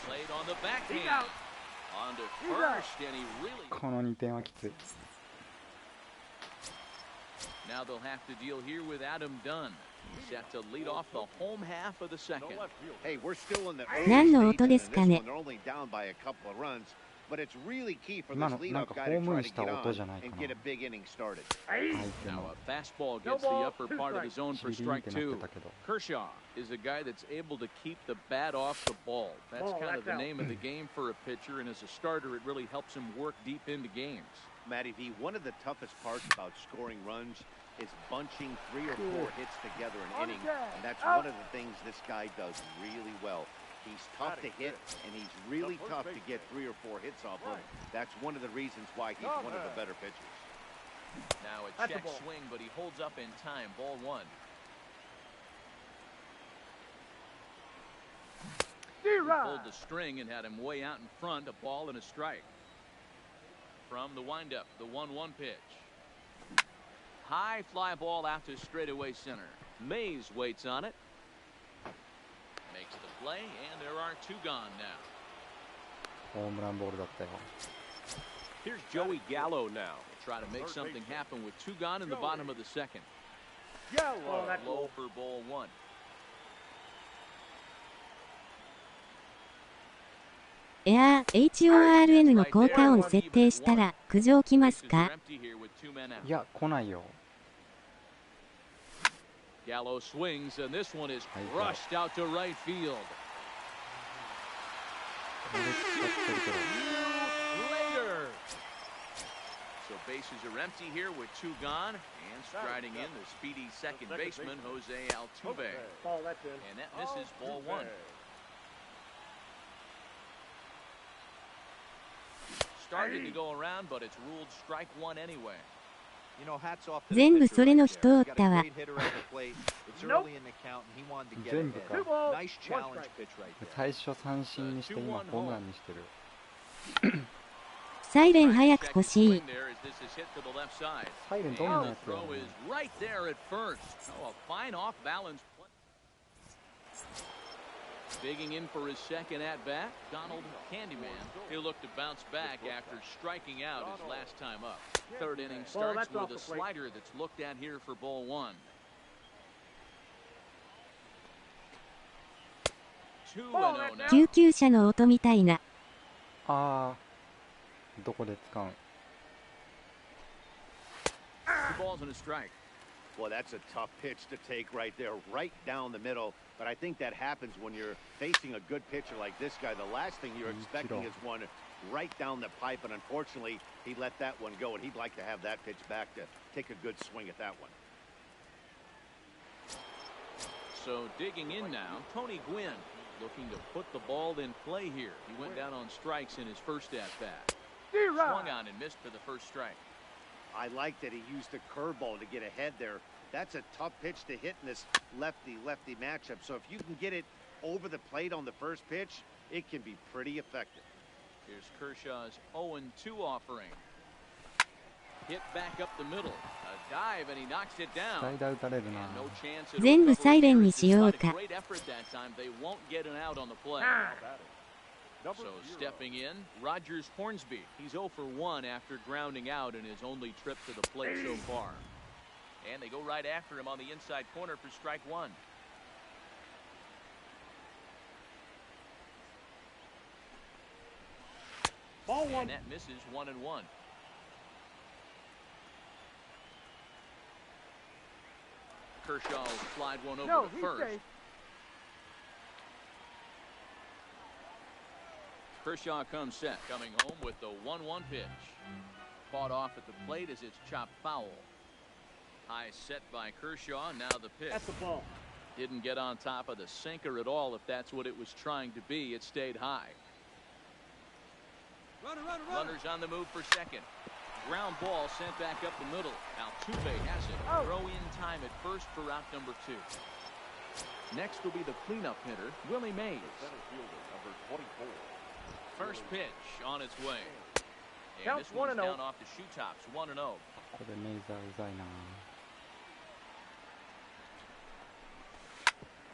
Played on the backhand. On to first, and he really... この2点はきつい。 Now they'll have to deal here with Adam Dunn. He's set to lead off the home half of the second. Hey, we're still in the 何の early 音 stages です in か this ね one. They're only down by a couple of runs, but it's really key for 今 this のなん leadoff か guy ホー to ム try イン to した get 音 on じゃないか and な。 get a big inning started. 相手 Now の a fastball gets the upper part of the zone for チリンっ strike てなっ two. てたけど。 Kershaw is a guy that's able to keep the bat off the ball. That's kind of the name of the game for a pitcher, and as a starter, it really helps him work deep into games. Matty V, one of the toughest parts about scoring runs is bunching 3 or 4 hits together an inning, and that's one of the things this guy does really well. He's tough to hit, and he's really tough to get 3 or 4 hits off of. That's one of the reasons why he's one of the better pitchers. Now a check swing, but he holds up in time. Ball one. He pulled the string and had him way out in front. A ball and a strike. From the windup, the 1-1 pitch. High fly ball out to straightaway center. Mays waits on it. Makes the play, and there are 2 gone now. ホームランボールだったよ。 Here's Joey Gallo now. Try to make something happen with 2 gone in the bottom of the second. Low for ball 1. エアー HORN の効果音設定したら苦情来ますか？いや、来ないよ。 Gallo swings, and this one is crushed out to right field. これ使ってるけど。 Later. So bases are empty here with 2 gone, and striding in the speedy second baseman Jose Altuve. And that misses ball 1. Started to go around, but it's ruled strike 1 anyway. You know, hats off to the 全部 pitcher それの right 人 there. おっ He's got た a わ。 great hitter at the plate. It's early in the count, and he wanted to get 全部 ahead. か。 Nice challenge pitch right there. 最初三振にして今ホームランにしてる。サイレン早く欲しい。サイレンどんなやつやろ。 Digging in for his second at bat, Donald Candyman. He'll look to bounce back after striking out his last time up. Third inning starts with a slider that's looked at here for ball 1. 2-0 now. 救急車の音みたいな。あー、どこで使うん？ 2 balls and a strike. Well, that's a tough pitch to take right there, right down the middle. But I think that happens when you're facing a good pitcher like this guy. The last thing you're expecting is one right down the pipe, and unfortunately, he let that one go, and he'd like to have that pitch back to take a good swing at that one. So digging in now, Tony Gwynn looking to put the ball in play here. He went down on strikes in his first at-bat. Swung on and missed for the first strike. I like that he used a curveball to get ahead there. That's a tough pitch to hit in this lefty-lefty matchup. So if you can get it over the plate on the first pitch, it can be pretty effective. Here's Kershaw's 0-2 offering. Hit back up the middle. A dive, and he knocks it down. スライダー打たれるな。 And no chance at 全部 recovery サイレン here. に It's しよう despite か。 a great effort that time. They won't get an out on the play. So stepping in, Rogers Hornsby. He's 0 for 1 after grounding out in his only trip to the plate so far. And they go right after him on the inside corner for strike 1. Ball 1. And that misses 1-1. Kershaw will slide one over to first. Safe. Kershaw comes set, coming home with the 1-1 pitch. Fought off at the plate as it's chopped foul. High set by Kershaw, now the pitch. That's the ball. Didn't get on top of the sinker at all, if that's what it was trying to be. It stayed high. Runners on the move for second. Ground ball sent back up the middle. Altuve has it. Throw in time at first for out number 2. Next will be the cleanup hitter, Willie Mays. First pitch on its way. And this one's down off the shoe tops, 1-0. これメイザーうざいな。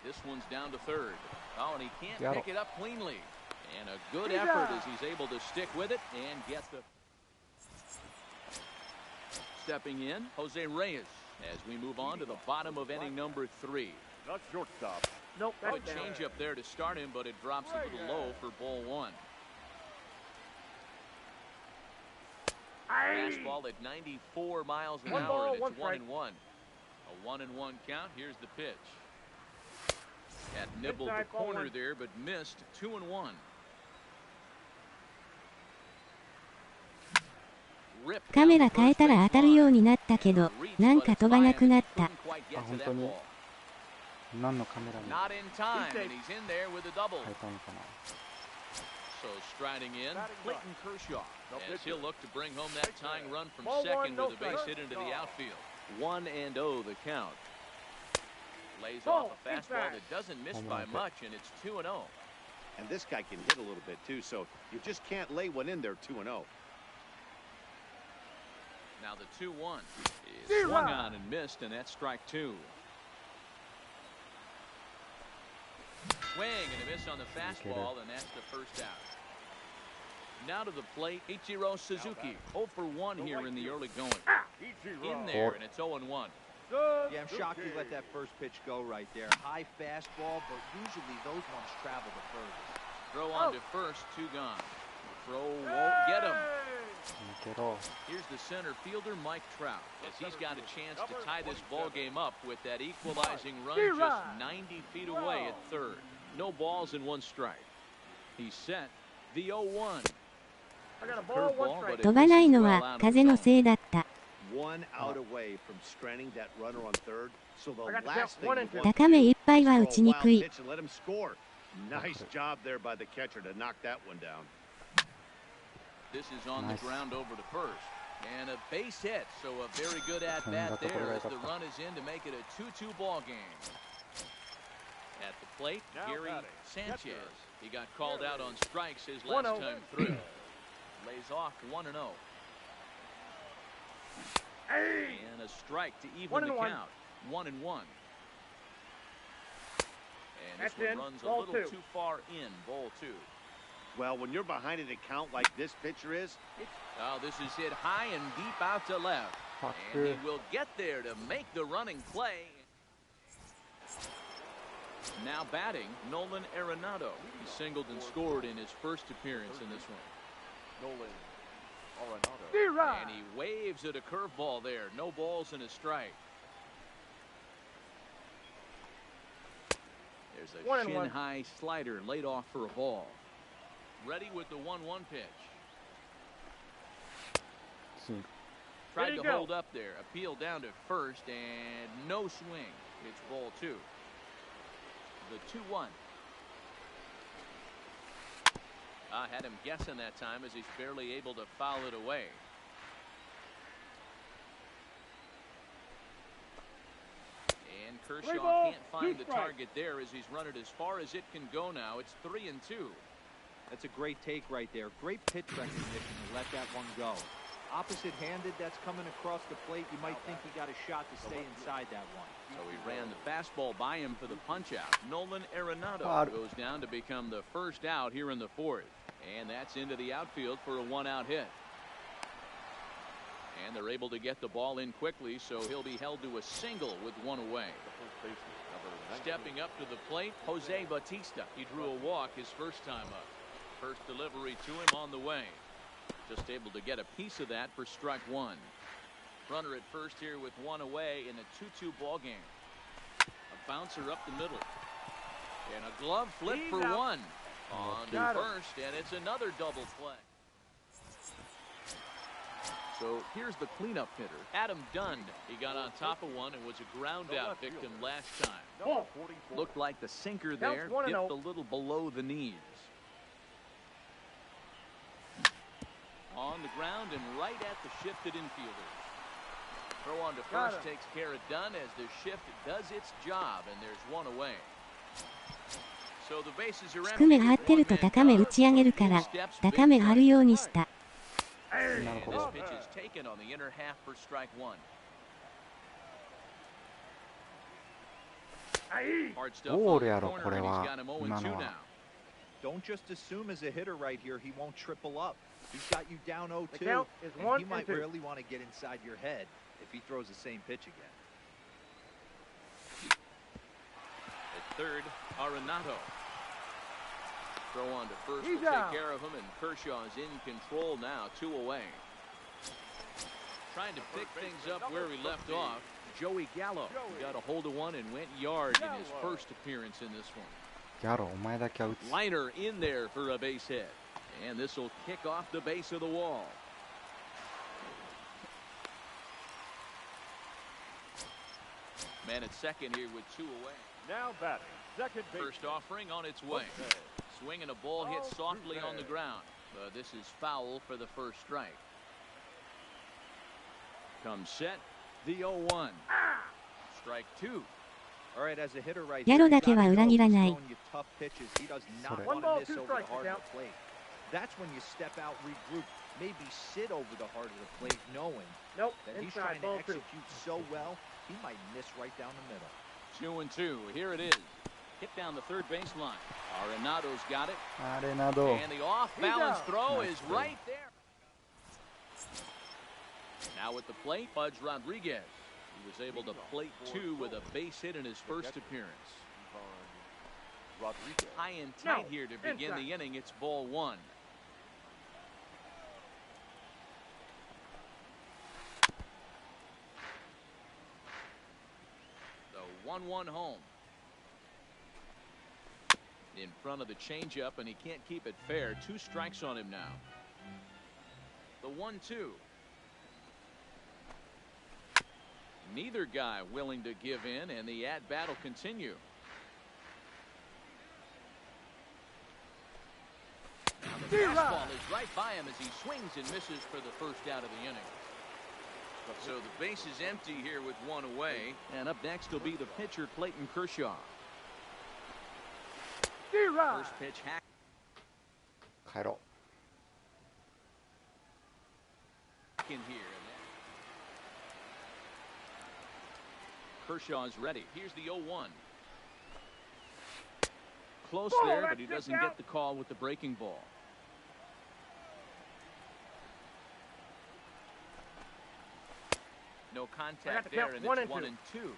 This one's down to third. Oh, and he can't pick it up cleanly. And a good effort as he's able to stick with it and get the... Stepping in, Jose Reyes, as we move on to the bottom of inning number 3. Not shortstop. Nope, Good change up there to start him, but it drops a little low for ball 1. Fastball at 94 miles an hour, and it's 1-1. A 1-1 count. Here's the pitch. Had nibbled the corner there, but missed. 2-1.カメラ変えたら当たるようになったけど、なんか飛ばなくなった。あ、本当に何のカメラに変えたのかな。So striding in, Clayton Kershaw, as he'll look to bring home that tying run from second with a base hit into the outfield. 1-0 the count. Lays off a fastball that doesn't miss by much, and it's 2-0. And this guy can hit a little bit too, so you just can't lay one in there 2-0. Now the 2-1 is swung on and missed, and that's strike 2. Swing and a miss on the fastball, and that's the first out. Now to the plate, Ichiro Suzuki. 0 for 1 here in the early going. In there, and it's 0-1. Yeah, I'm shocked he let that first pitch go right there. High fastball, but usually those ones travel the furthest. Throw on to first, 2 gone. Throw won't get him. Here's the center fielder, Mike Trout, as he's got a chance to tie this ball game up with that equalizing run just 90 feet away at third. No balls and 1 strike. He's set. The 0-1. 飛ばないのは風のせいだった。One out away from stranding that runner on third. So the last thing 高めいっぱいは打ちにくい。 Nice job there by the catcher to knock that one down. This is on the ground over to first. And a base hit, so a very good at-bat there as the run is in to make it a 2-2 ball game. At the plate, Gary Sanchez. He got called out on strikes his last time through. Lays off 1-0. And a strike to even the count. 1-1. And this one runs a little too far in, ball 2. Well, when you're behind an account like this pitcher is. Oh, this is hit high and deep out to left. And he will get there to make the running play. Now batting, Nolan Arenado. He singled and scored in his first appearance in this one. Nolan Arenado. And he waves at a curveball there. No balls and a strike. There's a shin-high slider laid off for a ball. Ready with the 1-1 pitch. Tried to hold up there. Appeal down to first and no swing. It's ball 2. The 2-1. I had him guessing that time as he's barely able to foul it away. And Kershaw can't find the target there as he's run it as far as it can go now. It's 3-2. That's a great take right there. Great pitch recognition to let that one go. Opposite-handed, that's coming across the plate. You might think he got a shot to stay inside that one. So he ran the fastball by him for the punch-out. Nolan Arenado goes down to become the first out here in the 4th. And that's into the outfield for a 1-out hit. And they're able to get the ball in quickly, so he'll be held to a single with 1 away. Stepping up to the plate, Jose Bautista. He drew a walk his first time up. First delivery to him on the way. Just able to get a piece of that for strike 1. Runner at first here with 1 away in a 2-2 ball game. A bouncer up the middle. And a glove flip for 1. On to first, and it's another double play. So here's the cleanup hitter, Adam Dunn. He got on top of one and was a ground out victim last time. Looked like the sinker there, dipped a little below the knees. On the ground and right at the shifted infielders. Throw on to first takes care of Dunn as the shift does its job, and there's 1 away. So the bases are empty. 低め張ってると高め打ち上げるから高め張るようにした。And this pitch is taken on the inner half for strike 1. Hard stuff ボー on ル the やろ corner, これ and he's は got him 0-2 今のは now. Don't just assume as a hitter right here he won't triple up. He's got you down 0-2. The count is And 1 he and might 2. really want to get inside your head if he throws the same pitch again. At third, Arenado. Throw on to first He's to take out. care of him, and Kershaw is in control now, 2 away. Trying to pick things up where he left off. Joey Gallo got a hold of one and went yard in his first appearance in this one. ギャロお前だけは打つ Liner in there for a base hit. And this will kick off the base of the wall. Man at second here with 2 away. Now batting, second base. First offering on its way. Swinging a ball hit softly on the ground. This is foul for the first strike. Comes set. The 0-1. Strike 2. All right, as a hitter right ギャ here, ロ you だけは gotta 裏 know 切ら he's ない。 throwing you tough pitches. He does not Sorry. want to One ball, miss two over the strikes, heart of count. the plate. That's when you step out, regroup, maybe sit over the heart of the plate, knowing Nope, that he's inside, trying to ball 2. execute so well, he might miss right down the middle. 2-2. Here it is. Hit down the third baseline. Arenado's got it. あれなど And the off-balance He's out. throw Nice is throw. right there. Now at the plate, Pudge Rodriguez. He was able to plate 2 with a base hit in his first appearance. Rodriguez. High and tight No, here to begin inside. the inning. It's ball 1. The 1-1 home. In front of the changeup, and he can't keep it fair. 2 strikes on him now. The 1-2. Neither guy willing to give in, and the at-bat will continue. Now the fastball is right by him as he swings and misses for the first out of the inning. So the base is empty here with 1 away, and up next will be the pitcher Clayton Kershaw. First pitch hack 帰ろ in here. Kershaw's ready. Here's the 0-1. Close there, but he doesn't get the call with the breaking ball. No contact there, and it's 1 and 2.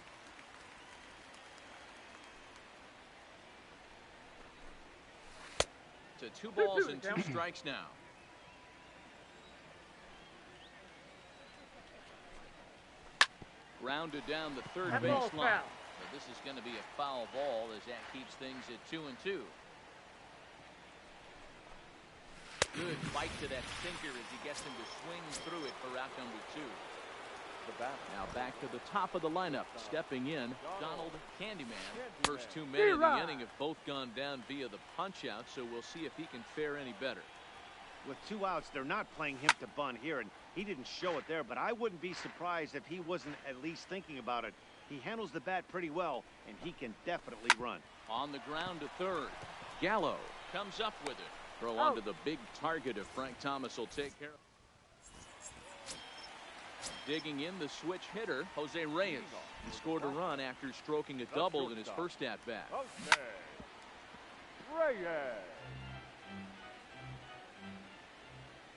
To 2 balls and 2 strikes now. Grounded down the third That ball's baseline. foul. But this is going to be a foul ball as that keeps things at 2 and 2. Good fight to that sinker as he gets him to swing through it for out number 2. The bat. Now back to the top of the lineup. Stepping in, Donald Candyman. First 2 men in the inning have both gone down via the punch-out, so we'll see if he can fare any better. With 2 outs, they're not playing him to bunt here, and he didn't show it there, but I wouldn't be surprised if he wasn't at least thinking about it. He handles the bat pretty well, and he can definitely run. On the ground to third. Gallo comes up with it. Throw onto the big target if Frank Thomas will take care of. Digging in the switch hitter, Jose Reyes. He scored a run after stroking a double in his first at-bat. Jose Reyes.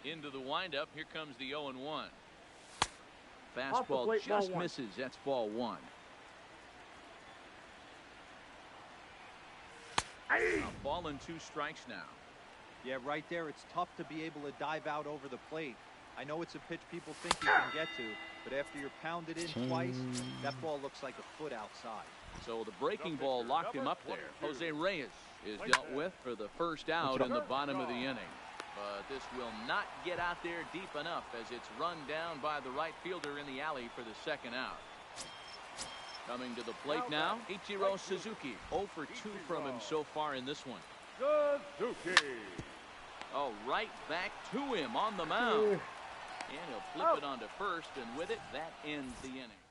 Into the windup, here comes the 0-1. Off the Fastball plate, ball just 1. misses. That's ball 1. Ball and 2 strikes now. Yeah, right there, it's tough to be able to dive out over the plate. I know it's a pitch people think you can get to, but after you're pounded in twice, that ball looks like a foot outside. So the breaking ball locked him up there. Jose Reyes is dealt with for the first out in the bottom of the inning. But this will not get out there deep enough as it's run down by the right fielder in the alley for the second out. Coming to the plate now, Ichiro Suzuki. 0 for 2 from him so far in this one. Suzuki. Oh, right back to him on the mound. And he'll flip it onto first, and with it, that ends the inning.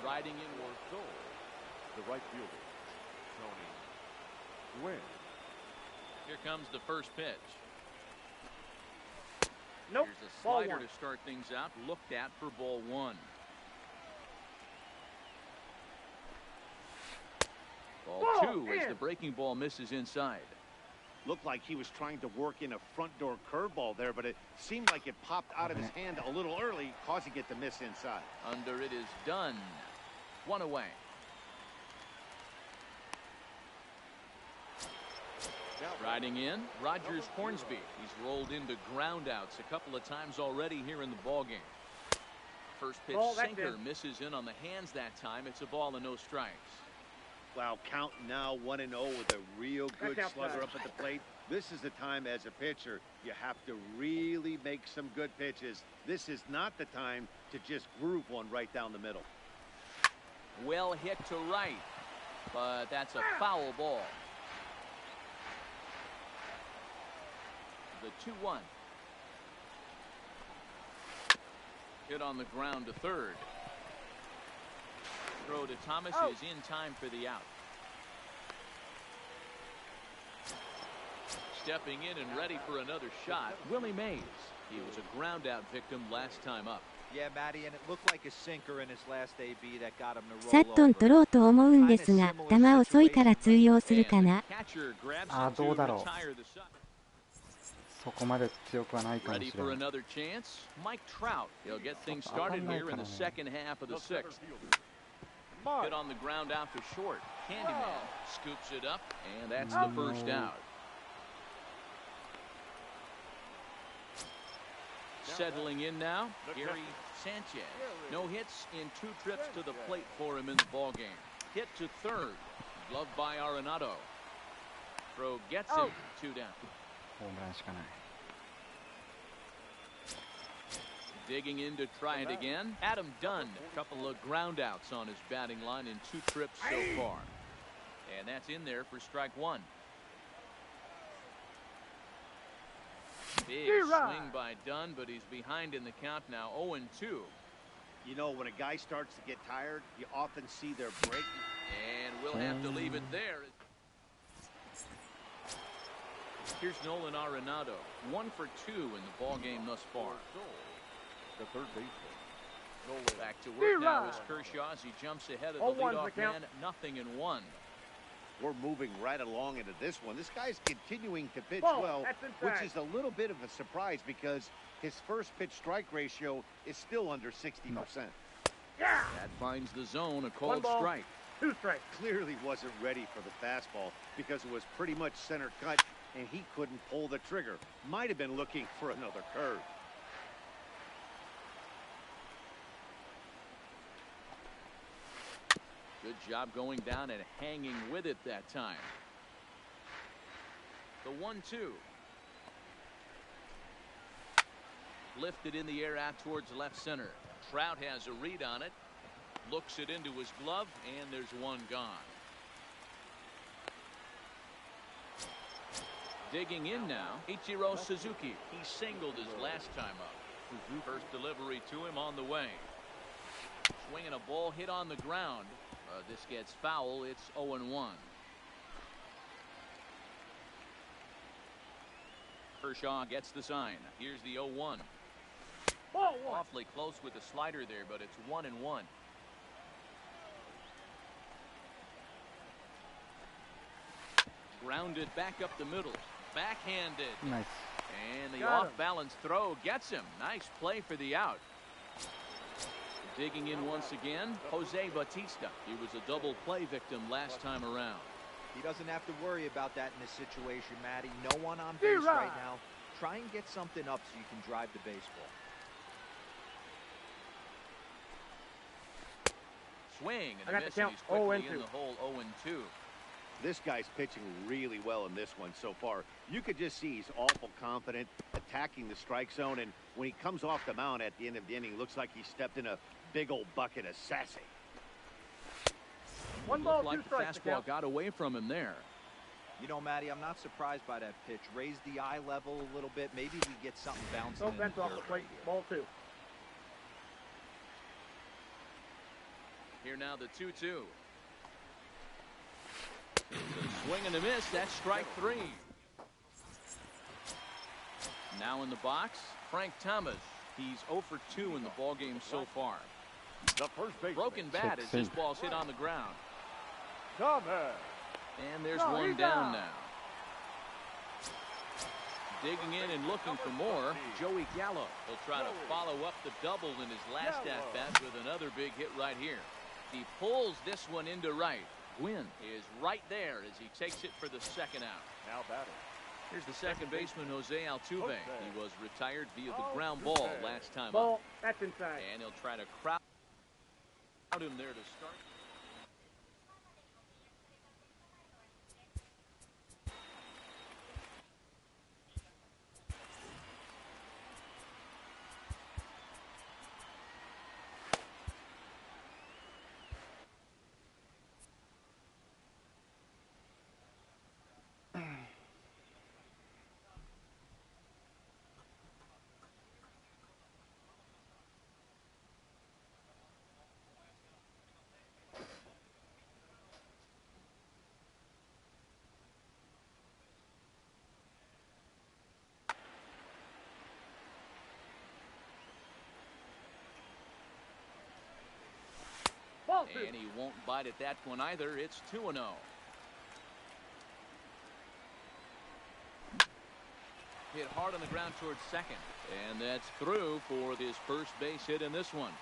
Riding in was Gold. The right fielder, Tony Gwynn. Here comes the first pitch. Nope. Here's a Ball slider one. to start things out. Looked at for ball one. Ball two as the breaking ball misses inside. Looked like he was trying to work in a front door curveball there, but it seemed like it popped out of his hand a little early, causing it to miss inside. Under it is done. One away. Riding in, Rogers Hornsby. He's rolled into groundouts a couple of times already here in the ballgame. First pitch sinker misses in on the hands that time. It's a ball and no strikes. Wow, count now 1-0 with a real good slugger up at the plate. This is the time as a pitcher you have to really make some good pitches. This is not the time to just groove one right down the middle. Well hit to right, but that's a foul ball. The 2-1. Hit on the ground to third. Throw to Thomas is in time for the out. Stepping in and ready for another shot, Willie Mays. He was a ground out victim last time up. Yeah, Matty, and it looked like a sinker in his last AB that got him to roll サットン取ろうと思うんですが、球遅いから通用するかな。あ、どうだろう。そこまで強くはないかもしれない。Ready for another chance? Mike Trout. He'll get things started here in the second half of the sixth. Hit on the ground out to short. Candyman scoops it up, and that's the first out. Settling in now, Gary Sanchez. No hits in 2 trips to the plate for him in the ballgame. Hit to third. Gloved by Arenado. Throw gets him 2 down. ホームランしかない。Digging in to try it again. Adam Dunn. A couple of groundouts on his batting line in 2 trips so far. And that's in there for strike 1. Big swing by Dunn, but he's behind in the count now. 0-2. You know, when a guy starts to get tired, you often see their break. And we'll have to leave it there. Here's Nolan Arenado. 1 for 2 in the ballgame thus far. The third baseman. Back to work now is Kershaw as he jumps ahead of the leadoff man. 0-1. We're moving right along into this one. This guy's continuing to pitch well, which is a little bit of a surprise because his first pitch strike ratio is still under 60%. That finds the zone, a called strike. 2 strikes. Clearly wasn't ready for the fastball because it was pretty much center cut and he couldn't pull the trigger. Might have been looking for another curve. Good job going down and hanging with it that time. The 1-2. Lifted in the air out towards left center. Trout has a read on it. Looks it into his glove, and there's one gone. Digging in now, Ichiro Suzuki. He singled his last time up. First delivery to him on the way. Swinging a ball hit on the ground. This gets foul. It's 0-1. Kershaw gets the sign. Here's the 0-1. Awfully close with the slider there, but it's 1-1. Grounded back up the middle. Backhanded. Nice. And the off-balance throw gets him. Nice play for the out. Digging in once again, Jose Bautista. He was a double play victim last time around. He doesn't have to worry about that in this situation, Matty. No one on base right now. Try and get something up so you can drive the baseball. Swing and a miss, and he's quickly in the hole. 0-2. This guy's pitching really well in this one so far. You could just see he's awful confident, attacking the strike zone, and when he comes off the mound at the end of the inning, looks like he stepped in a big old bucket of sassy. One ball, like 2 strikes. The fastball got away from him there. You know, Matty, I'm not surprised by that pitch. Raise the eye level a little bit. Maybe we get something bouncing. No fence off the plate. Ball 2. Here now the 2-2. Swing and a miss. That's strike 3. Now in the box, Frank Thomas. He's 0 for 2 in the ballgame so far. The first baseman. Broken bat as this ball's hit on the ground. Thomas. And there's one down now. Digging in and looking for more, Joey Gallo. He'll try to follow up the double in his last at-bat with another big hit right here. He pulls this one into right. Gwynn is right there as he takes it for the second out. Now batting. Here's the second baseman, Jose Altuve. He was retired via the ground ball last time Ball, up. that's inside. And he'll try to crowd him there to start. And he won't bite at that one either. It's 2-0. Hit hard on the ground towards second. And that's through for his first base hit in this one.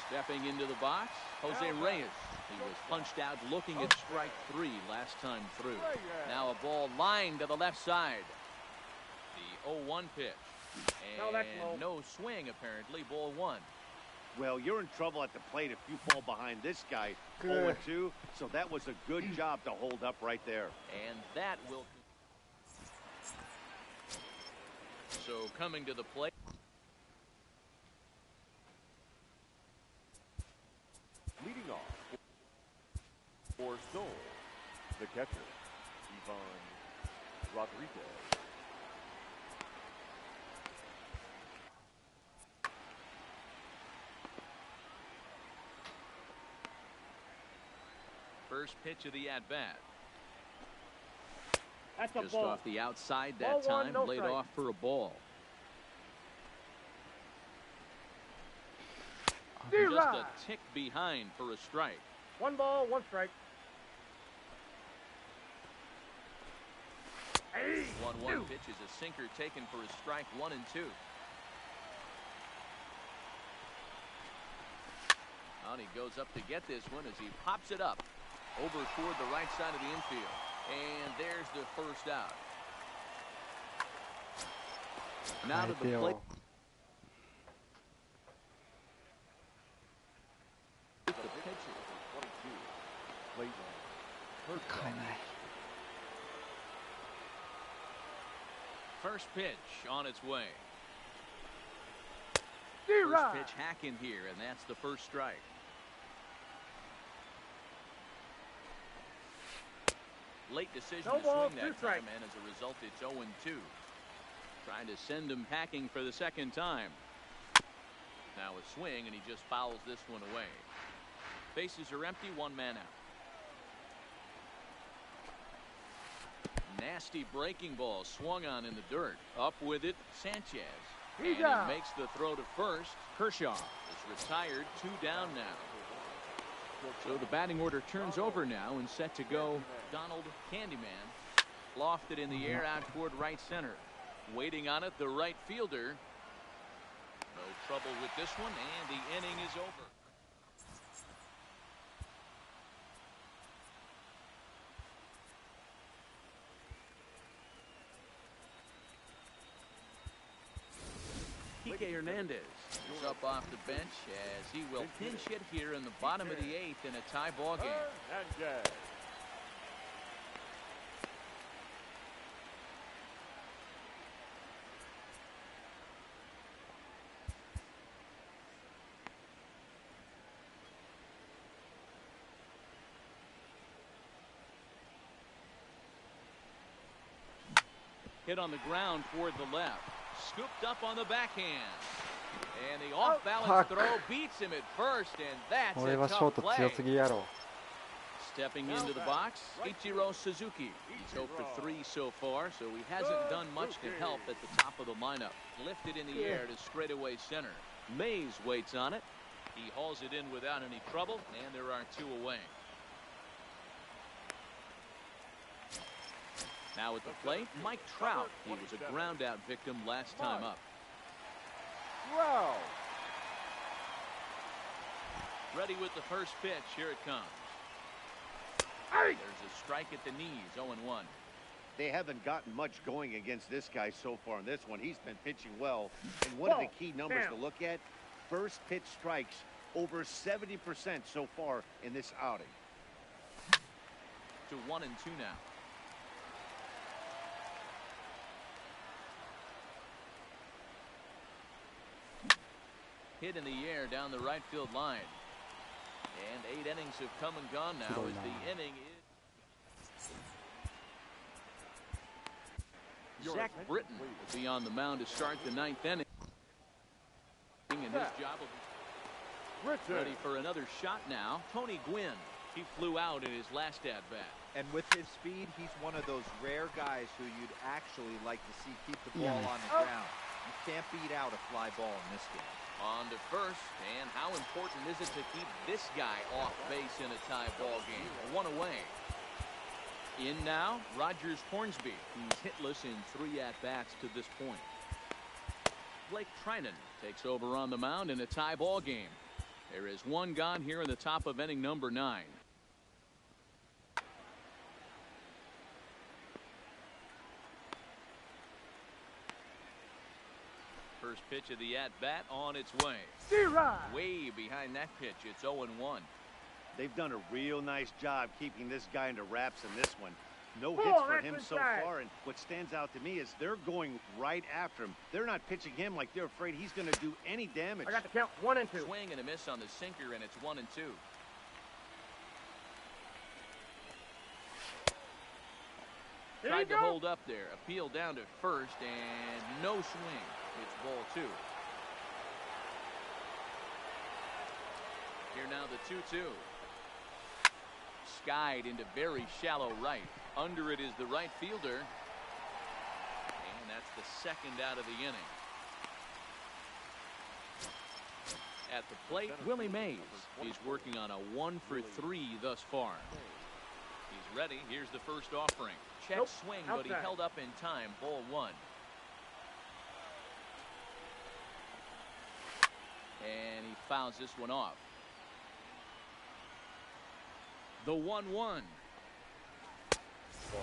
Stepping into the box, Jose Reyes. He was punched out looking at strike 3 last time through. Now a ball lined to the left side. The 0-1 pitch. And no swing, apparently. Ball 1. Well, you're in trouble at the plate if you fall behind this guy. 0-2, so that was a good job to hold up right there. And that will. So coming to the plate. Leading off for Seoul, the catcher, Ivan Rodriguez. First pitch of the at-bat. That's a Just ball. off the outside Ball that time, one, no laid strike. off for a ball. Just a tick behind for a strike. 1 ball, 1 strike. 1-1 pitch is a sinker taken for a strike. 1 and 2. And he goes up to get this one as he pops it up over toward the right side of the infield. And there's the first out. Now to the plate. The pitcher. 22. Clayton. First pitch on its way. Zero. First pitch hack in here, and that's the first strike. Late decision No to ball, swing 2 that strike. time, and as a result, it's 0-2. Trying to send him packing for the second time. Now a swing, and he just fouls this one away. Bases are empty, 1 man out. Nasty breaking ball swung on in the dirt. Up with it, Sanchez. And he makes the throw to first. Kershaw is retired, 2 down now. So the batting order turns over now and set to go. Donald Candyman lofted in the air out toward right center. Waiting on it, the right fielder. No trouble with this one, and the inning is over. Kike Hernandez is up off the bench as he will pinch hit here in the bottom of the 8th in a tie ball game. Hernandez. Hit on the ground toward the left. Scooped up on the backhand. And the off-balance throw beats him at first, and that's a tough play. Stepping into the box, Ichiro Suzuki. He's 0 for 3 so far, so he hasn't done much to help at the top of the lineup. Lifted in the air to straightaway center. Mays waits on it. He hauls it in without any trouble, and there are 2 away. Now at the plate, Mike Trout. He was a ground-out victim last time up. Wow. Ready with the first pitch. Here it comes. There's a strike at the knees. 0-1. They haven't gotten much going against this guy so far in this one. He's been pitching well. And one of the key numbers to look at, first pitch strikes over 70% so far in this outing. To 1-2 now. Hit in the air down the right field line. And 8 innings have come and gone now as the inning is. Zach Britton will be on the mound to start the 9th inning. And his job will be ready for another shot now. Tony Gwynn. He flew out in his last at-bat. And with his speed, he's one of those rare guys who you'd actually like to see keep the ball on the ground. You can't beat out a fly ball in this game. On to first, and how important is it to keep this guy off base in a tie ball game? 1 away. In now, Rogers Hornsby, who's hitless in 3 at-bats to this point. Blake Trinan takes over on the mound in a tie ball game. There is 1 gone here in the top of inning number 9. First pitch of the at-bat on its way. Way behind that pitch. It's 0-1. They've done a real nice job keeping this guy into wraps in this one. No hits for him so far, and what stands out to me is they're going right after him. They're not pitching him like they're afraid he's going to do any damage. I got the count. 1 and 2. Swing and a miss on the sinker, and it's 1-2. Tried to hold up there. Appeal down to first, and no swing. It's ball 2. Here now the 2-2. Skied into very shallow right. Under it is the right fielder. And that's the 2nd out of the inning. At the plate, Willie Mays. He's working on a 1 for 3 thus far. He's ready. Here's the first offering. Check swing, but he held up in time. Ball 1. And he fouls this one off. The 1-1.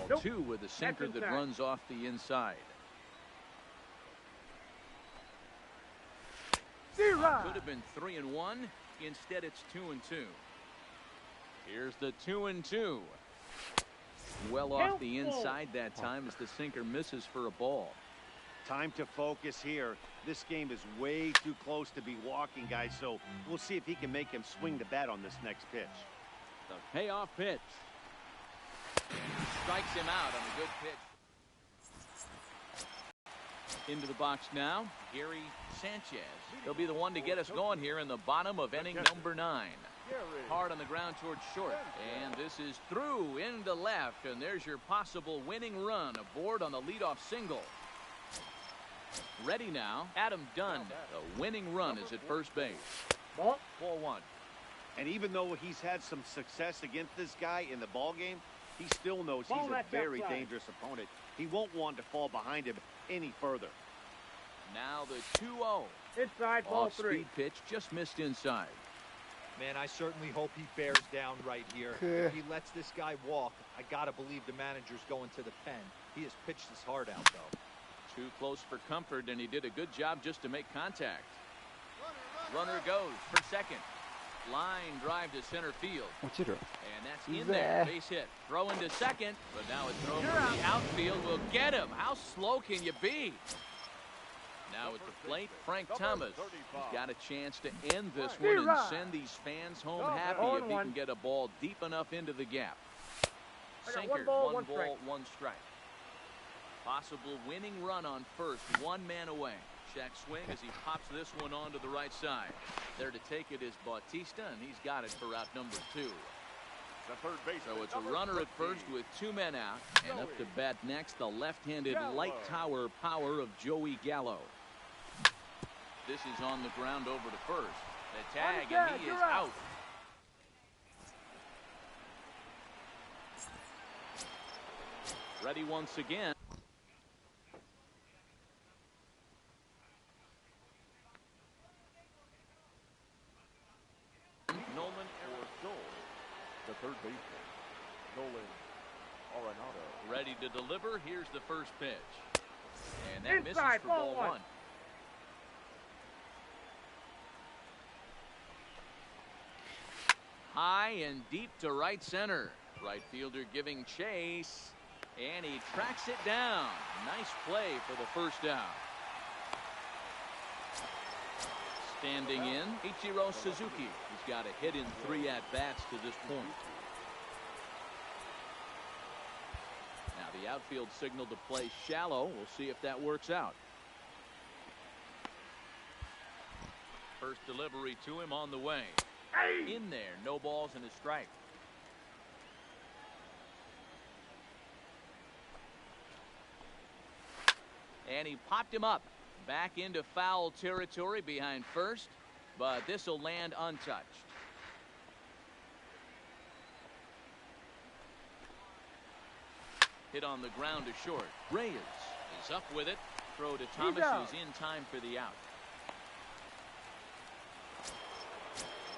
Ball 2 with a sinker that runs off the inside. Could have been 3-1. Instead, it's 2-2. Here's the 2-2. Well off the inside that time as the sinker misses for a ball. Time to focus here. This game is way too close to be walking, guys, so we'll see if he can make him swing the bat on this next pitch. The payoff pitch. Strikes him out on a good pitch. Into the box now, Gary Sanchez. He'll be the one to get us going here in the bottom of inning number 9. Hard on the ground towards short. And this is through into left. And there's your possible winning run aboard on the leadoff single. Ready now, Adam Dunn. The winning run is at first base. Ball 1. And even though he's had some success against this guy in the ball game, he still knows he's a very dangerous opponent. He won't want to fall behind him any further. Now the 2-0. Inside, ball 3. Off-speed pitch just missed inside. Man, I certainly hope he bears down right here. If he lets this guy walk, I gotta believe the manager's going to the pen. He has pitched his heart out, though. Too close for comfort, and he did a good job just to make contact. Runner goes for second. Line drive to center field. And that's in there. Base hit. Throw into second, but now it's thrown from the outfield. Will get him. How slow can you be? Now at the plate, Frank Thomas. He's got a chance to end this one and send these fans home happy if he can get a ball deep enough into the gap. Sinker, one ball, one strike. Possible winning run on first, 1 man away. Check swing as he pops this one onto the right side. There to take it is Bautista, and he's got it for out number 2. the third baseman. So it's a runner at first with 2 men out. And up to bat next, the left-handed light tower power of Joey Gallo. This is on the ground over to first. The tag, and he is out. Ready once again. Nolan The third baseman, Nolan Arenado. ready to deliver. Here's the first pitch. And that misses Inside, for ball ball 1. High and deep to right center. Right fielder giving chase. And he tracks it down. Nice play for the first out. Standing in, Ichiro Suzuki. He's got a hit in 3 at-bats to this point. Now the outfield signal to play shallow. We'll see if that works out. First delivery to him on the way. In there, no balls and a strike. And he popped him up. Back into foul territory behind first, but this will land untouched. Hit on the ground to short. Reyes is up with it. Throw to Thomas, who's in time for the out.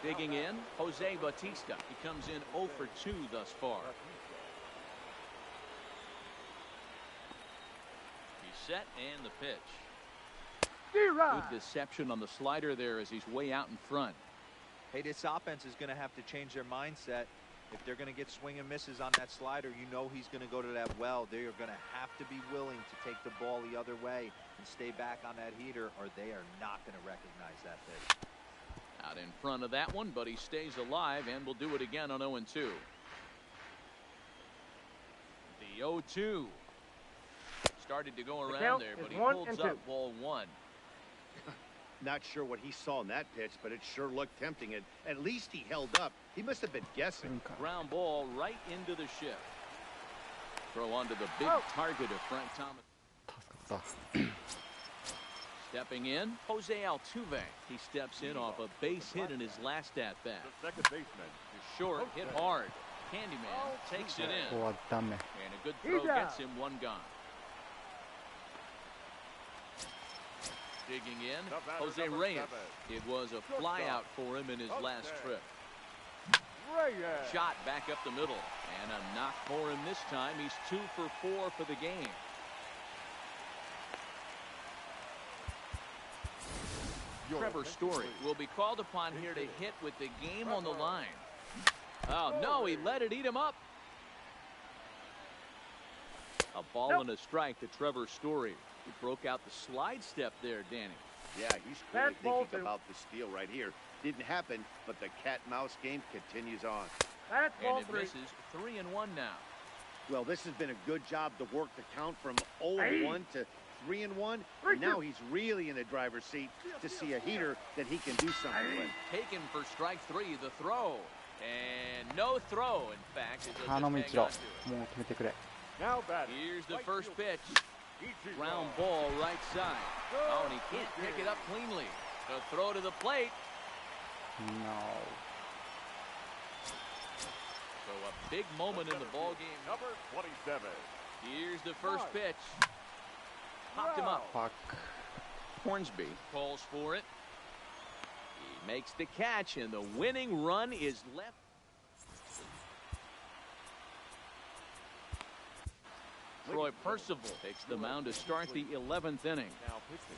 Digging in, Jose Bautista. He comes in 0 for 2 thus far. He's set and the pitch. Good deception on the slider there as he's way out in front. Hey, this offense is going to have to change their mindset. If they're going to get swing and misses on that slider, you know he's going to go to that well. They are going to have to be willing to take the ball the other way and stay back on that heater, or they are not going to recognize that pitch. Out in front of that one, but he stays alive and will do it again on 0-2. The 0-2. Started to go around there, but he holds up ball 1. Not sure what he saw in that pitch, but it sure looked tempting. And at least he held up. He must have been guessing. Ground ball right into the shift. Throw onto the big target of Frank Thomas. Stepping in, Jose Altuve. He steps in off a base hit in his last at-bat. The second baseman. Short, hit hard. Candyman takes it in. And a good throw gets him 1 gone. Digging in, Jose Reyes. It was a flyout for him in his last trip. Shot back up the middle. And a knock for him this time. He's 2 for 4 for the game. Trevor Story will be called upon here to hit with the game on the line. Oh, no, he let it eat him up. A ball and a strike to Trevor Story. He broke out the slide step there, Danny. Yeah, he's clearly thinking about the steal right here. Didn't happen, but the cat-mouse game continues on. That's and it misses 3-1 now. Well, this has been a good job to work the count from 0-1 to 3-1. And now he's really in the driver's seat to see a heater that he can do something with. Taken for strike 3, the throw. And no throw, in fact. Now batting. Here's the first pitch. Ground ball right side. Oh, and he can't pick it up cleanly. The throw to the plate. No. So a big moment in the ball game. Number 27. Here's the first pitch. Popped him up. Fuck. Hornsby calls for it. He makes the catch, and the winning run is left. Troy Percival takes the mound to start the 11th inning. Now pitching.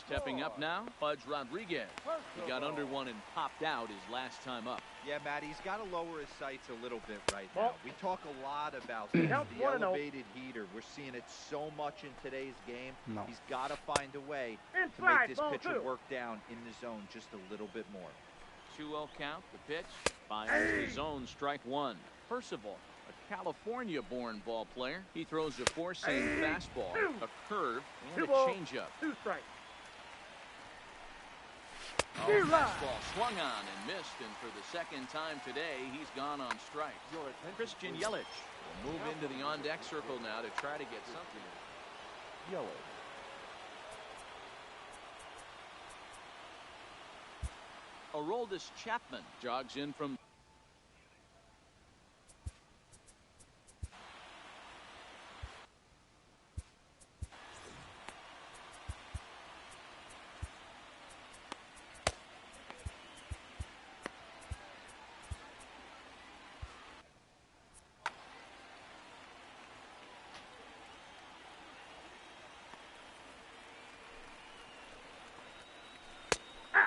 Stepping up now, Pudge Rodriguez. He got under one and popped out his last time up. Yeah, Matt, he's got to lower his sights a little bit right now. We talk a lot about the elevated heater. We're seeing it so much in today's game. No. He's got to find a way to make this pitcher work down in the zone just a little bit more. 2-0 count, the pitch. Finds the zone, strike 1. Percival, a California-born ball player. He throws a 4-seam fastball, a curve, and a changeup. 2 strikes. Fastball swung on and missed, and for the second time today, he's gone on strike. Christian Yelich will move into the on-deck circle now to try to get something. Yelich. Aroldis Chapman jogs in from.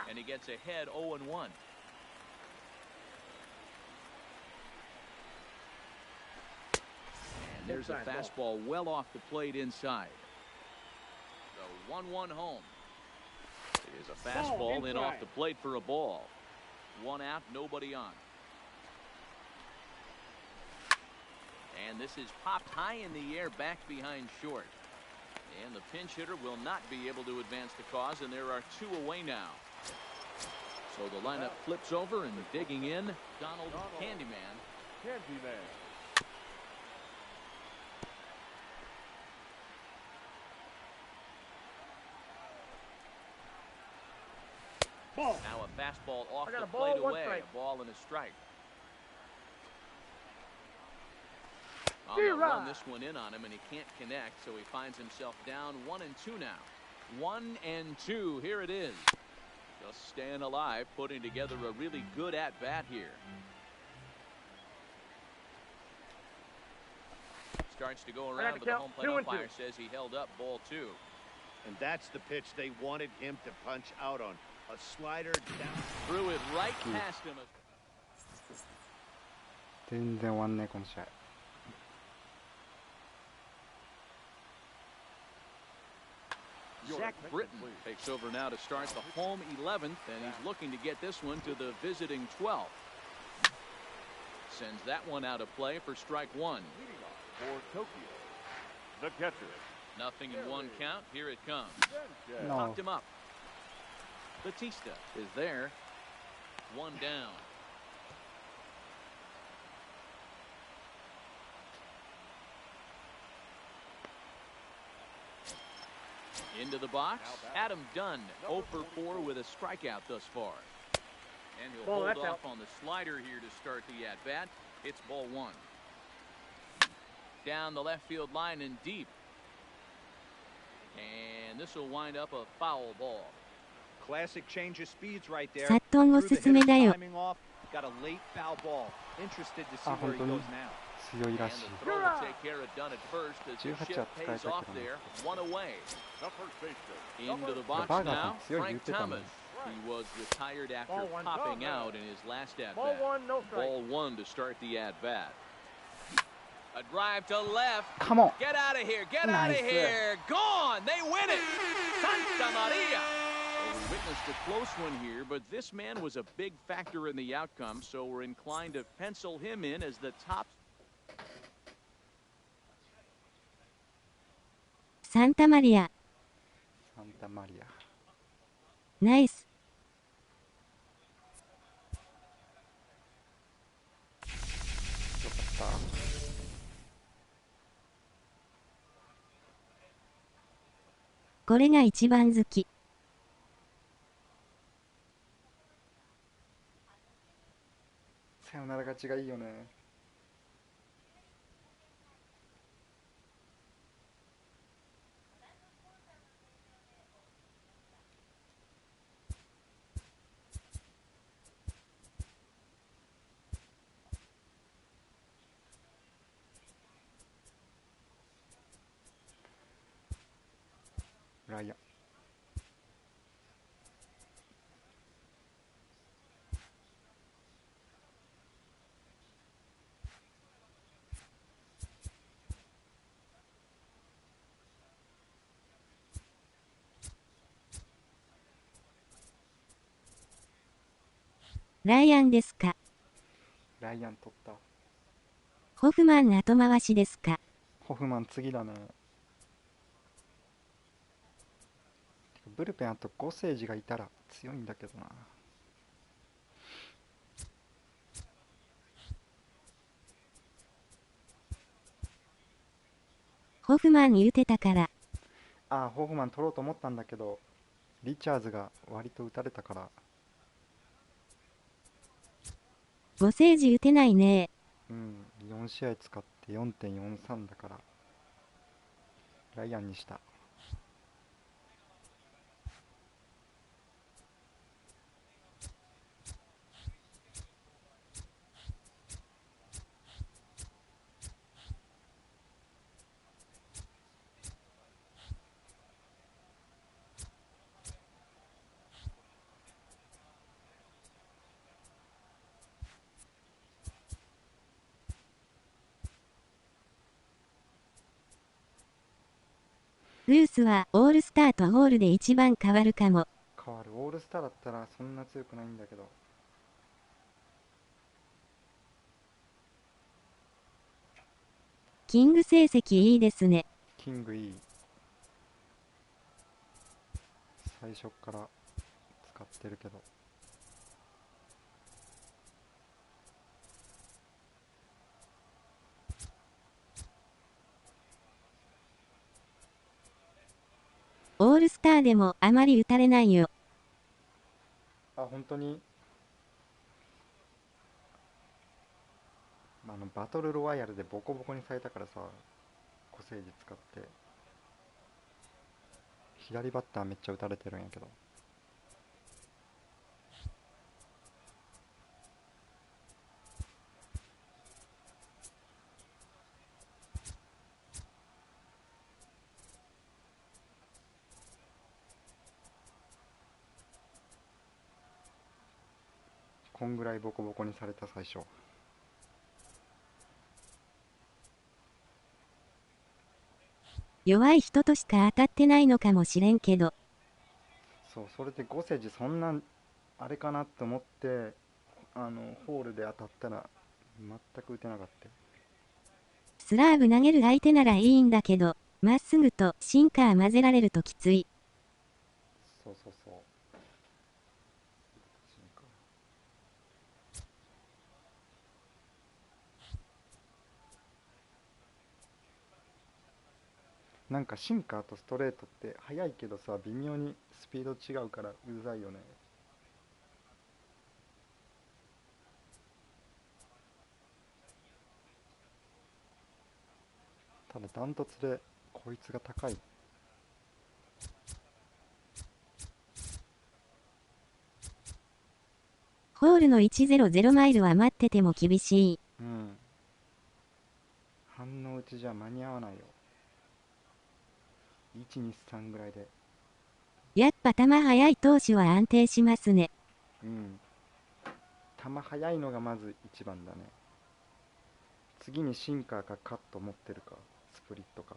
And he gets ahead 0-1. And there's a fastball well off the plate inside. The 1-1 home. It is a fastball in off the plate for a ball. One out, nobody on. And this is popped high in the air back behind short. And the pinch hitter will not be able to advance the cause, and there are two away now. So the lineup flips over, and digging in, Donald Candyman. Ball. Now a fastball off I got the a ball, plate one away. strike. A ball and a strike. On the run, this one in on him, and he can't connect, so he finds himself down 1-2 now. 1-2. Here it is. Just staying alive, putting together a really good at-bat here. Starts to go around, but the home plate umpire says he held up ball 2. And that's the pitch they wanted him to punch out on. A slider down. Threw it right past him. 全然終わんねこの試合。 Zach Britton takes over now to start the home 11th, and he's looking to get this one to the visiting 12th. Sends that one out of play for strike one. For Tokyo, the catcher. Nothing in one count. Here it comes. No. Knocked him up. Batista is there. One down. Into the box, Adam Dunn, 0 for 4 with a strikeout thus far. And he'll hold off on the slider here to start the at-bat. It's ball 1. Down the left field line and deep. And this will wind up a foul ball. Classic change of speeds right there. サットンおすすめだよ。 Timing off, got a late foul ball. Interested to see where he goes now. 強いらしい。 And the throw will take care of Dunn at first as the shift pays off there. One away. The first baseman. Into the box now, Frank Thomas. He was retired after popping out in his last at-bat. Ball 1, no strike. Ball 1 to start the at-bat. A drive to left. Come on. Get out of here. Get out of here. Gone. They win it. Santa Maria. Well, we witnessed a close one here, but this man was a big factor in the outcome, so we're inclined to pencil him in as the top. Santa Maria. Santa Maria. Nice. よかった。これが一番好き。さよなら勝ちがいいよね。ライアン。ライアンですか。ライアン取った。ホフマン後回しですか。ホフマン次だね。ブルペンあと5セージがいたら強いんだけどな。ホフマン言うてたから。ああ、ホフマン取ろうと思ったんだけど、リチャーズが割と打たれたから。5セージ打てないね。うん、4試合使って 4.43 だから、ライアンにした。ルースはオールスターとホールで一番変わるかも。変わる。オールスターだったらそんな強くないんだけど。キング成績いいですね。キングいい。最初から使ってるけど。オールスターでもあまり打たれないよ。あ、本当に。バトルロワイヤルでボコボコにされたからさ、個性児使って。左バッターめっちゃ打たれてるんやけど。こんぐらいボコボコにされた最初。弱い人としか当たってないのかもしれんけど。そう、それで5セージそんなあれかなって思って、ホールで当たったら全く打てなかった。スラーブ投げる相手ならいいんだけど、まっすぐとシンカー混ぜられるときつい。そうそうそう。なんかシンカーとストレートって速いけどさ、微妙にスピード違うからうざいよね。ただダントツでこいつが高い。ホールの100マイルは待ってても厳しい。うん。反応打ちじゃ間に合わないよ。123ぐらいで。やっぱ球速い投手は安定しますね。うん。球速いのがまず一番だね。次にシンカーかカット持ってるか、スプリットか。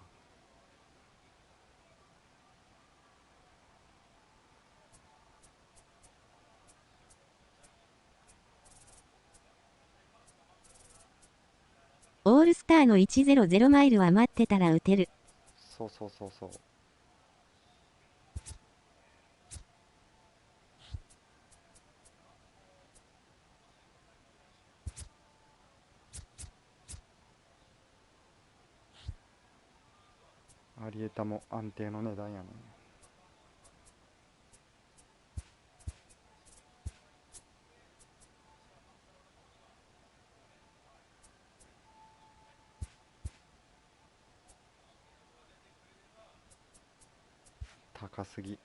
オールスターの100マイルは待ってたら打てる。そうそうそうそう。アリエタも安定の値段やね。高すぎ。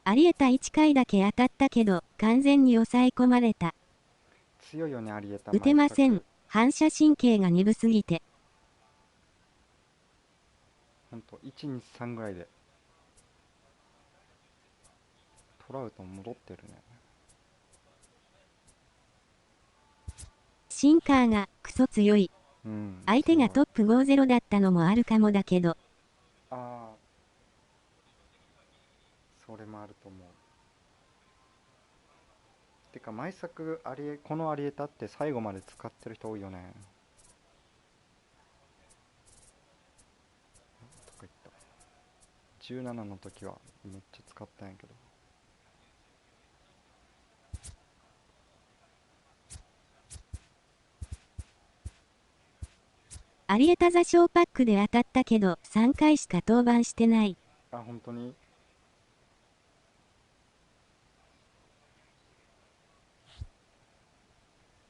アリエタ1回だけ当たったけど、完全に抑え込まれた。強いよね、アリエタ。打てません。反射神経が鈍すぎて。ほんと、123ぐらいで。トラウト戻ってるね。シンカーがクソ強い。うん。相手がトップ50だったのもあるかもだけど。ああ。それもあると思う。てか毎作このアリエタって最後まで使ってる人多いよね。17の時はめっちゃ使ったんやけど。アリエタザ賞パックで当たったけど3回しか登板してない。あ、本当に。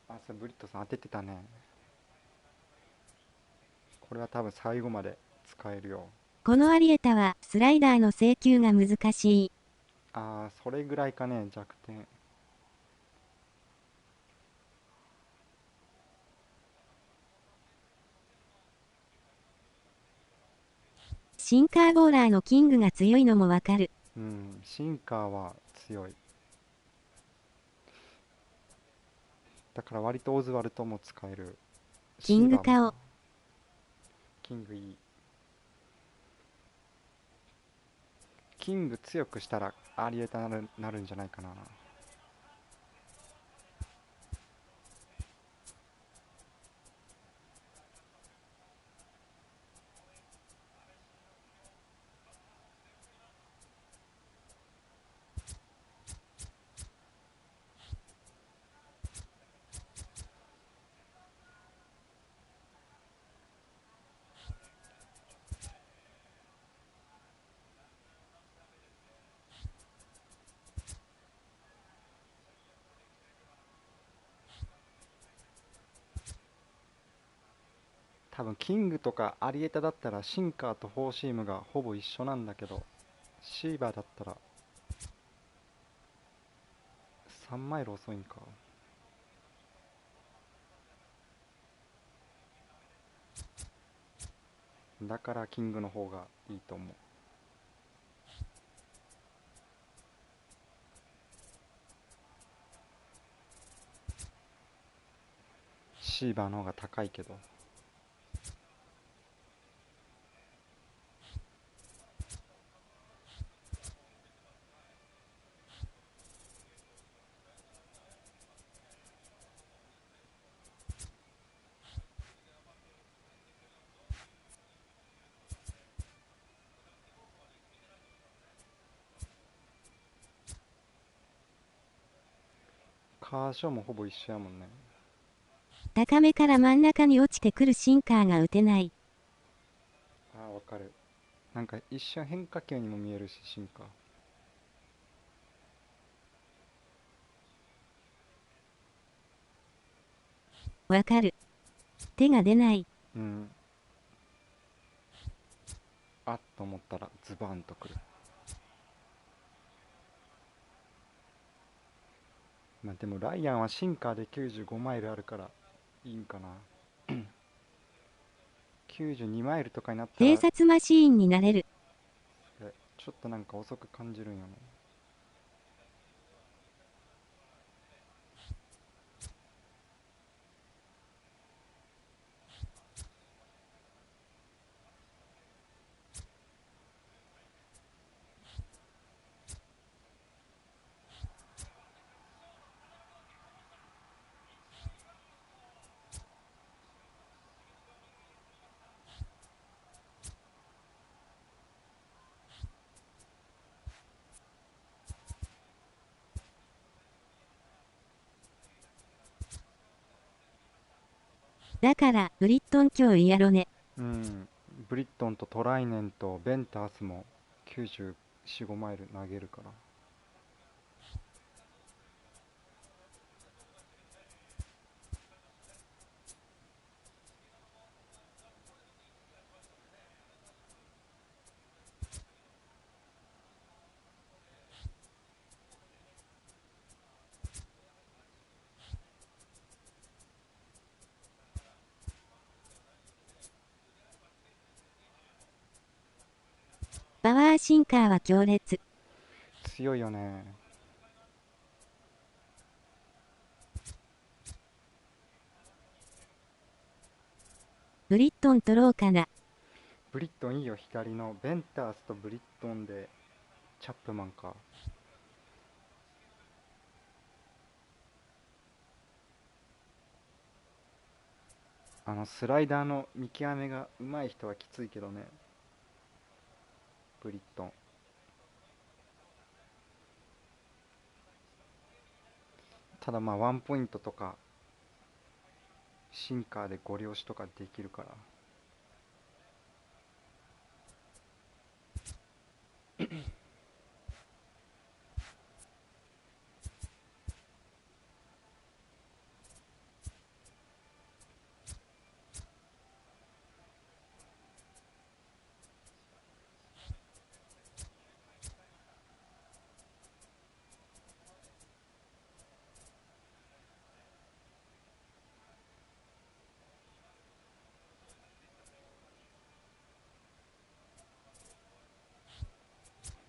あ、それブリットさん当ててたね。これは多分最後まで使えるよ。このアリエタはスライダーの制球が難しい。ああ、それぐらいかね、弱点。シンカーボーラーのキングが強いのもわかる。うん、シンカーは強い。だから割とオズワルトも使える。キングシーバーも顔。キングいい。キング強くしたらアリエタなるんじゃないかな。多分キングとかアリエタだったらシンカーとフォーシームがほぼ一緒なんだけど、シーバーだったら3マイル遅いんか。だからキングの方がいいと思う。シーバーの方が高いけど。カーショーもほぼ一緒やもんね。高めから真ん中に落ちてくるシンカーが打てない。ああ、わかる。なんか一瞬変化球にも見えるし、シンカー。わかる。手が出ない。うん。あっと思ったらズバンとくる。まあでもライアンはシンカーで95マイルあるからいいんかな。92マイルとかになったら偵察マシーンになれる。ちょっとなんか遅く感じるんよね。だからブリットン今日やろね。うん。ブリットンとトライネンとベンタースも94、5マイル投げるから。パワーシンカーは強烈。強いよね。ブリットン取ろうかな。ブリットンいいよ、左のベンタースとブリットンでチャップマンか。スライダーの見極めが上手い人はきついけどね。ブリットン。ただまあワンポイントとかシンカーでゴリ押しとかできるから。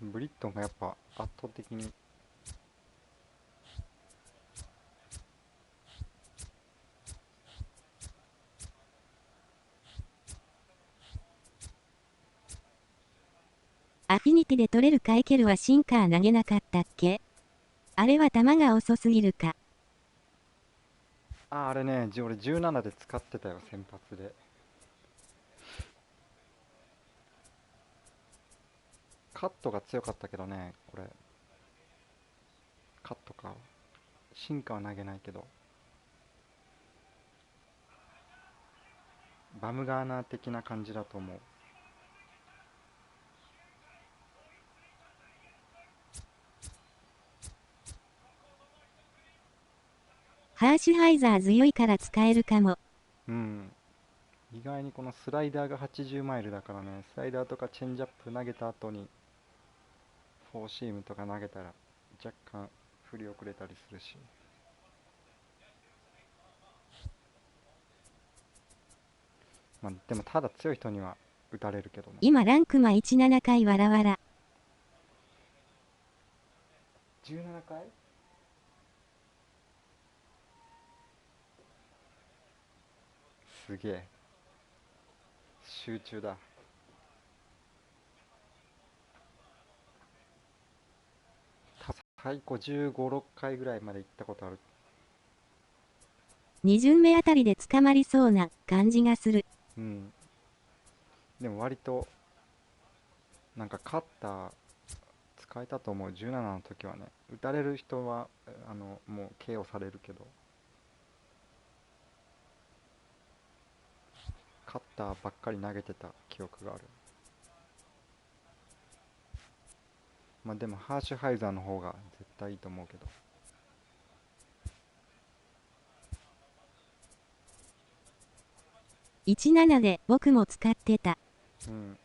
ブリットンがやっぱ圧倒的にアフィニティで取れるカイケルはシンカー投げなかったっけ？あれは球が遅すぎるか。あれね、俺17で使ってたよ、先発で。カットが強かったけどね、これ。カットか。シンカーは投げないけど。バムガーナー的な感じだと思う。ハーシュハイザー強いから使えるかも。うん。意外にこのスライダーが80マイルだからね、スライダーとかチェンジアップ投げた後にフォーシームとか投げたら若干振り遅れたりするし。まあ、でもただ強い人には打たれるけどね。今ランクマ17回わらわら。17回？すげえ。集中だ。最高15、6回ぐらいまで行ったことある。2巡目あたりで捕まりそうな感じがする。うん。でも割となんかカッター使えたと思う。17の時はね、打たれる人はもう KO されるけど、カッターばっかり投げてた記憶がある。まあでもハーシュハイザーの方が絶対いいと思うけど。17で僕も使ってた。うん。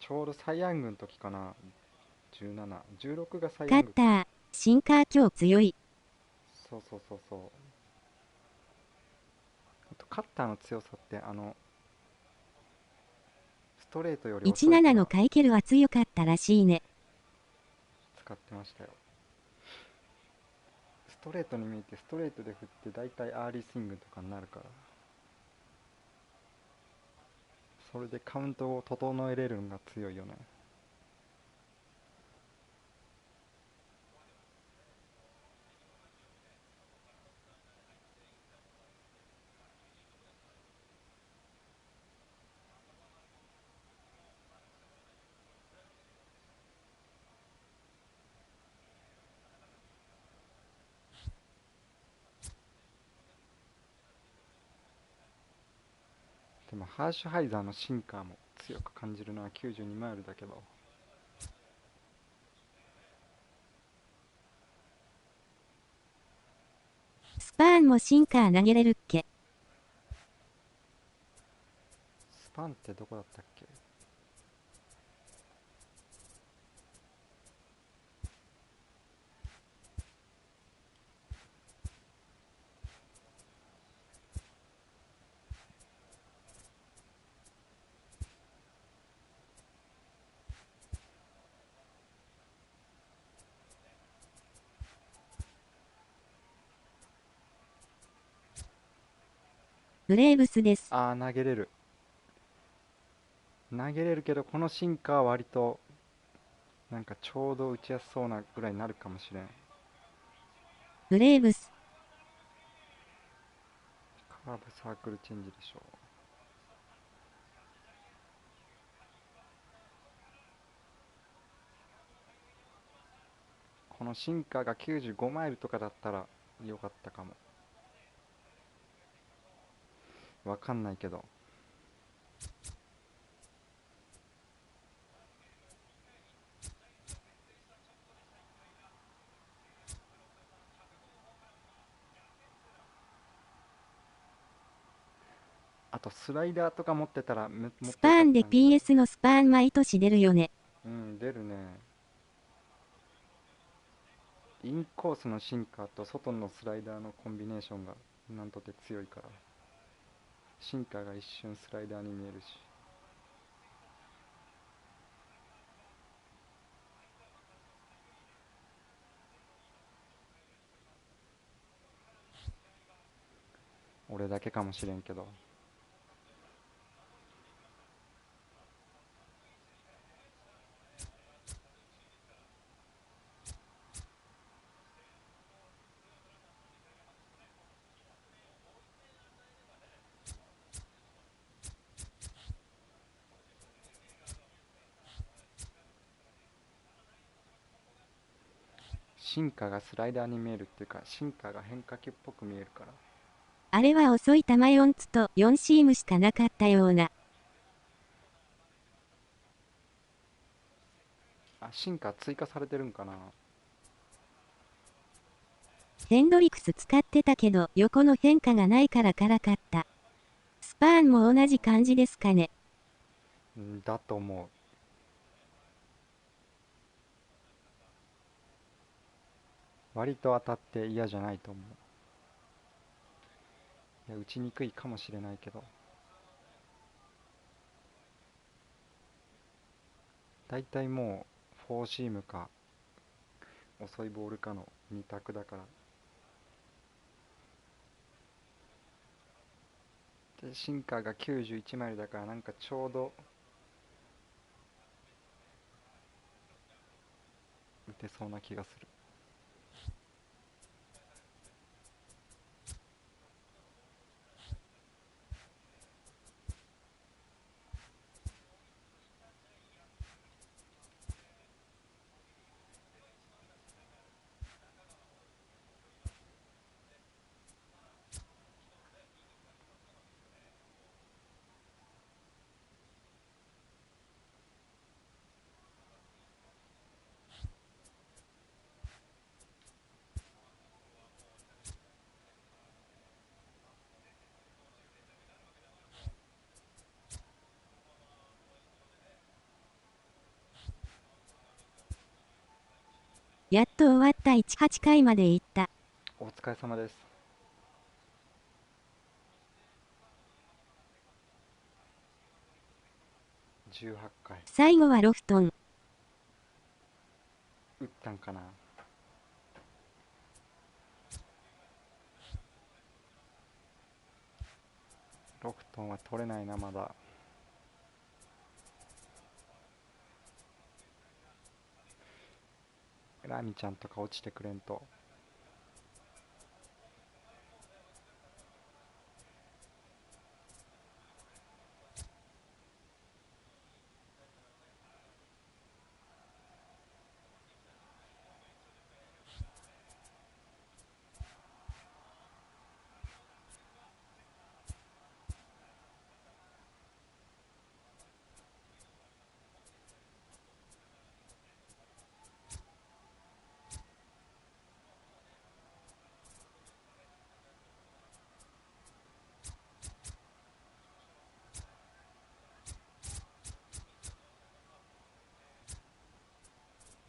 ちょうどサイヤングの時かな。17、16がサイヤング。カッター、シンカー今日強い。そうそうそうそう。あとカッターの強さってストレートより遅いから17のカイケルは強かったらしいね。使ってましたよ。ストレートに見えてストレートで振って大体アーリースイングとかになるから、それでカウントを整えれるのが強いよね。でもハーシュハイザーのシンカーも強く感じるのは92マイルだけど、スパーンもシンカー投げれるっけ？スパンってどこだったっけ？ブレーブスです。ああ、投げれる。投げれるけど、このシンカーは割となんかちょうど打ちやすそうなぐらいになるかもしれん。ブレーブス。カーブサークルチェンジでしょ。のシンカーが95マイルとかだったら良かったかも。わかんないけど。あとスライダーとか持ってたら持ってよかったんだけど。スパーンで PS のスパーン毎年出るよね。うん、出るね。インコースのシンカーと外のスライダーのコンビネーションがなんとて強いから、シンカーが一瞬スライダーに見えるし。俺だけかもしれんけど。シンカーがスライダーに見えるっていうか、シンカーが変化球っぽく見えるから。あれは遅い球4つと4シームしかなかったような。あ、シンカー追加されてるんかな。ヘンドリクス使ってたけど横の変化がないから辛かった。スパーンも同じ感じですかね。だと思う。割と当たって嫌じゃないと思う。いや、打ちにくいかもしれないけど。だいたいもうフォーシームか遅いボールかの2択だから。で、シンカーが91マイルだからなんかちょうど打てそうな気がする。やっと終わった18回まで行った。お疲れ様です。18回最後はロフトン。打ったんかな。ロフトンは取れないな、まだ。ラミちゃんとか落ちてくれんと。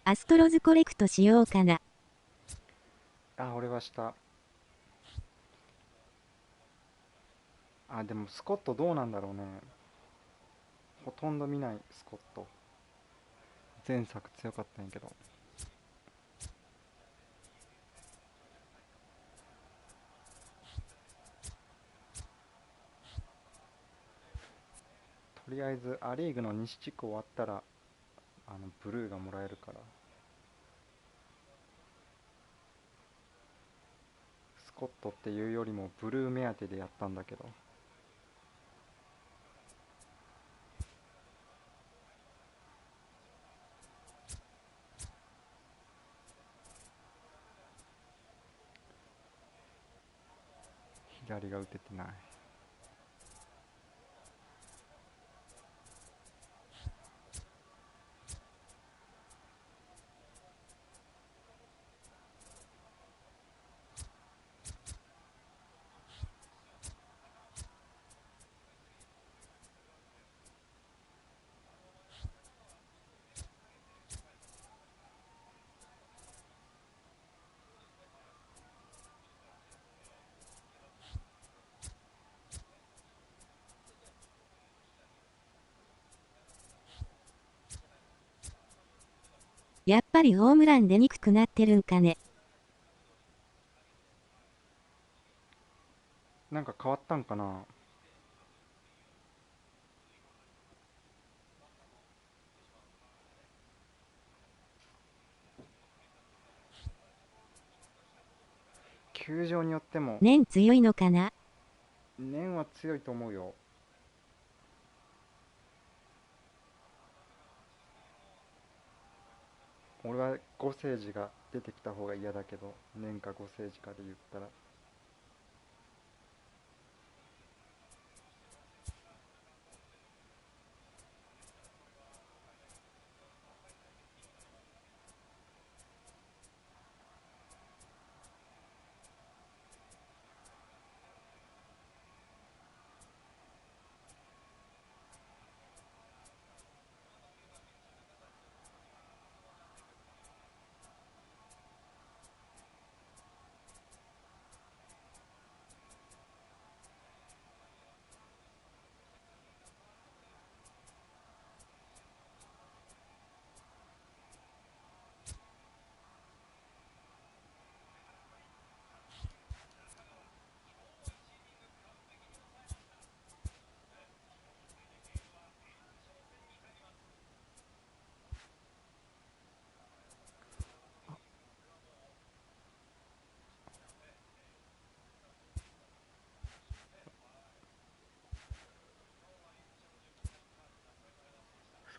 アストロズコレクトしようかな。あ、俺はした。あ、でもスコットどうなんだろうね。ほとんど見ないスコット。前作強かったんやけど。とりあえずア・リーグの西地区終わったらブルーがもらえるから。スコットっていうよりもブルー目当てでやったんだけど。左が打ててない。やっぱりホームラン出にくくなってるんかね。なんか変わったんかな。球場によっても念強いのかな。念は強いと思うよ。俺は5セージが出てきた方が嫌だけど、念か5セージかで言ったら。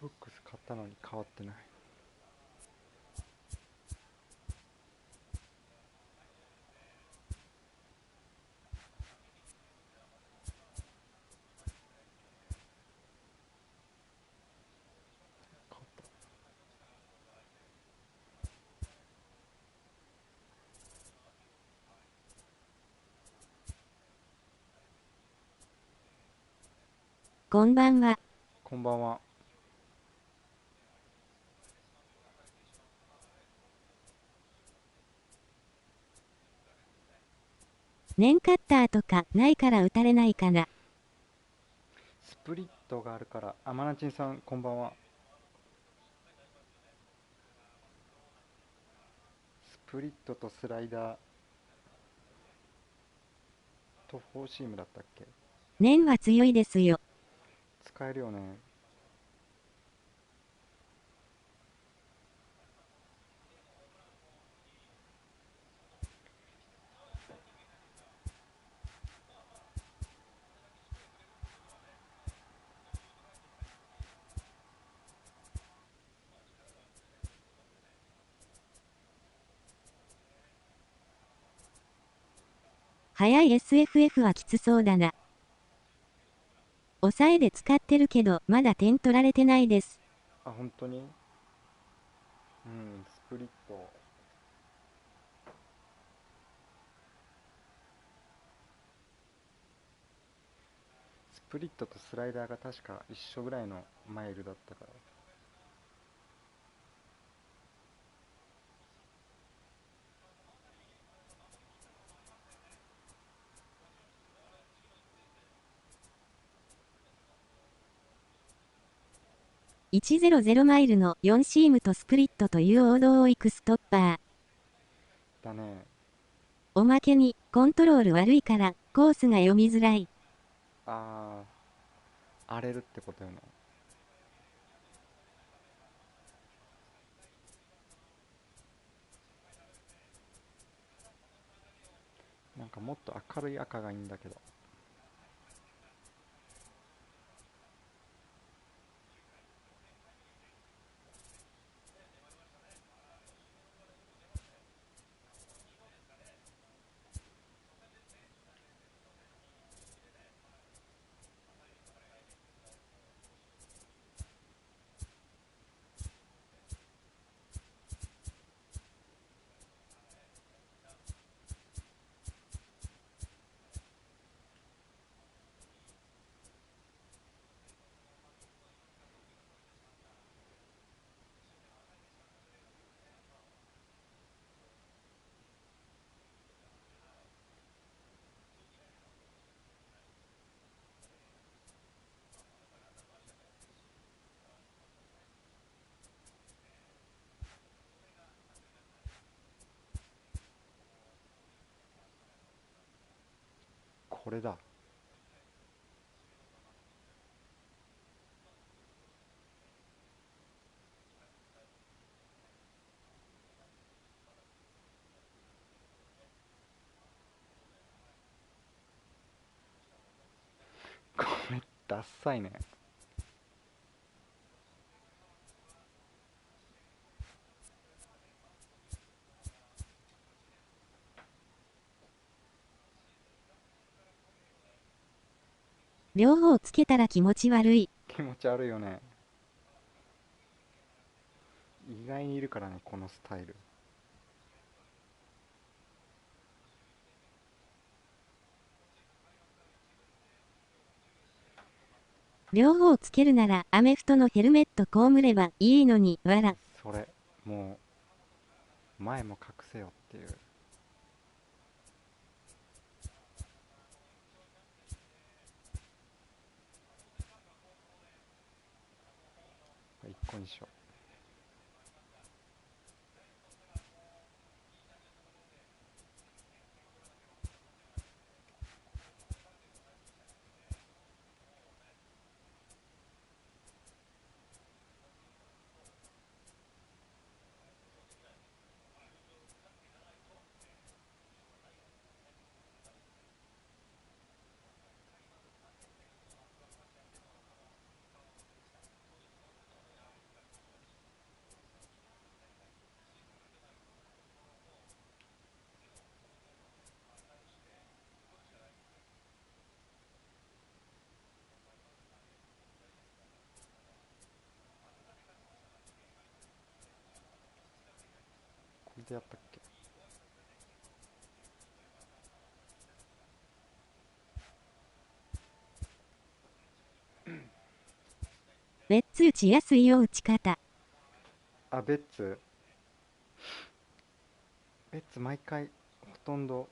ソックス買ったのに変わってない。こんばんは。こんばんは。念カッターとかないから打たれないかな。スプリットがあるから。あ、マナチンさんこんばんは。スプリットとスライダーとフォーシームだったっけ。念は強いですよ。使えるよね。速い SFF はきつそうだな。抑えで使ってるけど、まだ点取られてないです。あ、本当に。スプリット。スプリットとスライダーが確か一緒ぐらいのマイルだったから。100マイルの4シームとスプリットという王道を行くストッパー。だね。おまけに、コントロール悪いから、コースが読みづらい。あー、荒れるってことよね。なんかもっと明るい赤がいいんだけど。これだ。これダッサいね。両方つけたら気持ち悪い。気持ち悪いよね。意外にいるからね、このスタイル。両方つけるならアメフトのヘルメット被ればいいのに、わら。それ、もう、前も隠せよっていう。一個にしよう。これでやったっけ。ベッツ打ちやすいよ打ち方。あ、ベッツ毎回ほとんど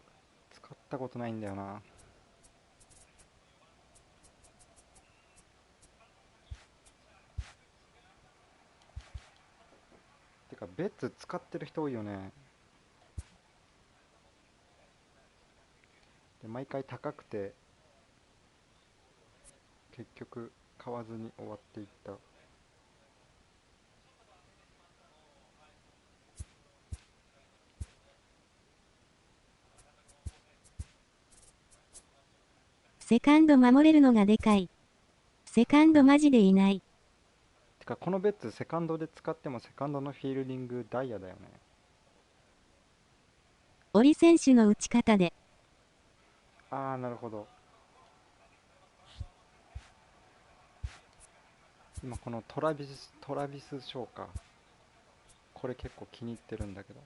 使ったことないんだよな。てかベッツ使ってる人多いよね。で毎回高くて結局買わずに終わっていった。セカンド守れるのがでかい。セカンドマジでいない。てかこのベッツセカンドで使ってもセカンドのフィールディングダイヤだよね。オリ選手の打ち方で。ああ、なるほど。今このトラビスショーか。これ結構気に入ってるんだけど。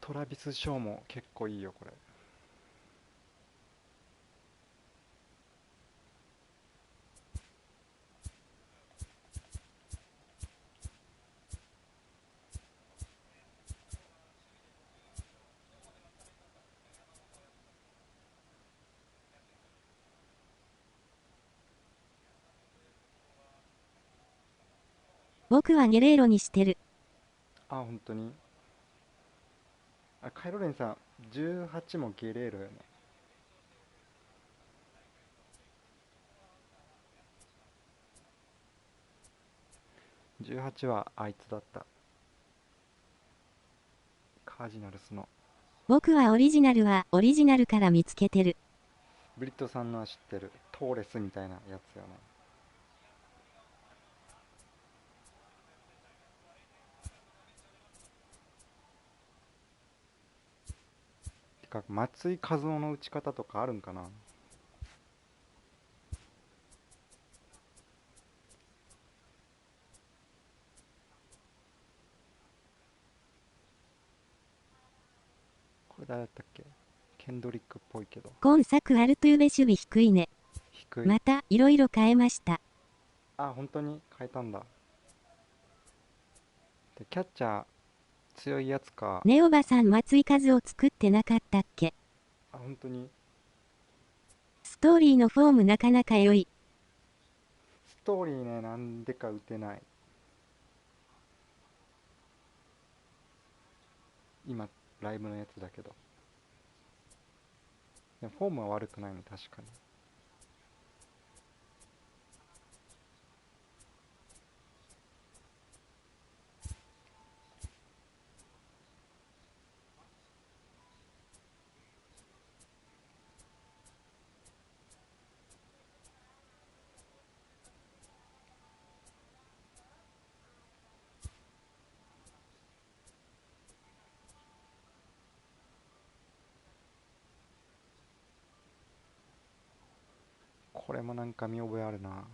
トラビスショーも結構いいよこれ。僕はゲレーロにしてる。あ、本当に。あ、カイロレンさん18もゲレーロよね。18はあいつだった。カージナルスの。僕はオリジナルから見つけてる。ブリットさんのは知ってる。トーレスみたいなやつよね。てか松井一夫の打ち方とかあるんかな。これ誰だったっけ。ケンドリックっぽいけど。今作アルトゥーベ守備低いね。低い。またいろいろ変えました。あ、本当に変えたんだ。でキャッチャー強いやつか。ねおばさん松井数を作ってなかったっけ。あ、本当に。ストーリーのフォームなかなか良い。ストーリーね、なんでか打てない。今ライブのやつだけど。でもフォームは悪くないね、確かに。これもなんか見覚えあるな。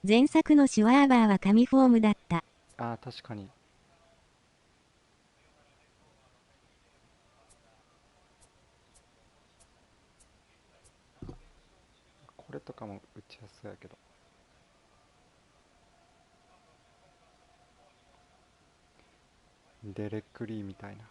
前作のシュワーバーは神フォームだった。ああ、確かに。これとかも打ちやすそうやけど。デレック・リーみたいな。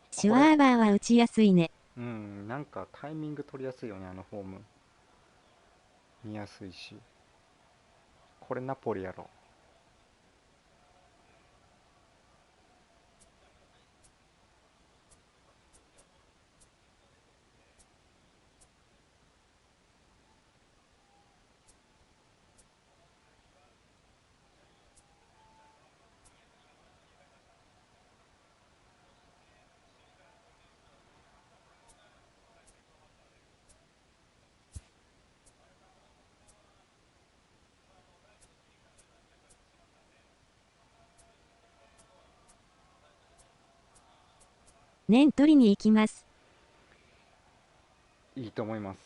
シュワーバーは打ちやすいね。うん、なんかタイミング取りやすいよね、あのフォーム。見やすいし。これナポリやろ。念取りに行きます。いいと思います。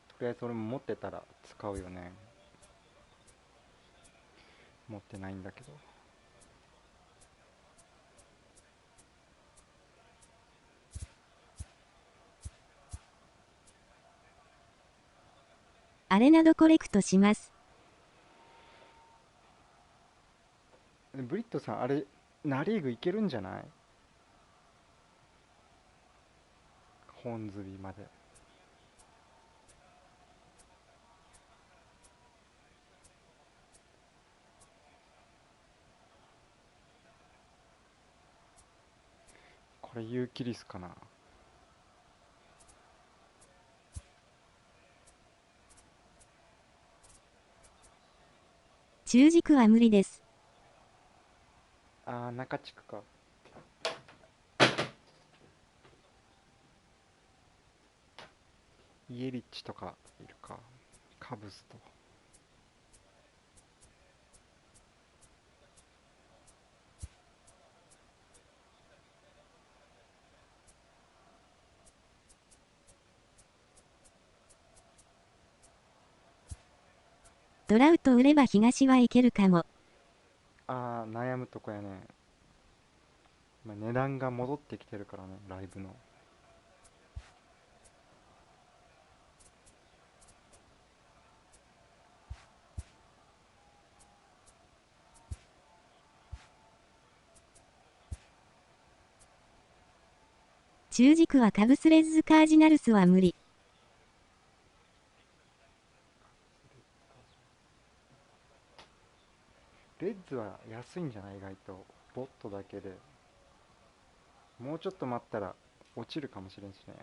とりあえず俺も持ってたら使うよね。持ってないんだけど。あれなどコレクトします。ブリットさん、あれナ・リーグいけるんじゃない？本釣りまで。これユーキリスかな。中軸は無理です。ああ、中地区か。イエリッチとかいるか。カブスと。トラウト売れば東はいけるかも。ああ、悩むとこやね。まあ、値段が戻ってきてるからね、ライブの。中軸はカブスレッズカージナルスは無理。レッズは安いんじゃない？意外とボットだけで。もうちょっと待ったら落ちるかもしれんしね。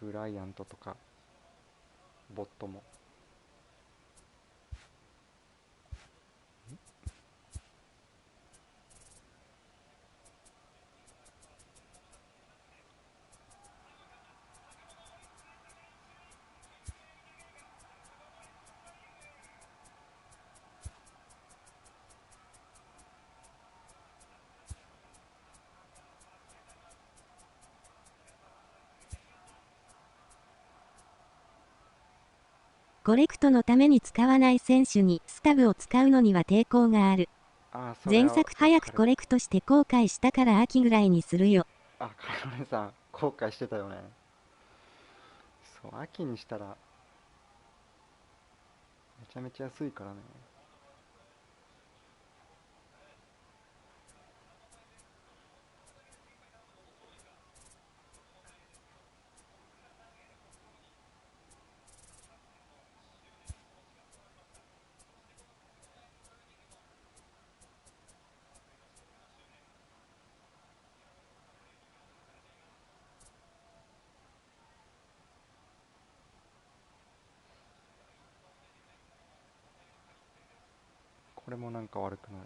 ブライアントとかボットも。コレクトのために使わない選手にスタブを使うのには抵抗がある。前作早くコレクトして後悔したから秋ぐらいにするよ。カロネさん後悔してたよね。そう、秋にしたらめちゃめちゃ安いからね。これもなんか悪くない。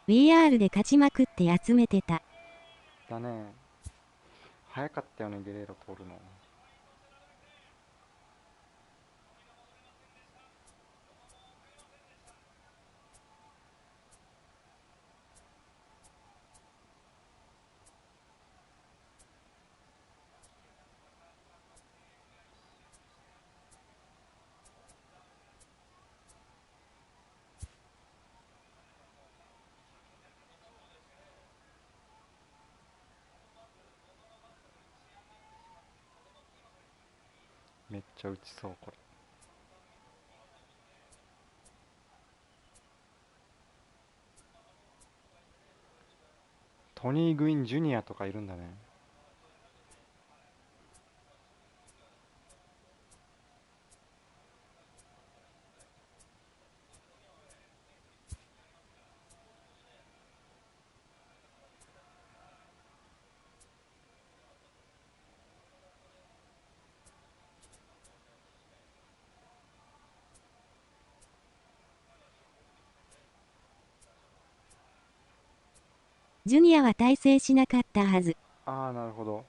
VR で勝ちまくって集めてた。だね。早かったよね、ゲレーロ通るの。めっちゃ打ちそう、これ。トニー・グイン・ジュニアとかいるんだね。ジュニアは大成しなかったはず。なるほど。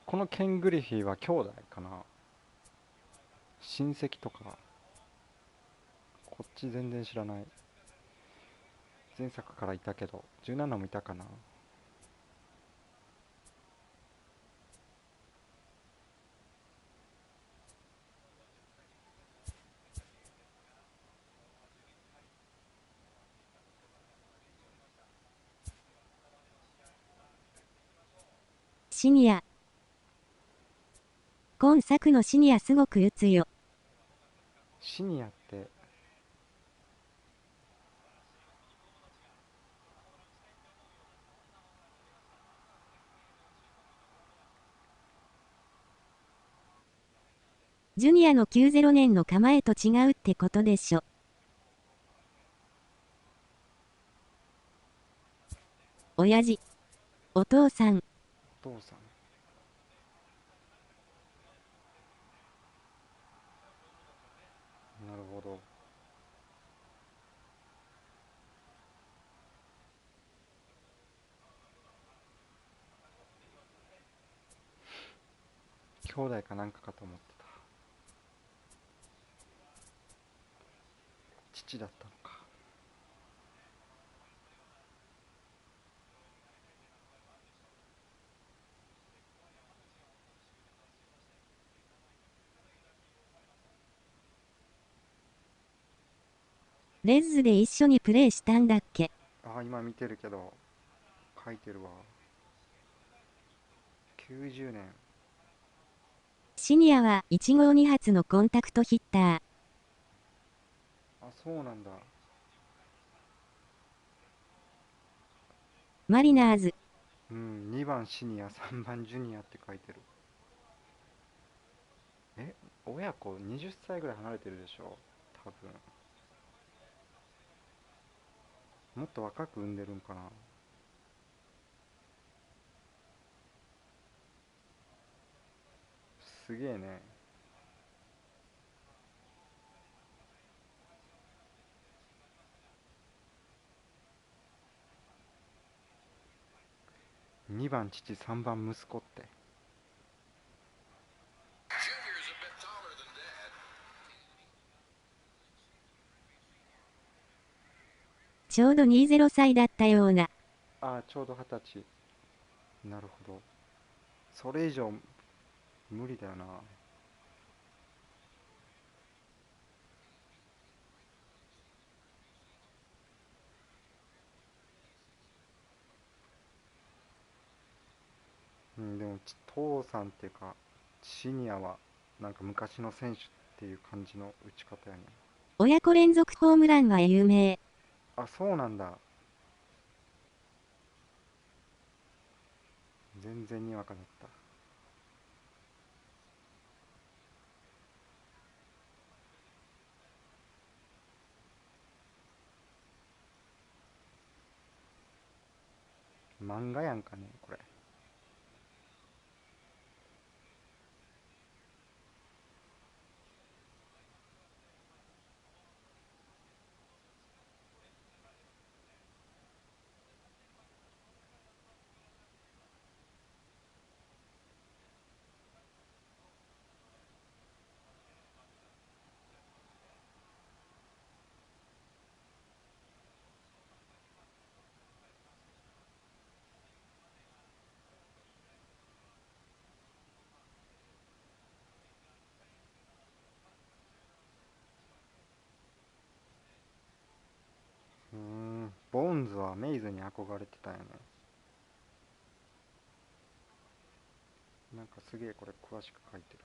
このケン・グリフィーは兄弟かな、親戚とか。こっち全然知らない。前作からいたけど17もいたかな。シニア。今作のシニアすごく打つよ。シニアってジュニアの90年の構えと違うってことでしょ。親父。お父さん。お父さん。なるほど。兄弟かなんかかと思ってた。父だったのか。レッズで一緒にプレーしたんだっけ。今見てるけど書いてるわ。90年。シニアは1号2発のコンタクトヒッター。そうなんだ。マリナーズ。2番シニア、3番ジュニアって書いてる。親子20歳ぐらい離れてるでしょ、多分。もっと若く産んでるんかな。すげえね。2番父、3番息子って。ちょうど20歳だったような。ああ、ちょうど20歳。なるほど。それ以上無理だよな。うん、でも父さんっていうかシニアはなんか昔の選手っていう感じの打ち方やね。親子連続ホームランは有名。あ、そうなんだ。全然にわかだった。漫画やんかねこれ。ボーンズはメイズに憧れてたよね。なんかすげえこれ詳しく書いてる。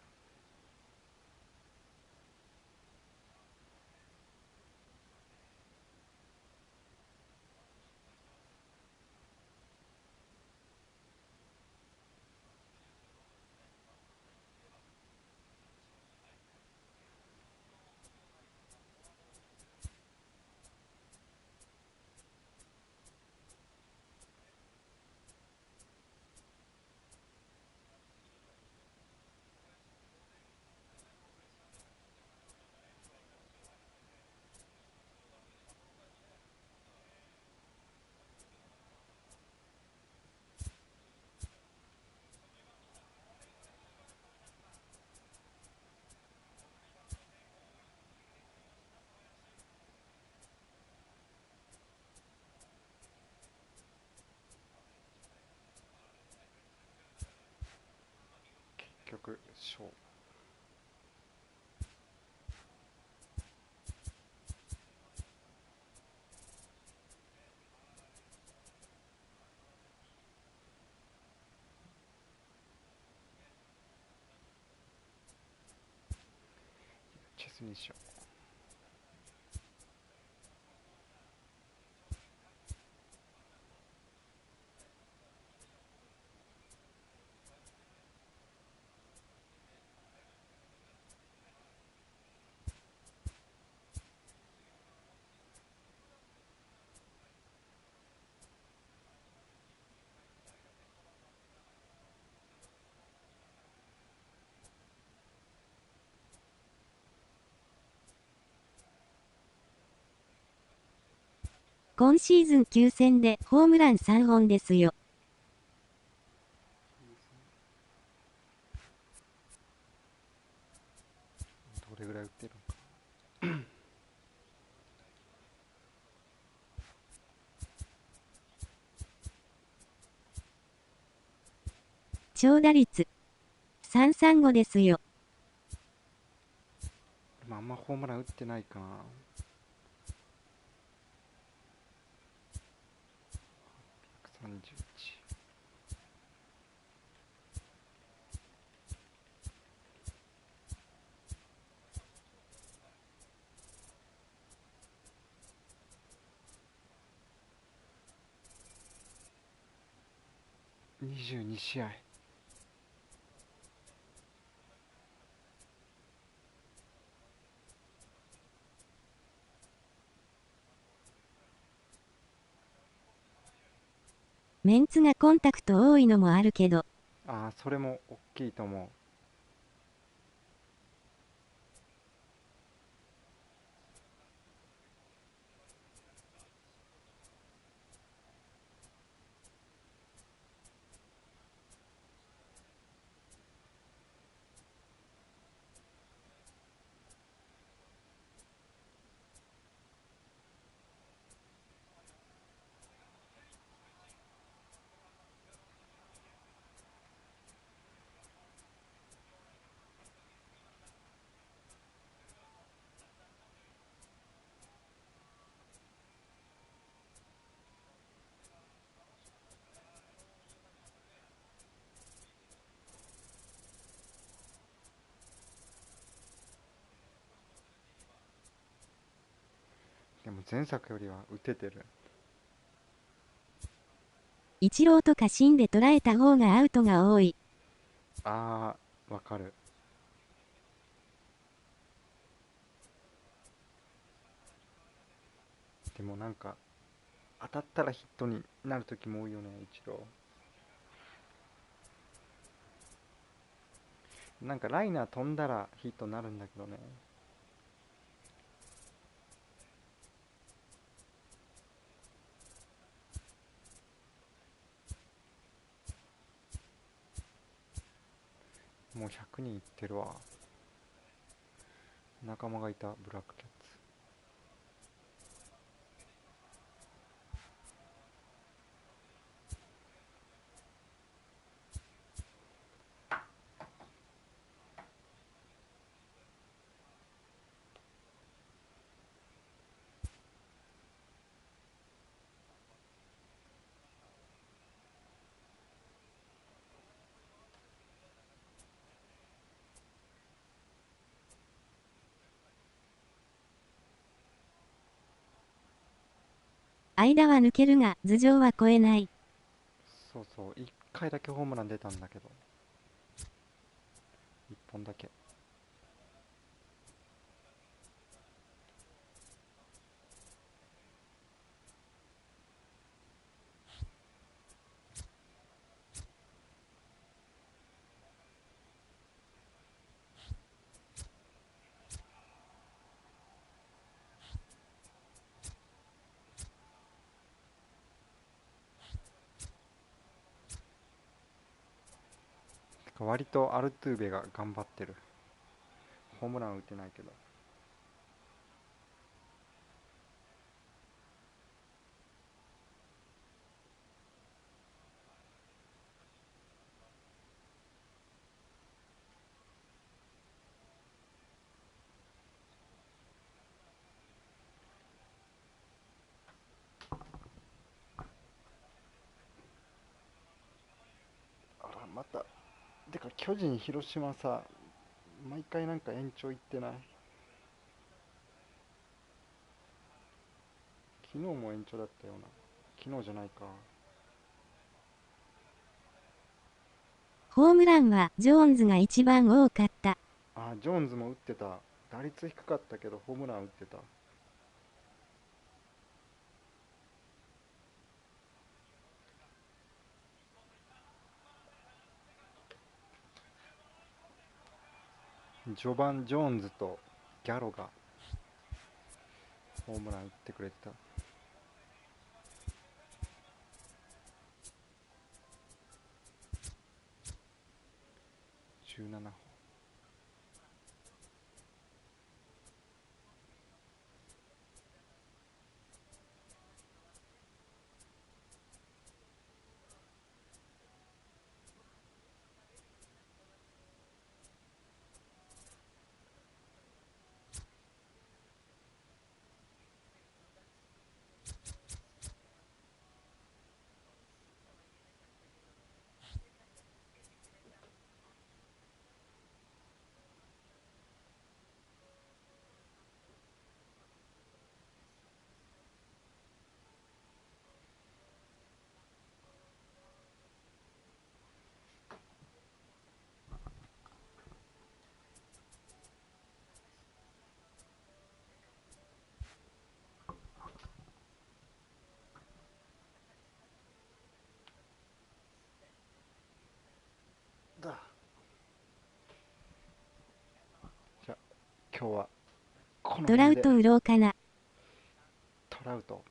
結局ショー。チェスにしよう。今シーズン9戦でホームラン3本ですよ。どれぐらい打ってるのか。長打率335ですよ。今あんまホームラン打ってないかな。131。22試合。メンツがコンタクト多いのもあるけど。ああ、それも大きいと思う。も前作よりは打ててる。イチローとか芯で捉えた方がアウトが多い。あー、わかる。でもなんか当たったらヒットになる時も多いよね、イチロー。なんかライナー飛んだらヒットになるんだけどね。もう100人いってるわ。仲間がいた、ブラックキャッツ。間は抜けるが頭上は越えない。そうそう、1回だけホームラン出たんだけど、1本だけ。割とアルトゥーベが頑張ってる。ホームラン打てないけど。あら、また。てか巨人広島さ、毎回なんか延長いってない？昨日も延長だったような。昨日じゃないか。ホームランはジョーンズが一番多かった。あ、ジョーンズも打ってた。打率低かったけどホームラン打ってた。序盤ジョーンズとギャロがホームラン打ってくれてた。17本。だ。じゃあ今日はこのトラウト売ろうかな。トラウト。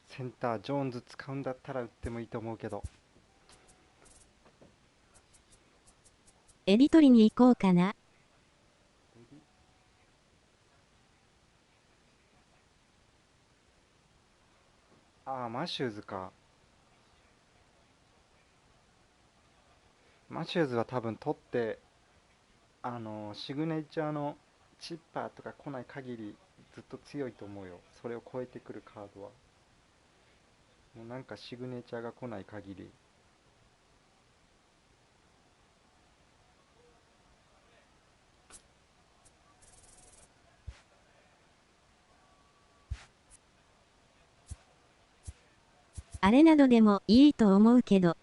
センタージョーンズ使うんだったら打ってもいいと思うけど。エリ取りに行こうかな。ああ、マシューズか。マシューズは多分取って、シグネチャーのチッパーとか来ない限りずっと強いと思うよ。それを超えてくるカードは。もうなんかシグネチャーが来ない限り。あれなどでもいいと思うけど。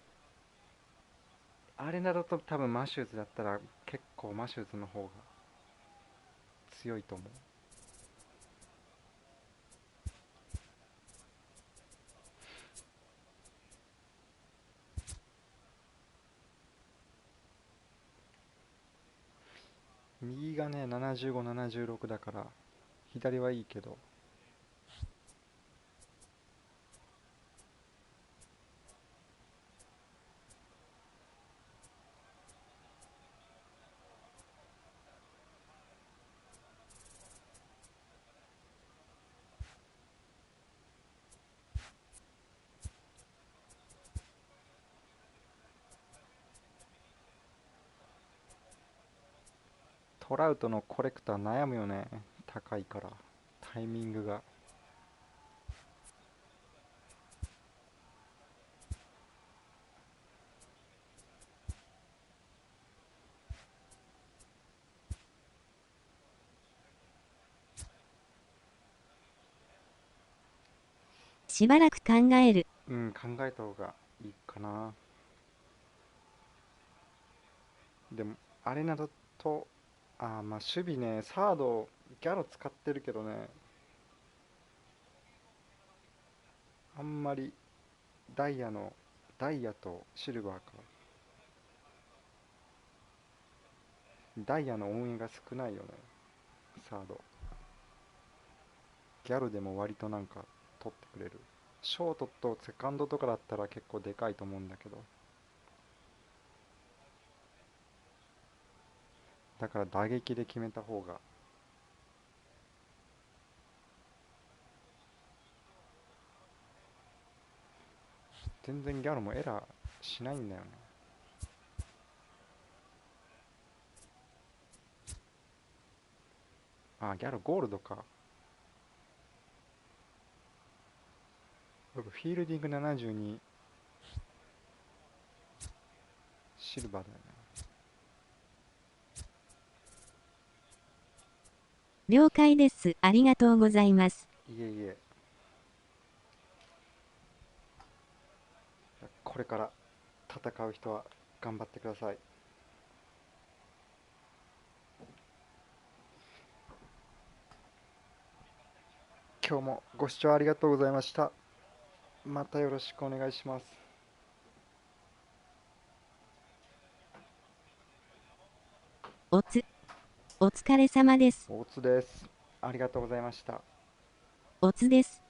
あれなどと多分マシューズだったら結構マシューズの方が強いと思う。右がね75、76だから左はいいけど、トラウトのコレクター悩むよね、高いからタイミングが。しばらく考える。考えた方がいいかな。でもあれなどと、まあ守備ね、サードギャロ使ってるけどね、あんまりダイヤとシルバーか、ダイヤの応援が少ないよね、サード。ギャルでも割となんか取ってくれる。ショートとセカンドとかだったら結構でかいと思うんだけど、だから打撃で決めた方が。全然ギャロもエラーしないんだよね。ギャロゴールドか。僕フィールディング72、シルバーだよね。了解です。ありがとうございます。いえいえ。これから戦う人は頑張ってください。今日もご視聴ありがとうございました。またよろしくお願いします。お疲れ様です。大津です。ありがとうございました。おつです。